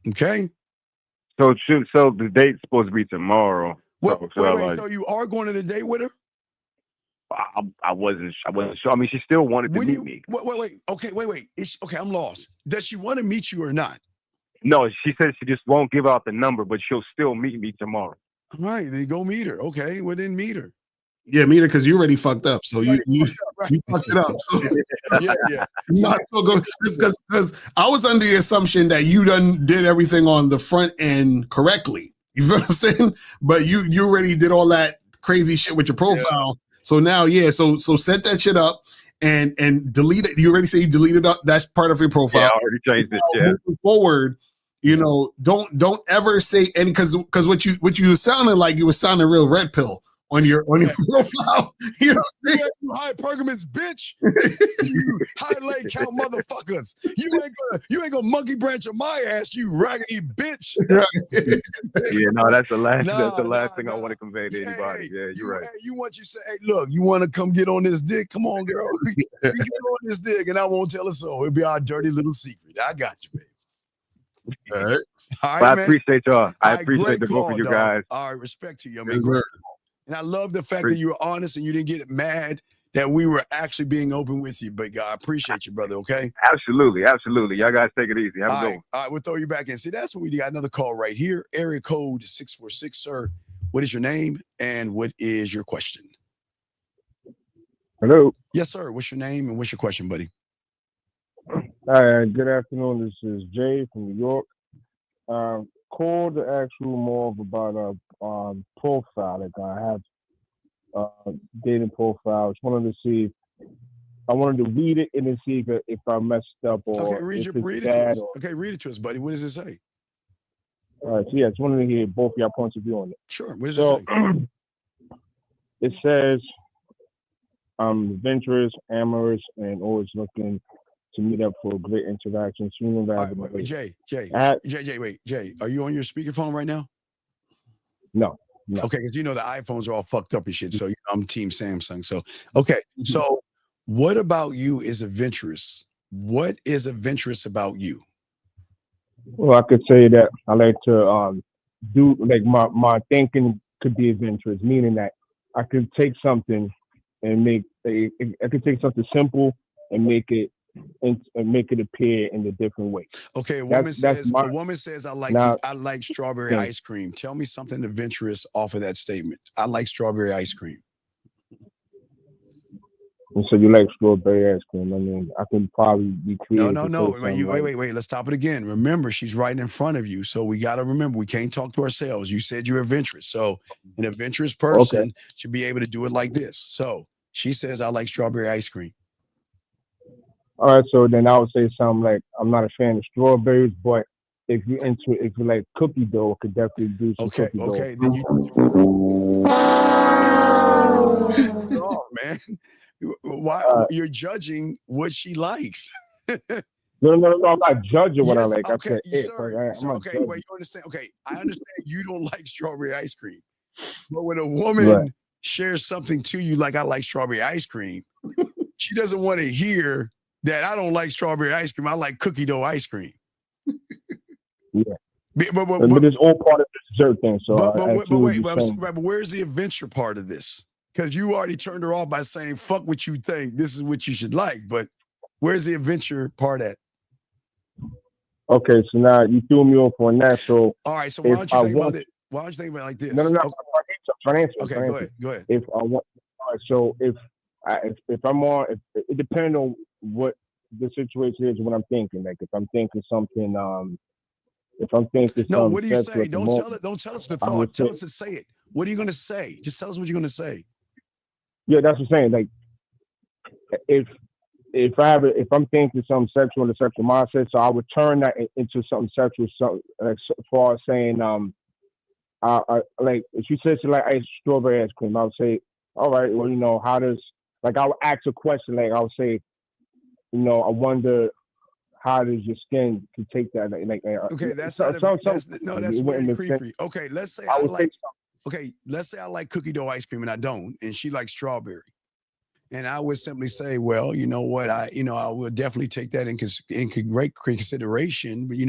Okay? So the date's supposed to be tomorrow. So you are going on a date with her? I wasn't sure. I mean, she still wanted to meet me. Wait. Okay, wait. Okay, I'm lost. Does she want to meet you or not? No, she said she just won't give out the number, but she'll still meet me tomorrow. All right, then go meet her. Okay, well then meet her. Yeah, meet her because you already fucked up. So you fucked it up. So yeah. Not so good because I was under the assumption that you did everything on the front end correctly. You feel what I'm saying? But you already did all that crazy shit with your profile. Yeah. So now, so set that shit up and delete it. You already say you deleted that's part of your profile. Yeah, I already changed it. Yeah. Moving forward, don't ever say any because what you sounded like, you were sounding real red pill on your profile. You know, you high pergaments, bitch. You high leg count motherfuckers. You ain't gonna monkey branch on my ass, you raggedy bitch. Yeah, no, that's the last thing I want to convey to anybody. Yeah, you're right. You say, hey, look, you want to come get on this dick? Come on, girl. We get on this dick, and I won't tell her so. It'll be our dirty little secret. I got you, baby. All right. All right, I appreciate y'all. I appreciate the both of you guys. All right, respect to you, man. And I love the fact that you were honest and you didn't get mad that we were actually being open with you. But God, I appreciate you, brother. Okay. Absolutely. Y'all guys take it easy. Have a good one. All right, we'll throw you back in. See, that's what we got. Another call right here. Area code 646, sir. What is your name and what is your question? Hello. Yes, sir. What's your name and what's your question, buddy? Hi, good afternoon. This is Jay from New York. Called to ask you more about a profile. Like I have dating profile. Just wanted to see. I wanted to read it and then see if I messed up or read it to us. Okay, read it to us, buddy. What does it say? All right. So yeah, just wanted to hear both of your points of view on it. Sure. What does it say? It says I'm adventurous, amorous, and always looking to meet up for a great interaction sooner rather than later. Jay, are you on your speakerphone right now? No. Okay, because the iPhones are all fucked up and shit. So I'm Team Samsung. So okay, so what about you is adventurous? What is adventurous about you? Well, I could say that I like to do like my thinking could be adventurous, meaning that I could take something and I could take something simple and make it appear in a different way. Okay, a woman says I like strawberry ice cream. Tell me something adventurous off of that statement. I like strawberry ice cream. And so you like strawberry ice cream? I mean, I can probably be creative. No. Wait. Let's stop it again. Remember, she's right in front of you, so we got to remember we can't talk to ourselves. You said you're adventurous, so an adventurous person should be able to do it like this. So she says I like strawberry ice cream. All right, so then I would say something like, I'm not a fan of strawberries, but if you like cookie dough, I could definitely do some cookie dough. Okay, then you oh, man. Why you're judging what she likes? No, I'm not judging what I like. Okay, wait, you understand? Okay, I understand you don't like strawberry ice cream, but when a woman shares something to you like I like strawberry ice cream, she doesn't want to hear that I don't like strawberry ice cream. I like cookie dough ice cream. Yeah. But it's all part of the dessert thing. So but where's the adventure part of this? Because you already turned her off by saying, fuck what you think. This is what you should like. But where's the adventure part at? Okay, so now you threw me off on that. So all right, so why don't you think about it? Why don't you think about it like this? No. Okay. I'm trying to answer. Go ahead. If I want, all right, so if I'm on, it depends on what the situation is. What I'm thinking, like if I'm thinking something, what do you say? Don't tell us the thought. Tell us to say it. What are you going to say? Just tell us what you're going to say. Yeah, that's what I'm saying. Like if I'm thinking something sexual in the sexual mindset, so I would turn that into something sexual. So as far as saying, I like if she says she like strawberry ice cream, I would say, all right, well, how does I would ask a question, like I would say, I wonder how does your skin to take that? Okay, that's very creepy. Okay, let's say let's say I like cookie dough ice cream and I don't, and she likes strawberry. And I would simply say, well, you know what, I will definitely take that in great consideration. But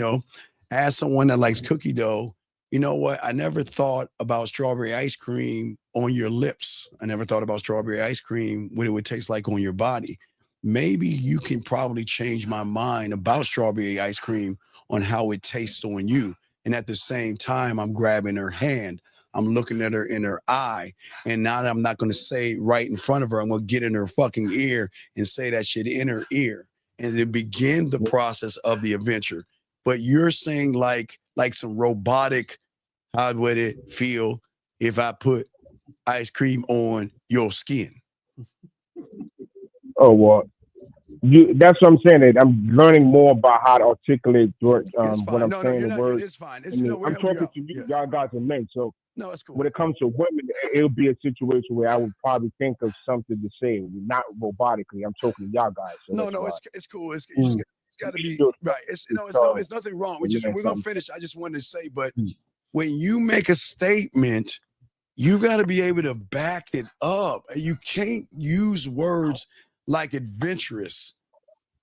as someone that likes cookie dough, you know what, I never thought about strawberry ice cream on your lips. I never thought about strawberry ice cream, what it would taste like on your body. Maybe you can probably change my mind about strawberry ice cream on how it tastes on you. And at the same time, I'm grabbing her hand. I'm looking at her in her eye. And now I'm not going to say right in front of her, I'm going to get in her fucking ear and say that shit in her ear. And then begin the process of the adventure. But you're saying like some robotic, how would it feel if I put ice cream on your skin? Oh, well, that's what I'm saying. That I'm learning more about how to articulate what I'm saying. The words. It's fine. I'm talking to you, y'all guys are men. So no, it's cool. When it comes to women, it'll be a situation where I would probably think of something to say, not robotically. I'm talking to y'all guys. So it's cool. It's got to be right. It's nothing wrong. We're gonna finish. I just wanted to say, but when you make a statement, you got to be able to back it up. You can't use words like adventurous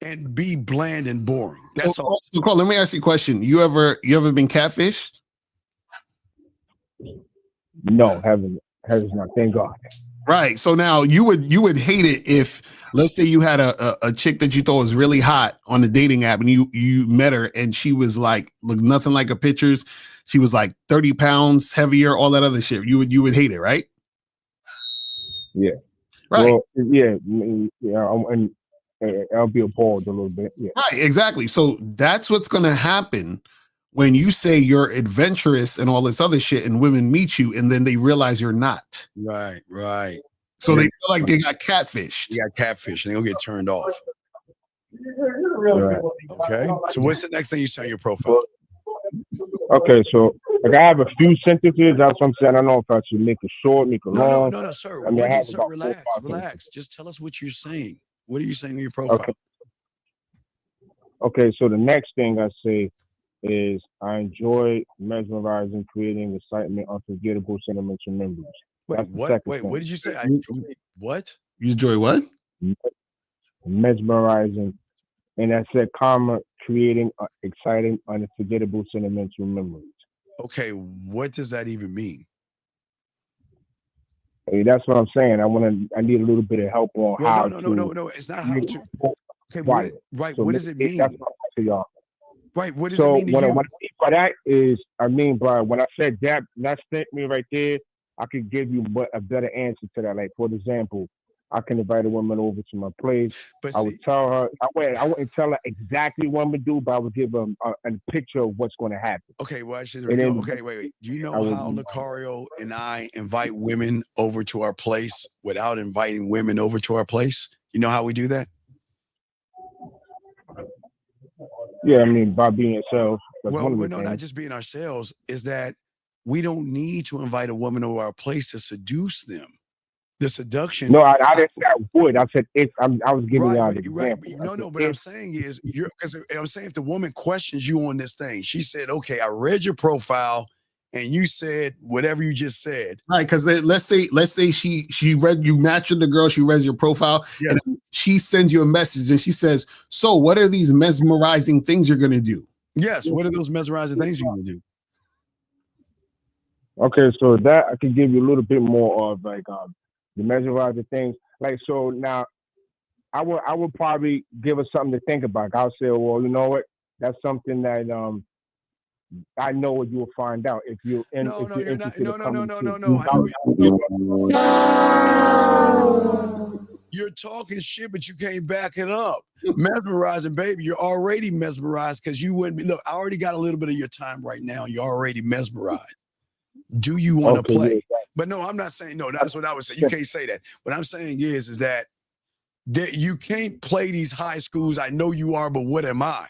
and be bland and boring. That's all. So Cole, let me ask you a question. You ever been catfished? No, haven't not. Thank God. Right. So now you would hate it if, let's say, you had a chick that you thought was really hot on the dating app, and you met her, and she was like, look, nothing like her pictures. She was like 30 pounds heavier, all that other shit. You would hate it, right? Yeah. Right. Well, yeah. And I'll be appalled a little bit. Yeah. Right. Exactly. So that's what's going to happen when you say you're adventurous and all this other shit, and women meet you, and then they realize you're not. Right. So they feel like they got catfished. You got catfish, and they'll get turned off. Right. Okay. So what's the next thing you say on your profile? Okay, so like I have a few sentences. That's what I'm saying. I don't know if I should make it short, make it long. No, sir. I mean, Relax. Just tell us what you're saying. What are you saying on your profile? Okay, so the next thing I say is I enjoy mesmerizing, creating excitement, unforgettable sentiments and memories. Wait, what did you say? I enjoy what? You enjoy what? Mesmerizing. And I said, creating exciting, unforgettable sentiments and memories. Okay, what does that even mean? Hey, that's what I'm saying. I need a little bit of help on how. No. It's not how to. Okay, right. So what does it mean? That's what I'm to y'all. Right. What does it mean to you? What I mean by that is, when I said that statement right there, I could give you a better answer to that. Like, for example, I can invite a woman over to my place. I would tell her, I wouldn't tell her exactly what I'm going to do, but I would give her a picture of what's going to happen. Okay, well, wait. Do you know how Lucario and I invite women over to our place without inviting women over to our place? You know how we do that? Yeah, I mean, by being ourselves. Not just being ourselves, is that we don't need to invite a woman over our place to seduce them. The seduction. No, I didn't say I would. I said if I was giving you an example. No, but I'm saying is if the woman questions you on this thing, she said, okay, I read your profile and you said whatever you just said. Right, because let's say she read, you matched with the girl, she read your profile, and she sends you a message and she says, so what are these mesmerizing things you're gonna do? Yes, what are those mesmerizing things you're gonna do? Okay, so that I can give you a little bit more of like the mesmerizing things. Like, so now I would probably give her something to think about. I'll say, well, you know what? That's something that I know what you will find out if you're interested. You're talking shit, but you can't back it up. Mesmerizing, baby. You're already mesmerized because you wouldn't be. Look, I already got a little bit of your time right now. You're already mesmerized. Do you want to play? But no, I'm not saying no. That's what I would say. You can't say that. What I'm saying is that you can't play these high schools. I know you are, but what am I?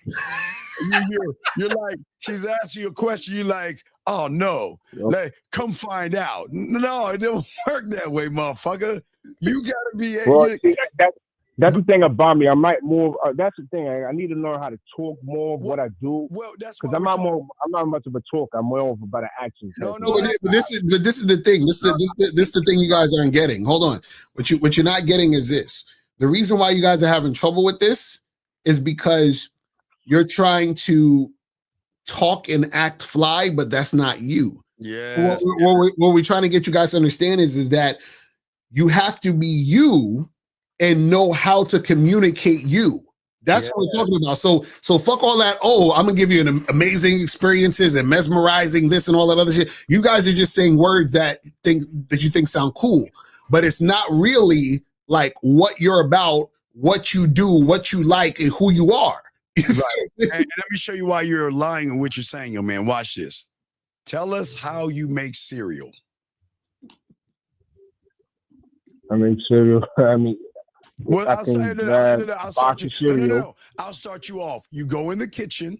You're like, she's asking you a question. You're like, oh no, come find out. No, it don't work that way, motherfucker. You gotta be. That's the thing about me. I might move. That's the thing. I need to learn how to talk more of what I do. Well, that's because I'm not much of a talker. I'm more of about an action. But this is the thing. This is the thing you guys aren't getting. Hold on. What you're not getting is this. The reason why you guys are having trouble with this is because you're trying to talk and act fly, but that's not you. Yes. What we're trying to get you guys to understand is that you have to be you and know how to communicate you. That's what we're talking about. So fuck all that. Oh, I'm gonna give you an amazing experiences and mesmerizing this and all that other shit. You guys are just saying words that you think sound cool, but it's not really like what you're about, what you do, what you like, and who you are. Right. And let me show you why you're lying in what you're saying, yo man. Watch this. Tell us how you make cereal. I make cereal. I mean, well, I'll start you off. You go in the kitchen.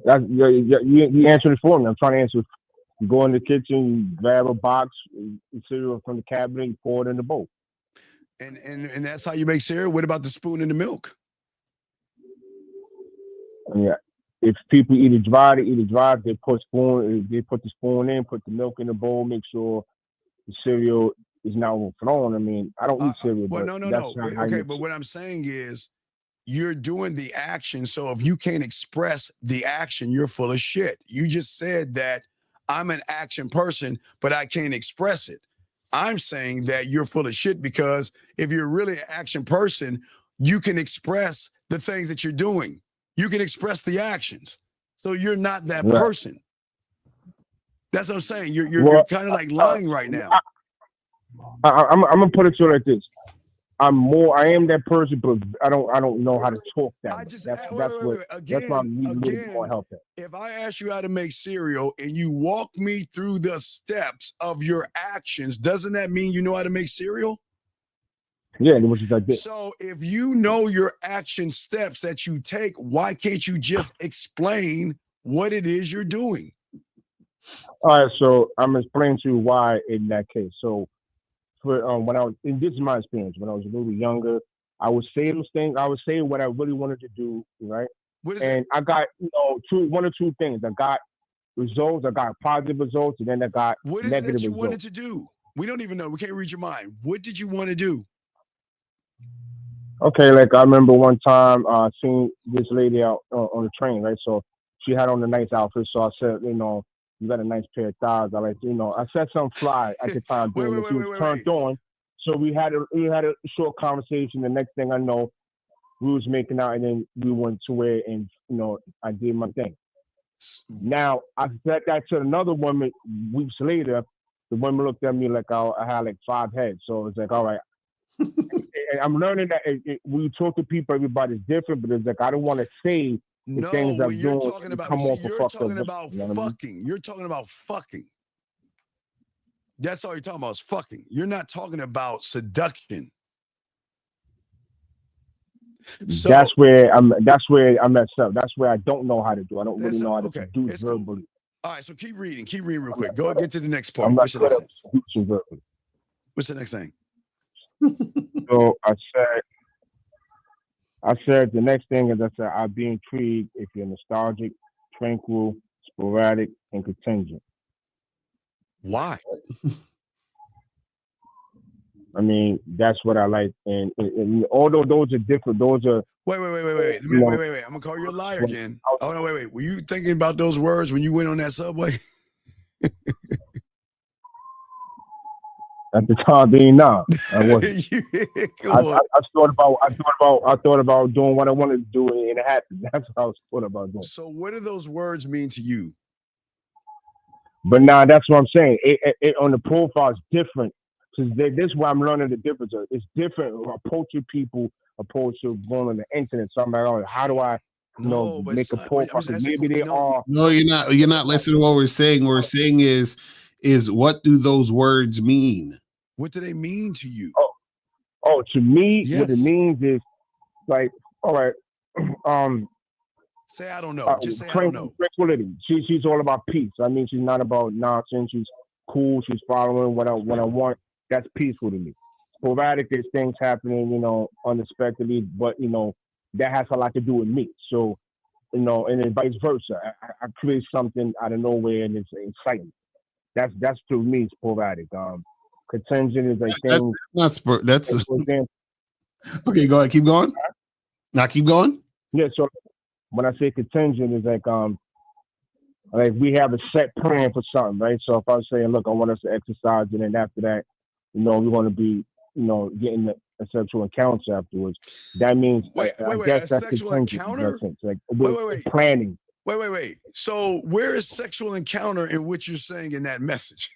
You answered it for me. I'm trying to answer. You go in the kitchen, you grab a box, cereal from the cabinet, you pour it in the bowl. And that's how you make cereal. What about the spoon and the milk? Yeah. If people eat it dry, they eat it dry. They put the spoon in, put the milk in the bowl, make sure the cereal is not overflowing. I mean, I don't eat cereal. Well, no. Okay, but what I'm saying is you're doing the action. So if you can't express the action, you're full of shit. You just said that I'm an action person, but I can't express it. I'm saying that you're full of shit because if you're really an action person, you can express the things that you're doing. You can express the actions. So you're not that person. That's what I'm saying. You're kind of like lying right now. I'm gonna put it to you like this. I am that person, but I don't know how to talk that. That's why I'm needing more help. If I ask you how to make cereal and you walk me through the steps of your actions, doesn't that mean you know how to make cereal? Yeah, which is I did. So if you know your action steps that you take, why can't you just explain what it is you're doing? All right, so I'm explaining to you why in that case. So for when I was, and this is my experience, when I was a little younger, I would say those things. I would say what I really wanted to do, right? And I got one or two things. I got results. I got positive results, and then I got what is negative it that you results. wanted to do? We don't even know. We can't read your mind. What did you want to do? Okay, like I remember one time seeing this lady out on the train, right? So she had on a nice outfit. So I said, you got a nice pair of thighs. I like, I said something fly at the time. She was turned on. So we had a short conversation. The next thing I know, we was making out, and then we went to where, and I did my thing. Now I said that to another woman weeks later. The woman looked at me like I had like 5 heads. So it's like, all right. And I'm learning that when you talk to people, everybody's different. But it's like I don't want to say the things I'm doing. You're talking about fucking. That's all you're talking about is fucking. You're not talking about seduction. So that's where I messed up. That's where I don't know how to do. I don't really know how to do it verbally. All right, so keep reading real quick. Go get to the next part. What's the next thing? So I said the next thing is I'd be intrigued if you're nostalgic, tranquil, sporadic, and contingent. Why? I mean, that's what I like, and although those are different, those are. Wait. I'm gonna call you a liar again. Oh no, wait. Were you thinking about those words when you went on that subway? At the time being, no, I wasn't. I thought about doing what I wanted to do, and it happened. That's what I was thought about doing. So, what do those words mean to you? But now that's what I'm saying. It on the profile is different. So this is why I'm learning the difference. It's different approaching people opposed to going on the internet. So I'm like, oh, how do I, make a profile? Maybe they are. No, you're not listening to what we're saying. What we're saying is what do those words mean? What do they mean to you? Oh, to me, yes. What it means is like, all right, say I don't know. Just say I don't know. Tranquility. She's all about peace. I mean, she's not about nonsense. She's cool. She's following what I want. That's peaceful to me. Sporadic, there's things happening, unexpectedly, but that has a lot to do with me. So, and then vice versa. I create something out of nowhere, and it's exciting. That's to me sporadic. Contingent is like things. That's okay. Go ahead. Keep going. Now keep going. Yeah. So when I say contingent, it's like Like we have a set plan for something, right? So if I'm saying, look, I want us to exercise, and then after that, you know, we're going to be, you know, getting a sexual encounter afterwards. That means, wait, I wait, guess a that's sexual contingent. encounter? Like Wait. Planning. Wait. So where is sexual encounter in what you're saying in that message?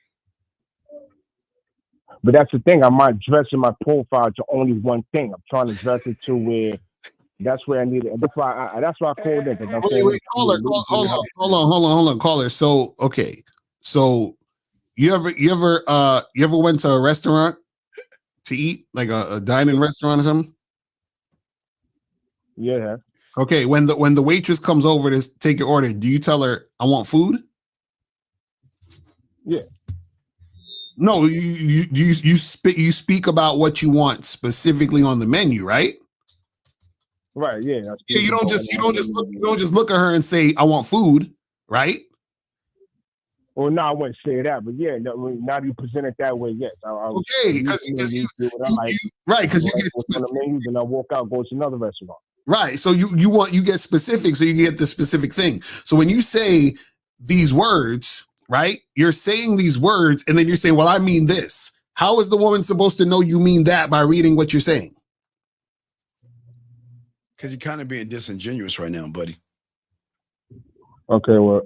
But that's the thing. I'm not dressing my profile to only one thing. I'm trying to dress it to where that's where I need it. And that's why I called in. Wait, caller, hold on, caller. So okay, so you ever went to a restaurant to eat, like a dining restaurant or something? Yeah. Okay, when the waitress comes over to take your order, do you tell her I want food? Yeah. No, you speak about what you want specifically on the menu, right? Right. Yeah. Yeah. You don't just look at her and say I want food, right? Well, no, I wouldn't say that, but yeah, no, now you present it that way, yes. Okay, because you right, because you get on the menu, then I walk out, go to another restaurant. Right. So you get specific, so you get the specific thing. So when you say these words, right, you're saying these words, and then you're saying, well, I mean this. How is the woman supposed to know you mean that by reading what you're saying? Because you're kind of being disingenuous right now, buddy. Okay, well,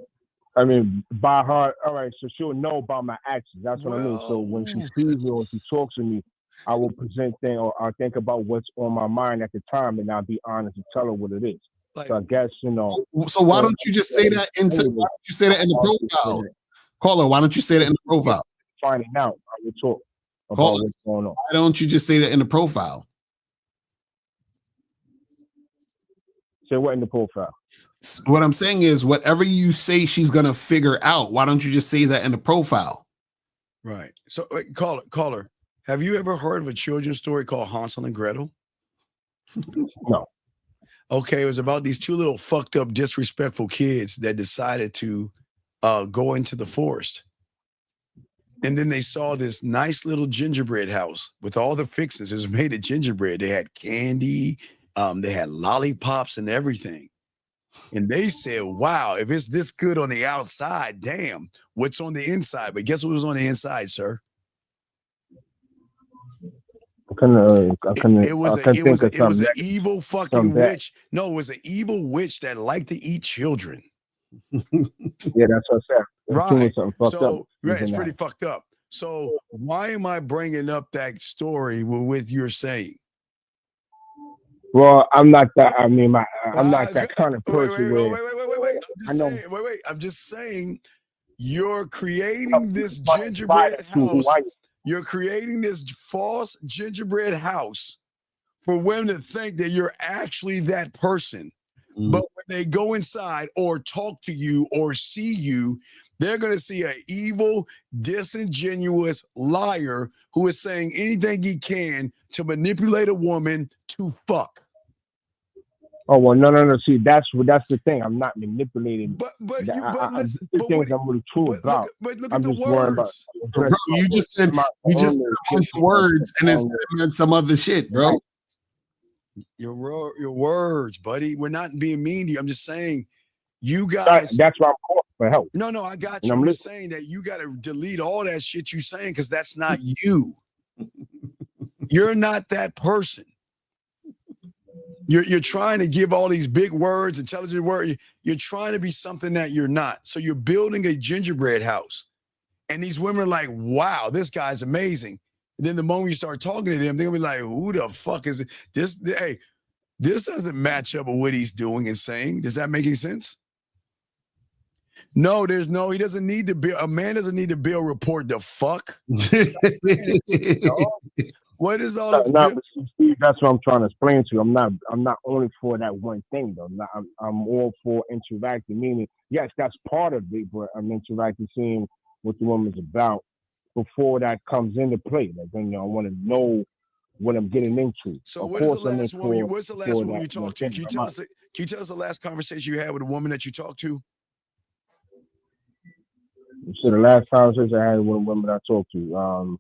I mean, by heart, all right, so she'll know about my actions. That's what I mean. So when she sees me or she talks to me, I will present things, or I'll think about what's on my mind at the time, and I'll be honest and tell her what it is. So I guess, you know. So why don't you just say that why don't you say that in the profile? Caller, why don't you say that in the profile? Finding out, I will talk about what's going on. Why don't you just say that in the profile? Say what in the profile? What I'm saying is, whatever you say she's gonna figure out, why don't you just say that in the profile? Right. So caller, have you ever heard of a children's story called Hansel and Gretel? No. Okay, it was about these two little fucked up, disrespectful kids that decided to go into the forest. And then they saw this nice little gingerbread house with all the fixings. It was made of gingerbread. They had candy, they had lollipops and everything. And they said, wow, if it's this good on the outside, damn, what's on the inside? But guess what was on the inside, sir? It was an evil fucking witch. No, it was an evil witch that liked to eat children. Yeah, that's what I said. Right. So, right, it's pretty fucked up. So why am I bringing up that story with your saying? Well, I'm not that. I mean, I'm not that kind of person. Wait. I'm just saying, you're creating this gingerbread house. You're creating this false gingerbread house for women to think that you're actually that person. But when they go inside or talk to you or see you, they're going to see an evil, disingenuous liar who is saying anything he can to manipulate a woman to fuck. Oh, well, no. See, that's the thing. I'm not manipulating. But I'm really true about. But look I'm at the just worried about. Bro, you just said a bunch of words and it's meant some other shit, bro. Your words, buddy. We're not being mean to you. I'm just saying, you guys. That's why I'm calling for help. No, I got you. I'm just saying that you got to delete all that shit you saying because that's not you. You're not that person. You're trying to give all these big words, intelligent words. You're trying to be something that you're not. So you're building a gingerbread house. And these women are like, wow, this guy's amazing. And then the moment you start talking to them, they're gonna be like, who the fuck is it? This doesn't match up with what he's doing and saying. Does that make any sense? No, he doesn't need to be, a man doesn't need to be a report the fuck. What is all this? That's what I'm trying to explain to you. I'm not only for that one thing though. I'm all for interacting. Meaning, yes, that's part of it, but I'm interacting, seeing what the woman's about before that comes into play. Like, then, I want to know what I'm getting into. So what's the last woman you talked to? Can you tell us the last conversation you had with a woman that you talked to? So the last conversation I had with a woman I talked to,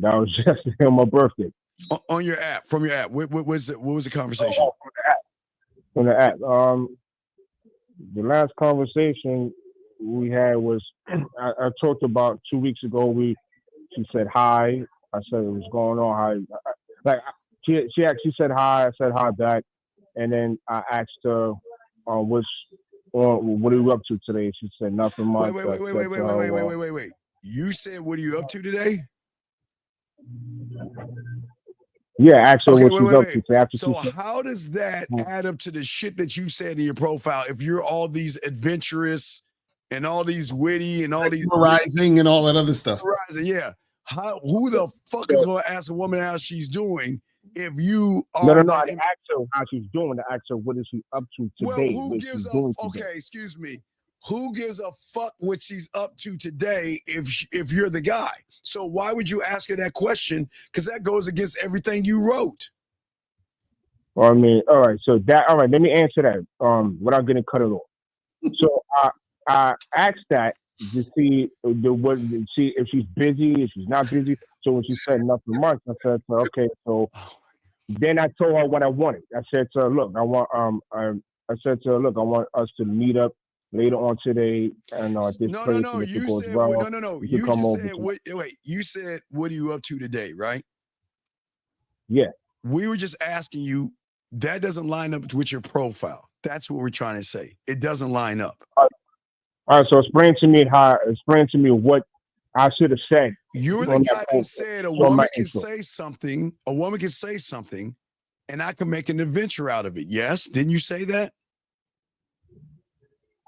that was just on my birthday. On your app, from your app. What was the conversation? From the app. The last conversation we had was I talked about 2 weeks ago. She said hi. I said what's going on. Hi. Like she actually said hi. I said hi back, and then I asked her, what are you up to today? She said nothing much. Wait. You said what are you up to today? Yeah, ask her what she's up to today. So how does that add up to the shit that you said in your profile? If you're all these adventurous and all these witty and all these rising and all that other stuff. Rising, yeah. Who the fuck is going to ask a woman how she's doing if you are? No. I asked her how she's doing. I asked her what is she up to today. Well, who gives a okay? Excuse me. Who gives a fuck what she's up to today if you're the guy? So why would you ask her that question? Because that goes against everything you wrote. Well, I mean, all right. So all right. Let me answer that. Without getting cut it off. So I asked that to see if she's busy, if she's not busy. So when she said nothing much, I said to her, okay. So then I told her what I wanted. I said to her, look, I want us to meet up later on today and at this place. No. You said no. You come over. Wait. You said what are you up to today, right? Yeah. We were just asking you. That doesn't line up with your profile. That's what we're trying to say. It doesn't line up. All right, so explain to me what I should have said. You're the guy that said a woman can say something, and I can make an adventure out of it. Yes? Didn't you say that?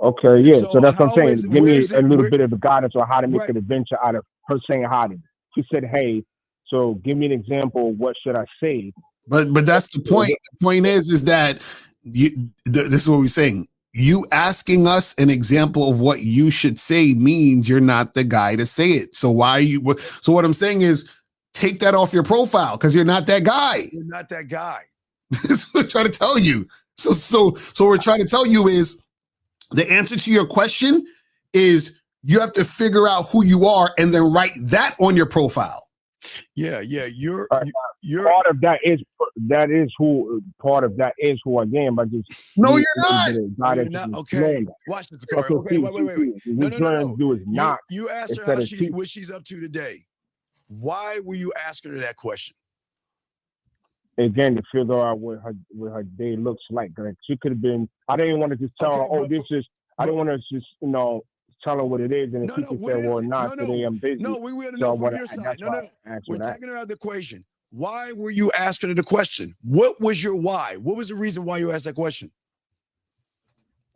Okay, yeah. So that's what I'm saying. Give me a little bit of the guidance on how to make an adventure out of her saying hi to me. She said, hey, so give me an example. What should I say? But that's the point. The point is that this is what we're saying. You asking us an example of what you should say means you're not the guy to say it. So why are you? So what I'm saying is take that off your profile because you're not that guy. You're not that guy. That's what we're trying to tell you. So what we're trying to tell you is the answer to your question is you have to figure out who you are and then write that on your profile. Yeah. You're part of that is who I am. I just no, you're not. You're not. Okay, watch this. Okay, wait. No. You asked her what she's up to today. Why were you asking her that question? Again, to figure out what her day looks like. Like she could have been. I didn't want to just tell her. I don't want to just tell her what it is, and if she can say, "Well, today I'm busy." No, we want to know from your side. No. We're taking her out of the equation. Why were you asking her the question? What was your why? What was the reason why you asked that question?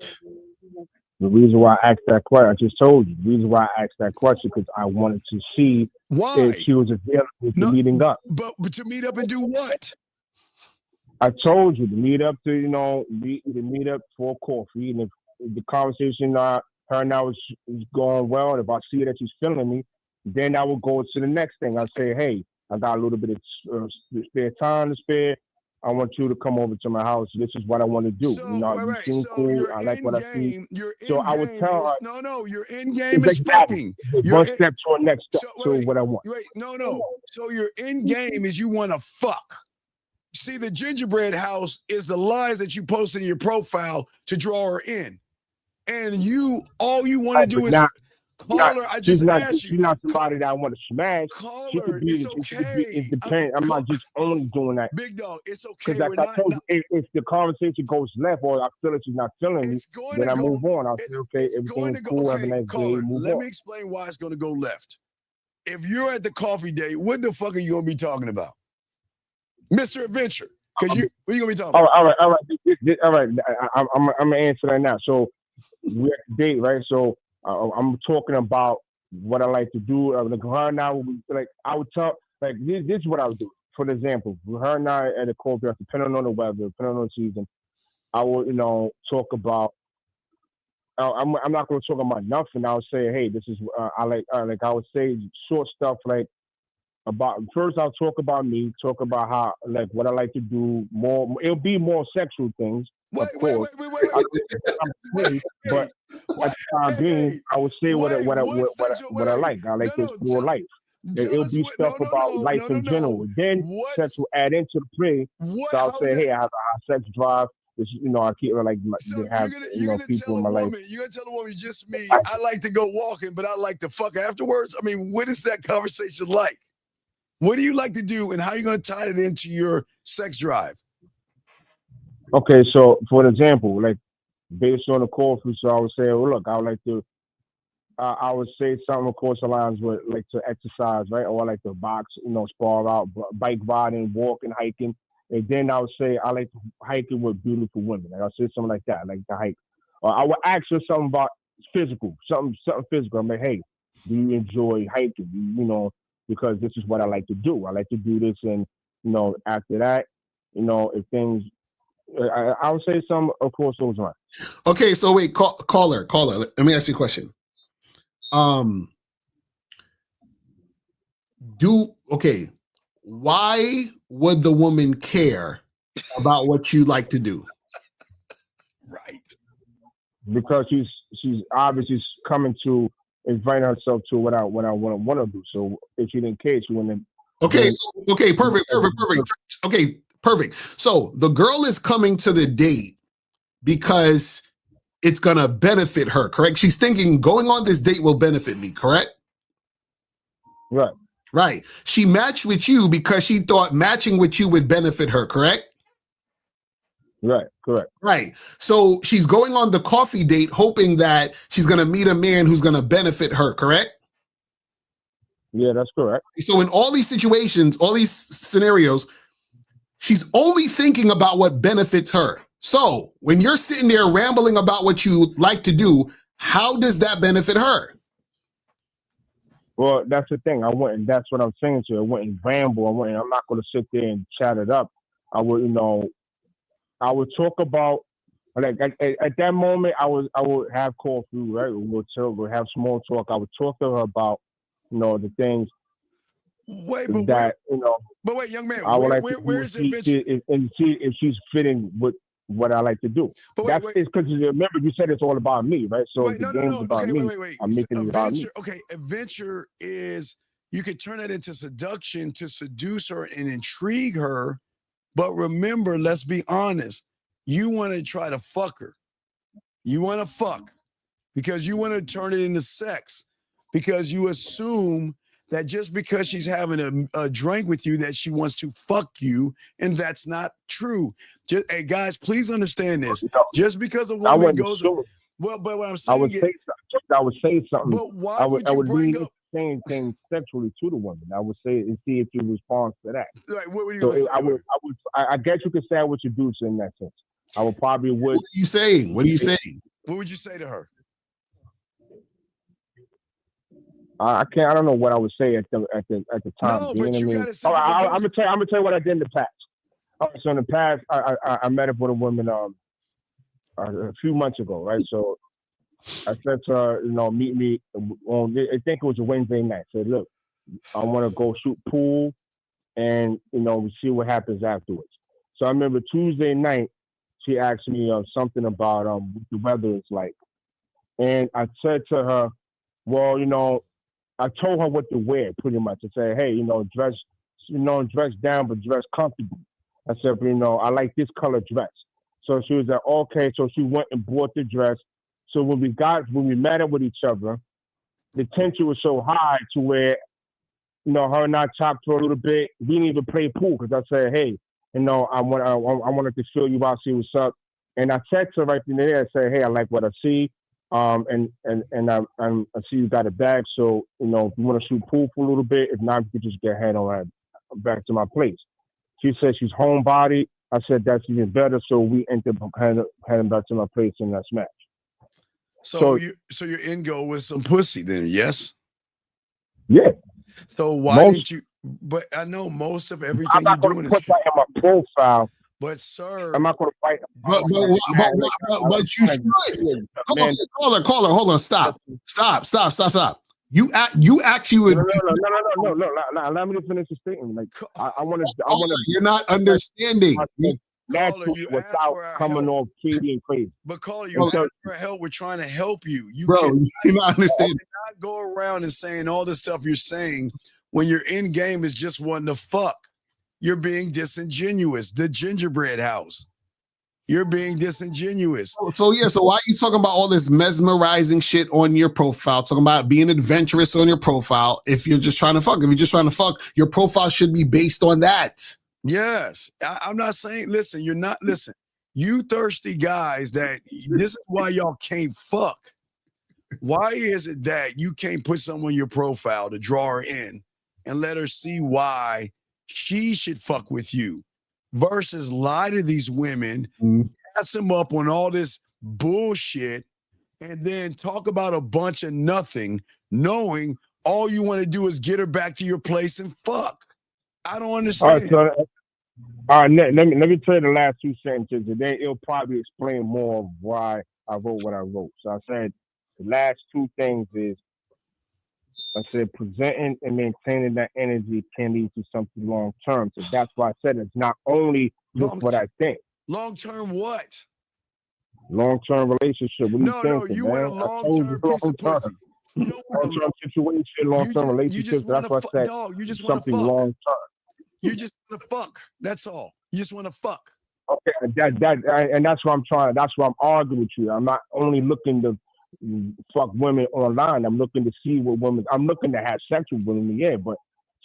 The reason why I asked that question, I just told you. The reason why I asked that question because I wanted to see if she was available to meeting up. But to meet up and do what? I told you to meet up to meet up for coffee, and if the conversation her and I was going well, and if I see that she's feeling me, then I will go to the next thing. I say, hey, I got a little bit of spare time to spare. I want you to come over to my house. This is what I want to do. You seem cool. I like what I see. So I would tell her. No, your end game is fucking. One step to a next step to what I want. No. So your end game is you want to fuck. See, the gingerbread house is the lies that you posted in your profile to draw her in. And all you want to do is call her. I just asked you. She's not somebody that I want to smash. Call her. It's okay. It depends. I'm not just only doing that. Big dog, it's okay. Because like I told you, if the conversation goes left or I feel that she's not feeling me, then I move on. I'll say, okay, everything's cool. Have a nice day. Move on. Let me explain why it's going to go left. If you're at the coffee date, what the fuck are you going to be talking about? Mr. Adventure. Because what are you going to be talking about? All right. I'm going to answer that now. So we're at the date, right? So I'm talking about what I like to do. Like her and I I would talk, this is what I would do. For example, her and I at the coffee house, depending on the weather, depending on the season, I would, talk about, I'm not going to talk about nothing. I would say, hey, this is, I would say short stuff first I'll talk about me, talk about how, what I like to do more. It'll be more sexual things, of course. Wait. But at the time being, I would say what I like. I like to explore life. It'll be stuff about life in general. Then sex will add into the play. So I'll say, hey, I have a high sex drive. I keep like So to have you're gonna people tell in a my woman, life. you're gonna tell a woman just me, I like to go walking, but I like to fuck afterwards. I mean, what is that conversation like? What do you like to do, and how are you gonna tie it into your sex drive? Okay, so for example, like based on the call for, so I would say, well, look, I would like to. I would say something, of course, the lines with like to exercise, right? Or I like to box, spar out, bike riding, walking, hiking. And then I would say I like to hiking with beautiful women. Like I'll say something like that, I like to hike. Or I would ask her something about physical, something physical. I'm like, hey, do you enjoy hiking? Because this is what I like to do. I like to do this, and after that, if things, I would say some, of course, those lines. Okay, so wait, caller. Let me ask you a question. Why would the woman care about what you like to do? Right. Because she's obviously coming to invite herself to what I want to do. So if she didn't care, she wouldn't. Okay, perfect. Okay, perfect. So the girl is coming to the date because it's gonna benefit her, correct? She's thinking going on this date will benefit me, correct? Right. She matched with you because she thought matching with you would benefit her, correct? Correct. Right. So she's going on the coffee date hoping that she's going to meet a man who's going to benefit her, correct? Yeah, that's correct. So in all these situations, all these scenarios, she's only thinking about what benefits her. So when you're sitting there rambling about what you like to do, how does that benefit her? Well, that's the thing. That's what I'm saying to you. I wouldn't ramble. I'm not going to sit there and chat it up. I would talk about, like, at that moment, I would have coffee, right? We'll have small talk. I would talk to her about, the things But wait, young man, I would like where is it? And see if she's fitting with what I like to do. That's because remember you said it's all about me, right? So the game's about me. Wait. I'm making it about me. Okay, adventure is you could turn that into seduction to seduce her and intrigue her. But remember, let's be honest. You want to try to fuck her. You want to fuck because you want to turn it into sex because you assume that just because she's having a drink with you that she wants to fuck you, and that's not true. Hey guys, please understand this. Just because a woman goes, but what I'm saying I would say something. But why would you bring up saying things sexually to the woman? I would say and see if she responds to that. Like, what would you? I guess you could say I would seduce in that sense. I would probably would. What are you saying? What would you say to her? I can't. I don't know what I would say at the time. No, but you gotta say. I'm gonna tell you what I did in the past. So in the past, I met up with a woman a few months ago, right? So I said to her, meet me on. I think it was a Wednesday night. I said, look, I want to go shoot pool, and we see what happens afterwards. So I remember Tuesday night, she asked me something about what the weather is like, and I said to her, well, I told her what to wear pretty much. I said, hey, dress, dress down, but dress comfortable. I said, I like this color dress. So she was like, okay. So she went and bought the dress. So when we met up with each other, the tension was so high to where, her and I talked for a little bit. We didn't even play pool because I said, hey, I wanted to feel you out, see what's up. And I text her right in there and say, hey, I like what I see. And I see you got a bag, so if you want to shoot pool for a little bit, if not, you could just get head on back to my place. She said she's homebody. I said that's even better, so we ended up heading back to my place and I smashed. So your end goal was some pussy, then? Yes. Yeah. So why didn't you? But I know most of everything you're doing is. I'm not going to put that in my profile. But sir, I'm not going to fight. But you should. Caller, hold on, stop. You actually would. No. Allow me to finish the statement. Like I want to. You're not understanding. Caller, without coming off shady and crazy. But caller, you asked for help. We're trying to help you. You're not understanding. Not go around and saying all the stuff you're saying when your end game is just wanting to fuck. You're being disingenuous. The gingerbread house. You're being disingenuous. So why are you talking about all this mesmerizing shit on your profile? Talking about being adventurous on your profile. If you're just trying to fuck, your profile should be based on that. Yes, I'm not saying. Listen, you're not. Listen, you thirsty guys. This is why y'all can't fuck. Why is it that you can't put someone on your profile to draw her in and let her see why she should fuck with you, versus lie to these women, pass them up on all this bullshit, and then talk about a bunch of nothing, knowing all you want to do is get her back to your place and fuck. I don't understand. All right, let me tell you the last two sentences, and then it'll probably explain more of why I wrote what I wrote. So I said the last two things is, I said presenting and maintaining that energy can lead to something long term. So that's why I said it's not only just what I think. Long term what? Long term relationship. What no, you want a long term piece of pussy. Long term situation, long term relationship. That's what I said. Dog, you just something long term. You just want to fuck. That's all. You just want to fuck. Okay, and that's what I'm trying. That's why I'm arguing with you. I'm not only looking to fuck women online. I'm looking to see what women. I'm looking to have sex with women. Yeah, but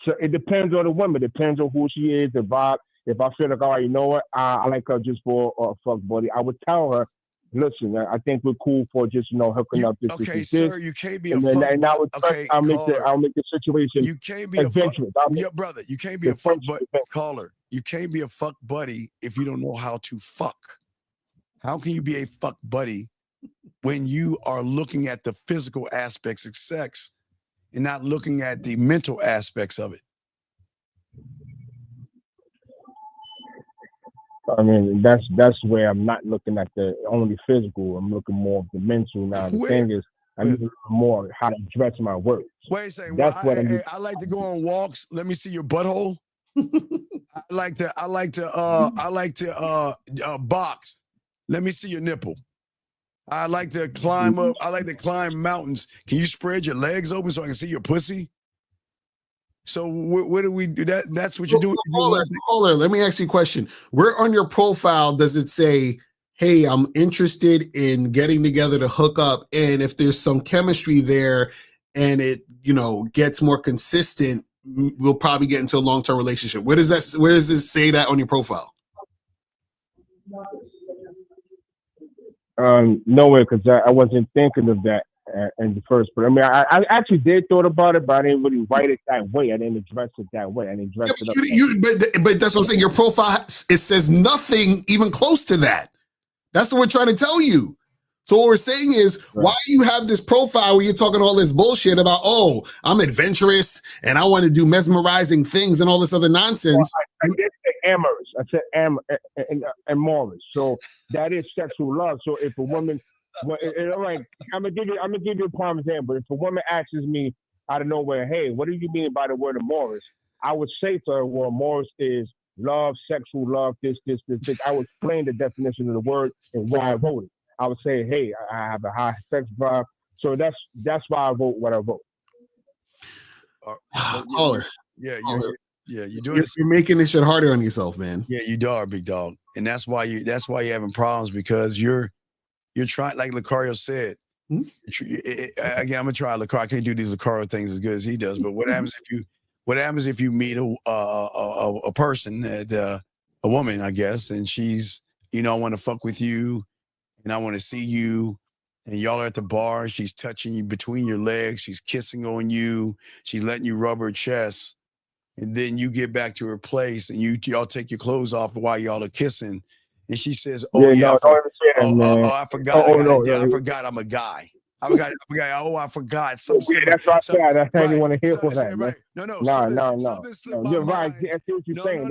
so it depends on the woman. It depends on who she is, the vibe. If I feel like, all right, you know what, I like her just for a fuck buddy, I would tell her, listen, I think we're cool for just hooking up. Okay, sir, you can't be a fuck buddy. Okay, I'll make the situation. You can't be adventurous. Brother, you can't be a fuck buddy. Caller, you can't be a fuck buddy if you don't know how to fuck. How can you be a fuck buddy when you are looking at the physical aspects of sex and not looking at the mental aspects of it? I mean, that's where I'm not looking at the only physical. I'm looking more of the mental now. The thing is, I need more how to dress my words. Wait a second. That's what I like to go on walks. Let me see your butthole. I like to box. Let me see your nipple. I like to climb up. I like to climb mountains. Can you spread your legs open so I can see your pussy? So what do we do? That's what you're doing. Caller, let me ask you a question. Where on your profile does it say, hey, I'm interested in getting together to hook up? And if there's some chemistry there and it, gets more consistent, we'll probably get into a long-term relationship. Where does this say that on your profile? Nowhere, because I wasn't thinking of that in the first. But I mean, I actually did thought about it, but I didn't really write it that way. I didn't address it that way. I didn't dress it up. But that's what I'm saying. Your profile, it says nothing even close to that. That's what we're trying to tell you. So what we're saying is, why you have this profile where you're talking all this bullshit about, oh, I'm adventurous and I want to do mesmerizing things and all this other nonsense. Well, I did say amorous. I said amorous. So that is sexual love. So if a woman, I'm gonna give you a prime example. If a woman asks me out of nowhere, hey, what do you mean by the word amorous? I would say to her, well, amorous is love, sexual love, this. I would explain the definition of the word and why I wrote it. I would say, hey, I have a high sex vibe. So that's why I wrote what I wrote. Caller. Yeah, you're you're making this shit harder on yourself, man. Yeah, you are, big dog. And that's why you're having problems, because you're trying, like Lucario said. Again, I'm gonna try Lucario. I can't do these Lucario things as good as he does. But what happens if you meet a person, that a woman, I guess, and she's, I want to fuck with you, and I want to see you, and y'all are at the bar, she's touching you between your legs, she's kissing on you, she's letting you rub her chest, and then you get back to her place and y'all take your clothes off while y'all are kissing, and she says, I forgot I'm a guy. I forgot. I forgot. That's what I said. I didn't want to hear for that. Right. No. You're right. I see what you're saying.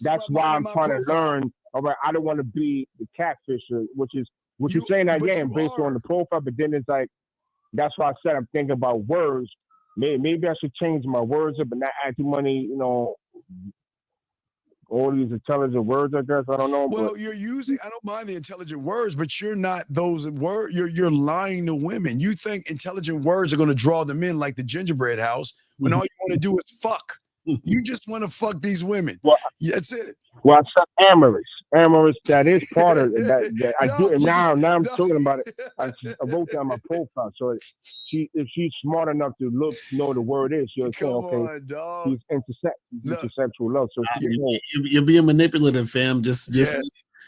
That's why I'm trying to learn. All right, I don't want to be the catfisher, which is what you're saying again, based on the profile. But then it's like, that's why I said I'm thinking about words. Maybe I should change my words up and not add too many, all these intelligent words, I guess. I don't know. Well, you're using, I don't mind the intelligent words, but you're not those words. You're lying to women. You think intelligent words are going to draw them in like the gingerbread house when all you want to do is fuck. You just want to fuck these women. Well, that's it. Well, I said amorous. That is part of that. I do. And now I'm talking about it. I wrote down my profile. So if she's smart enough to know the word is, she'll say, okay, he's intersexual love. So you're being manipulative, fam.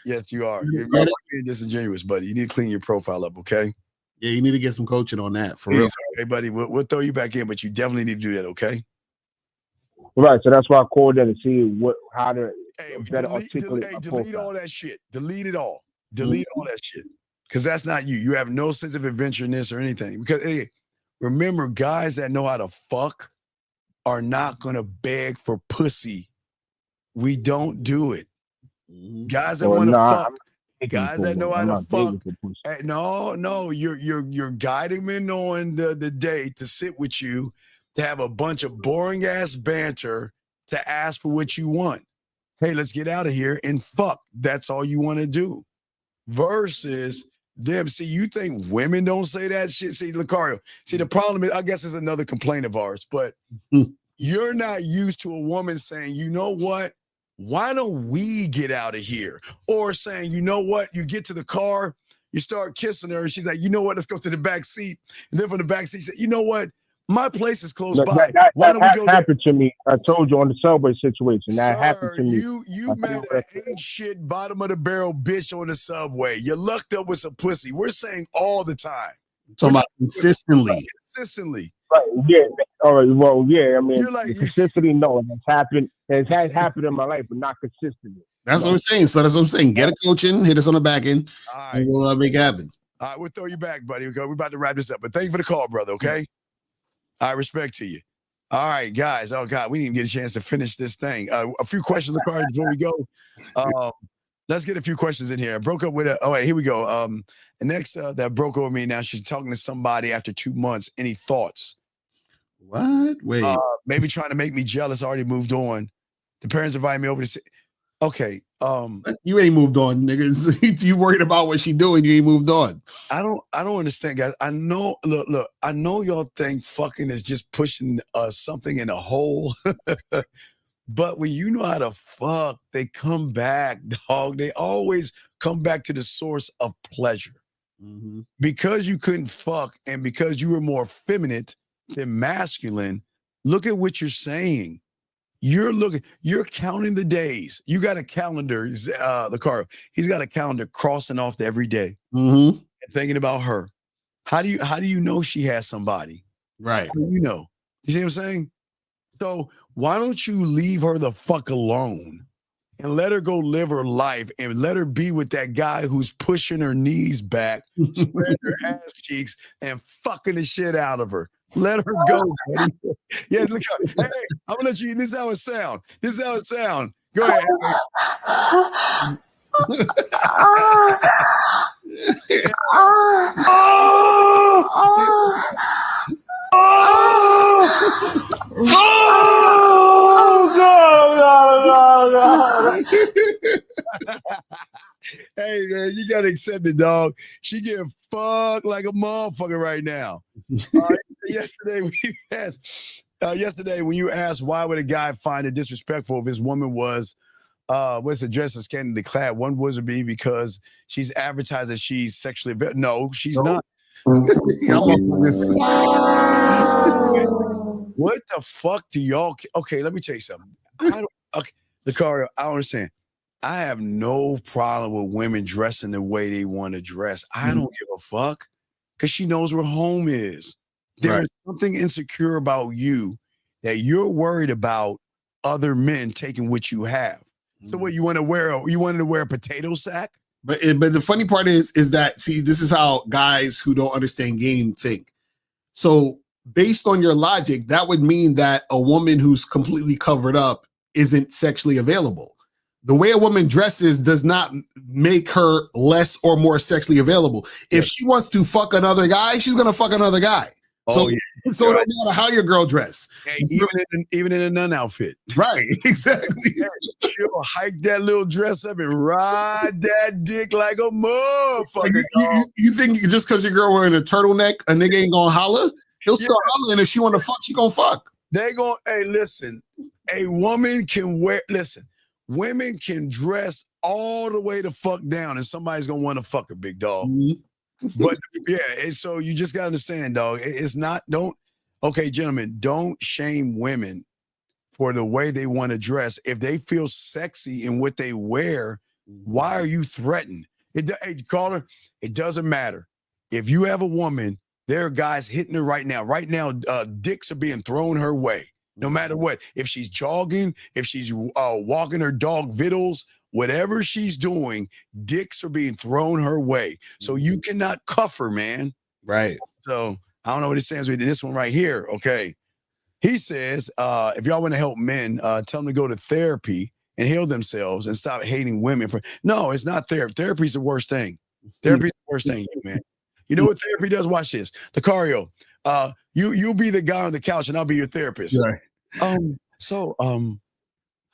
Yes, you are. You're being disingenuous, buddy. You need to clean your profile up, okay? Yeah, you need to get some coaching on that for real. Hey, buddy, we'll throw you back in, but you definitely need to do that, okay? Right. So that's why I called in to see how to better articulate. Delete all that shit. Delete it all. Delete all that shit. Because that's not you. You have no sense of adventureness or anything. Because remember, guys that know how to fuck are not gonna beg for pussy. We don't do it. Guys that want to fuck. Guys that know how to fuck. No, you're guiding men on the date to sit with you, to have a bunch of boring ass banter, to ask for what you want. Hey, let's get out of here and fuck. That's all you want to do. Versus them. See, you think women don't say that shit? See, Lucario. See, the problem is, I guess it's another complaint of ours, but you're not used to a woman saying, you know what? Why don't we get out of here? Or saying, you know what? You get to the car, you start kissing her, and she's like, you know what? Let's go to the back seat. And then from the back seat, she said, you know what? My place is close by. Why don't we go happened to me. I told you on the subway situation. That happened to me. You met an ain't shit bottom of the barrel bitch on the subway. You lucked up with some pussy. We're saying all the time. Talking about consistently. Consistently. Right. Yeah. All right. Well, yeah. I mean, consistently, no. It's happened. It has happened in my life, but not consistently. That's what I'm saying. So that's what I'm saying. Get a coaching, hit us on the back end, and we'll make it happen. All right, we'll throw you back, buddy. We're about to wrap this up. But thank you for the call, brother, okay? I respect to you. All right, guys. Oh, God, we didn't get a chance to finish this thing. A few questions, before we go. Let's get a few questions in here. I broke up with a. Oh, wait, here we go. The next that broke over me now, she's talking to somebody after 2 months. Any thoughts? What? Wait. Maybe trying to make me jealous. Already moved on. The parents invited me over to say, okay. You ain't moved on, niggas. You worried about what she doing, you ain't moved on. I don't understand, guys. I know, look, I know y'all think fucking is just pushing something in a hole. But when you know how to fuck, they come back, dog. They always come back to the source of pleasure. Mm-hmm. Because you couldn't fuck and because you were more feminine than masculine, look at what you're saying. You're counting the days. You got a calendar, Lucario. He's got a calendar crossing off every day. Mm-hmm. And thinking about her. How do you know she has somebody? Right. How do you know? You see what I'm saying? So why don't you leave her the fuck alone and let her go live her life and let her be with that guy who's pushing her knees back, spreading her ass cheeks, and fucking the shit out of her. Let her go, buddy. Yeah, look. Hey, I'm gonna let you. This is how it sound. This is how it sound. Go ahead. Hey man, you gotta accept it, dog. She getting fucked like a motherfucker right now. Yesterday when you asked why would a guy find it disrespectful if his woman was dressed as scantily clad, one would be because she's advertised that she's sexually no, she's not. What the fuck do y'all? Okay, let me tell you something. Lucario, I don't understand. I have no problem with women dressing the way they want to dress. I don't give a fuck because she knows where home is. There's something insecure about you that you're worried about other men taking what you have. So what you want to wear? You wanted to wear a potato sack? But the funny part is that, see, this is how guys who don't understand game think. So based on your logic, that would mean that a woman who's completely covered up isn't sexually available. The way a woman dresses does not make her less or more sexually available. If she wants to fuck another guy, she's gonna fuck another guy. So it don't matter how your girl dress. Even in a nun outfit. Right, exactly. She'll hike that little dress up and ride that dick like a motherfucker. You think just because your girl wearing a turtleneck, a nigga ain't gonna holler? He'll start hollering. If she want to fuck, she gonna fuck. They gonna, hey, listen, A woman can wear, listen, women can dress all the way the fuck down and somebody's going to want to fuck her, big dog. But yeah, and so you just got to understand, dog, it's not, okay, gentlemen, don't shame women for the way they want to dress. If they feel sexy in what they wear, why are you threatened? Hey, caller, it doesn't matter. If you have a woman, there are guys hitting her right now. Right now, dicks are being thrown her way, no matter what. If she's jogging, if she's walking her dog vittles, whatever she's doing, dicks are being thrown her way. So you cannot cuff her, man. Right. So I don't know what it stands with. This one right here, okay. He says, if y'all want to help men, tell them to go to therapy and heal themselves and stop hating women. No, it's not therapy. Therapy's the worst thing. Therapy's the worst thing, man. You know what therapy does? Watch this. Lucario, you'll be the guy on the couch and I'll be your therapist. Right.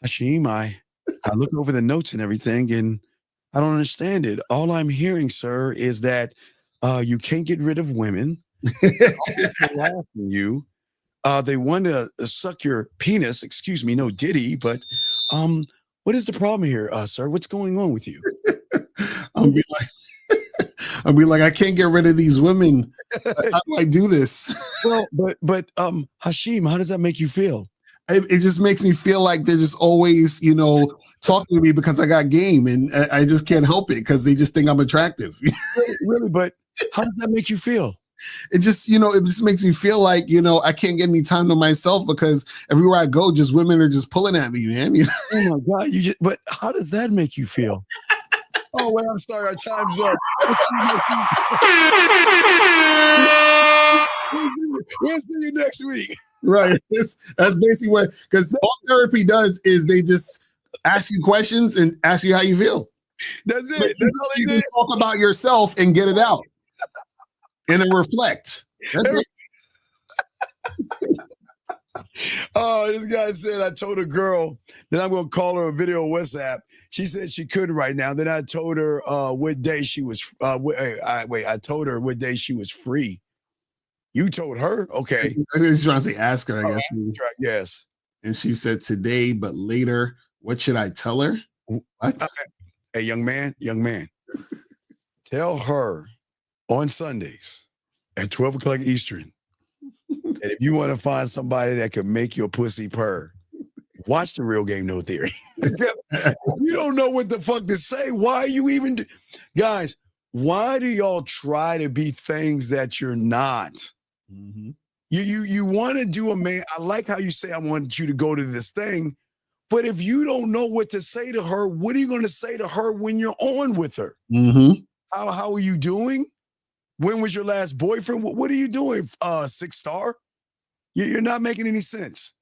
Hashim, I look over the notes and everything and I don't understand it. All I'm hearing, sir, is that you can't get rid of women. Harassing you. They want to suck your penis. Excuse me, no diddy, but what is the problem here, sir? What's going on with you? I'll be like, I can't get rid of these women. How do I do this? Well, but Hashim, how does that make you feel? It just makes me feel like they're just always, talking to me because I got game, and I just can't help it because they just think I'm attractive. Really, but how does that make you feel? It just, it just makes me feel like, I can't get any time to myself because everywhere I go, just women are just pulling at me, man. Oh my God, but how does that make you feel? Oh, wait, I'm sorry, our time's up. We'll see you next week. Right. That's basically what, because all therapy does is they just ask you questions and ask you how you feel. That's it. That's all you can talk about yourself and get it out. And then reflect. This guy said, I told a girl that I'm going to call her a video WhatsApp. She said she couldn't right now. Then I told her what day she was. I told her what day she was free. You told her? Okay. He's trying to say ask her, I guess. Right, yes. And she said today, but later. What should I tell her? What? Hey, young man. Tell her on Sundays at 12 o'clock Eastern that if you want to find somebody that can make your pussy purr, watch The Real Game No Theory. You don't know what the fuck to say. Why are you even guys, why do y'all try to be things that you're not? Mm-hmm. You want to do a man. I like how you say I want you to go to this thing, but if you don't know what to say to her, what are you going to say to her when you're on with her? Mm-hmm. How are you doing? When was your last boyfriend? What are you doing? 6-star? You're not making any sense.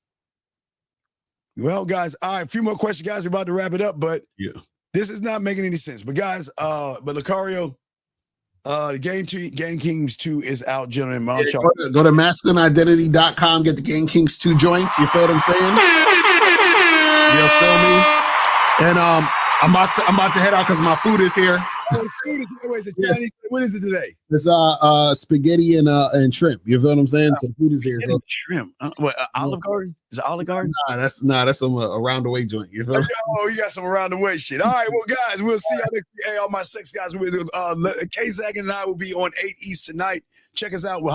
Well, guys, all right, a few more questions, guys. We're about to wrap it up, but this is not making any sense. But guys, but Lucario, the Game Kings 2 is out, gentlemen. Go to masculineidentity.com, get the Game Kings 2 joints. You feel what I'm saying? You feel me? And I'm about to head out because my food is here. What is it today? It's spaghetti and shrimp. You feel what I'm saying? So food is here. So. Shrimp. Olive Garden? Is it Olive Garden? That's some around the way joint. You feel? Oh, you got some around the way shit. All right, well, guys, we'll see y'all next week. Hey, all my sex guys with K-Zag and I will be on 8 East tonight. Check us out.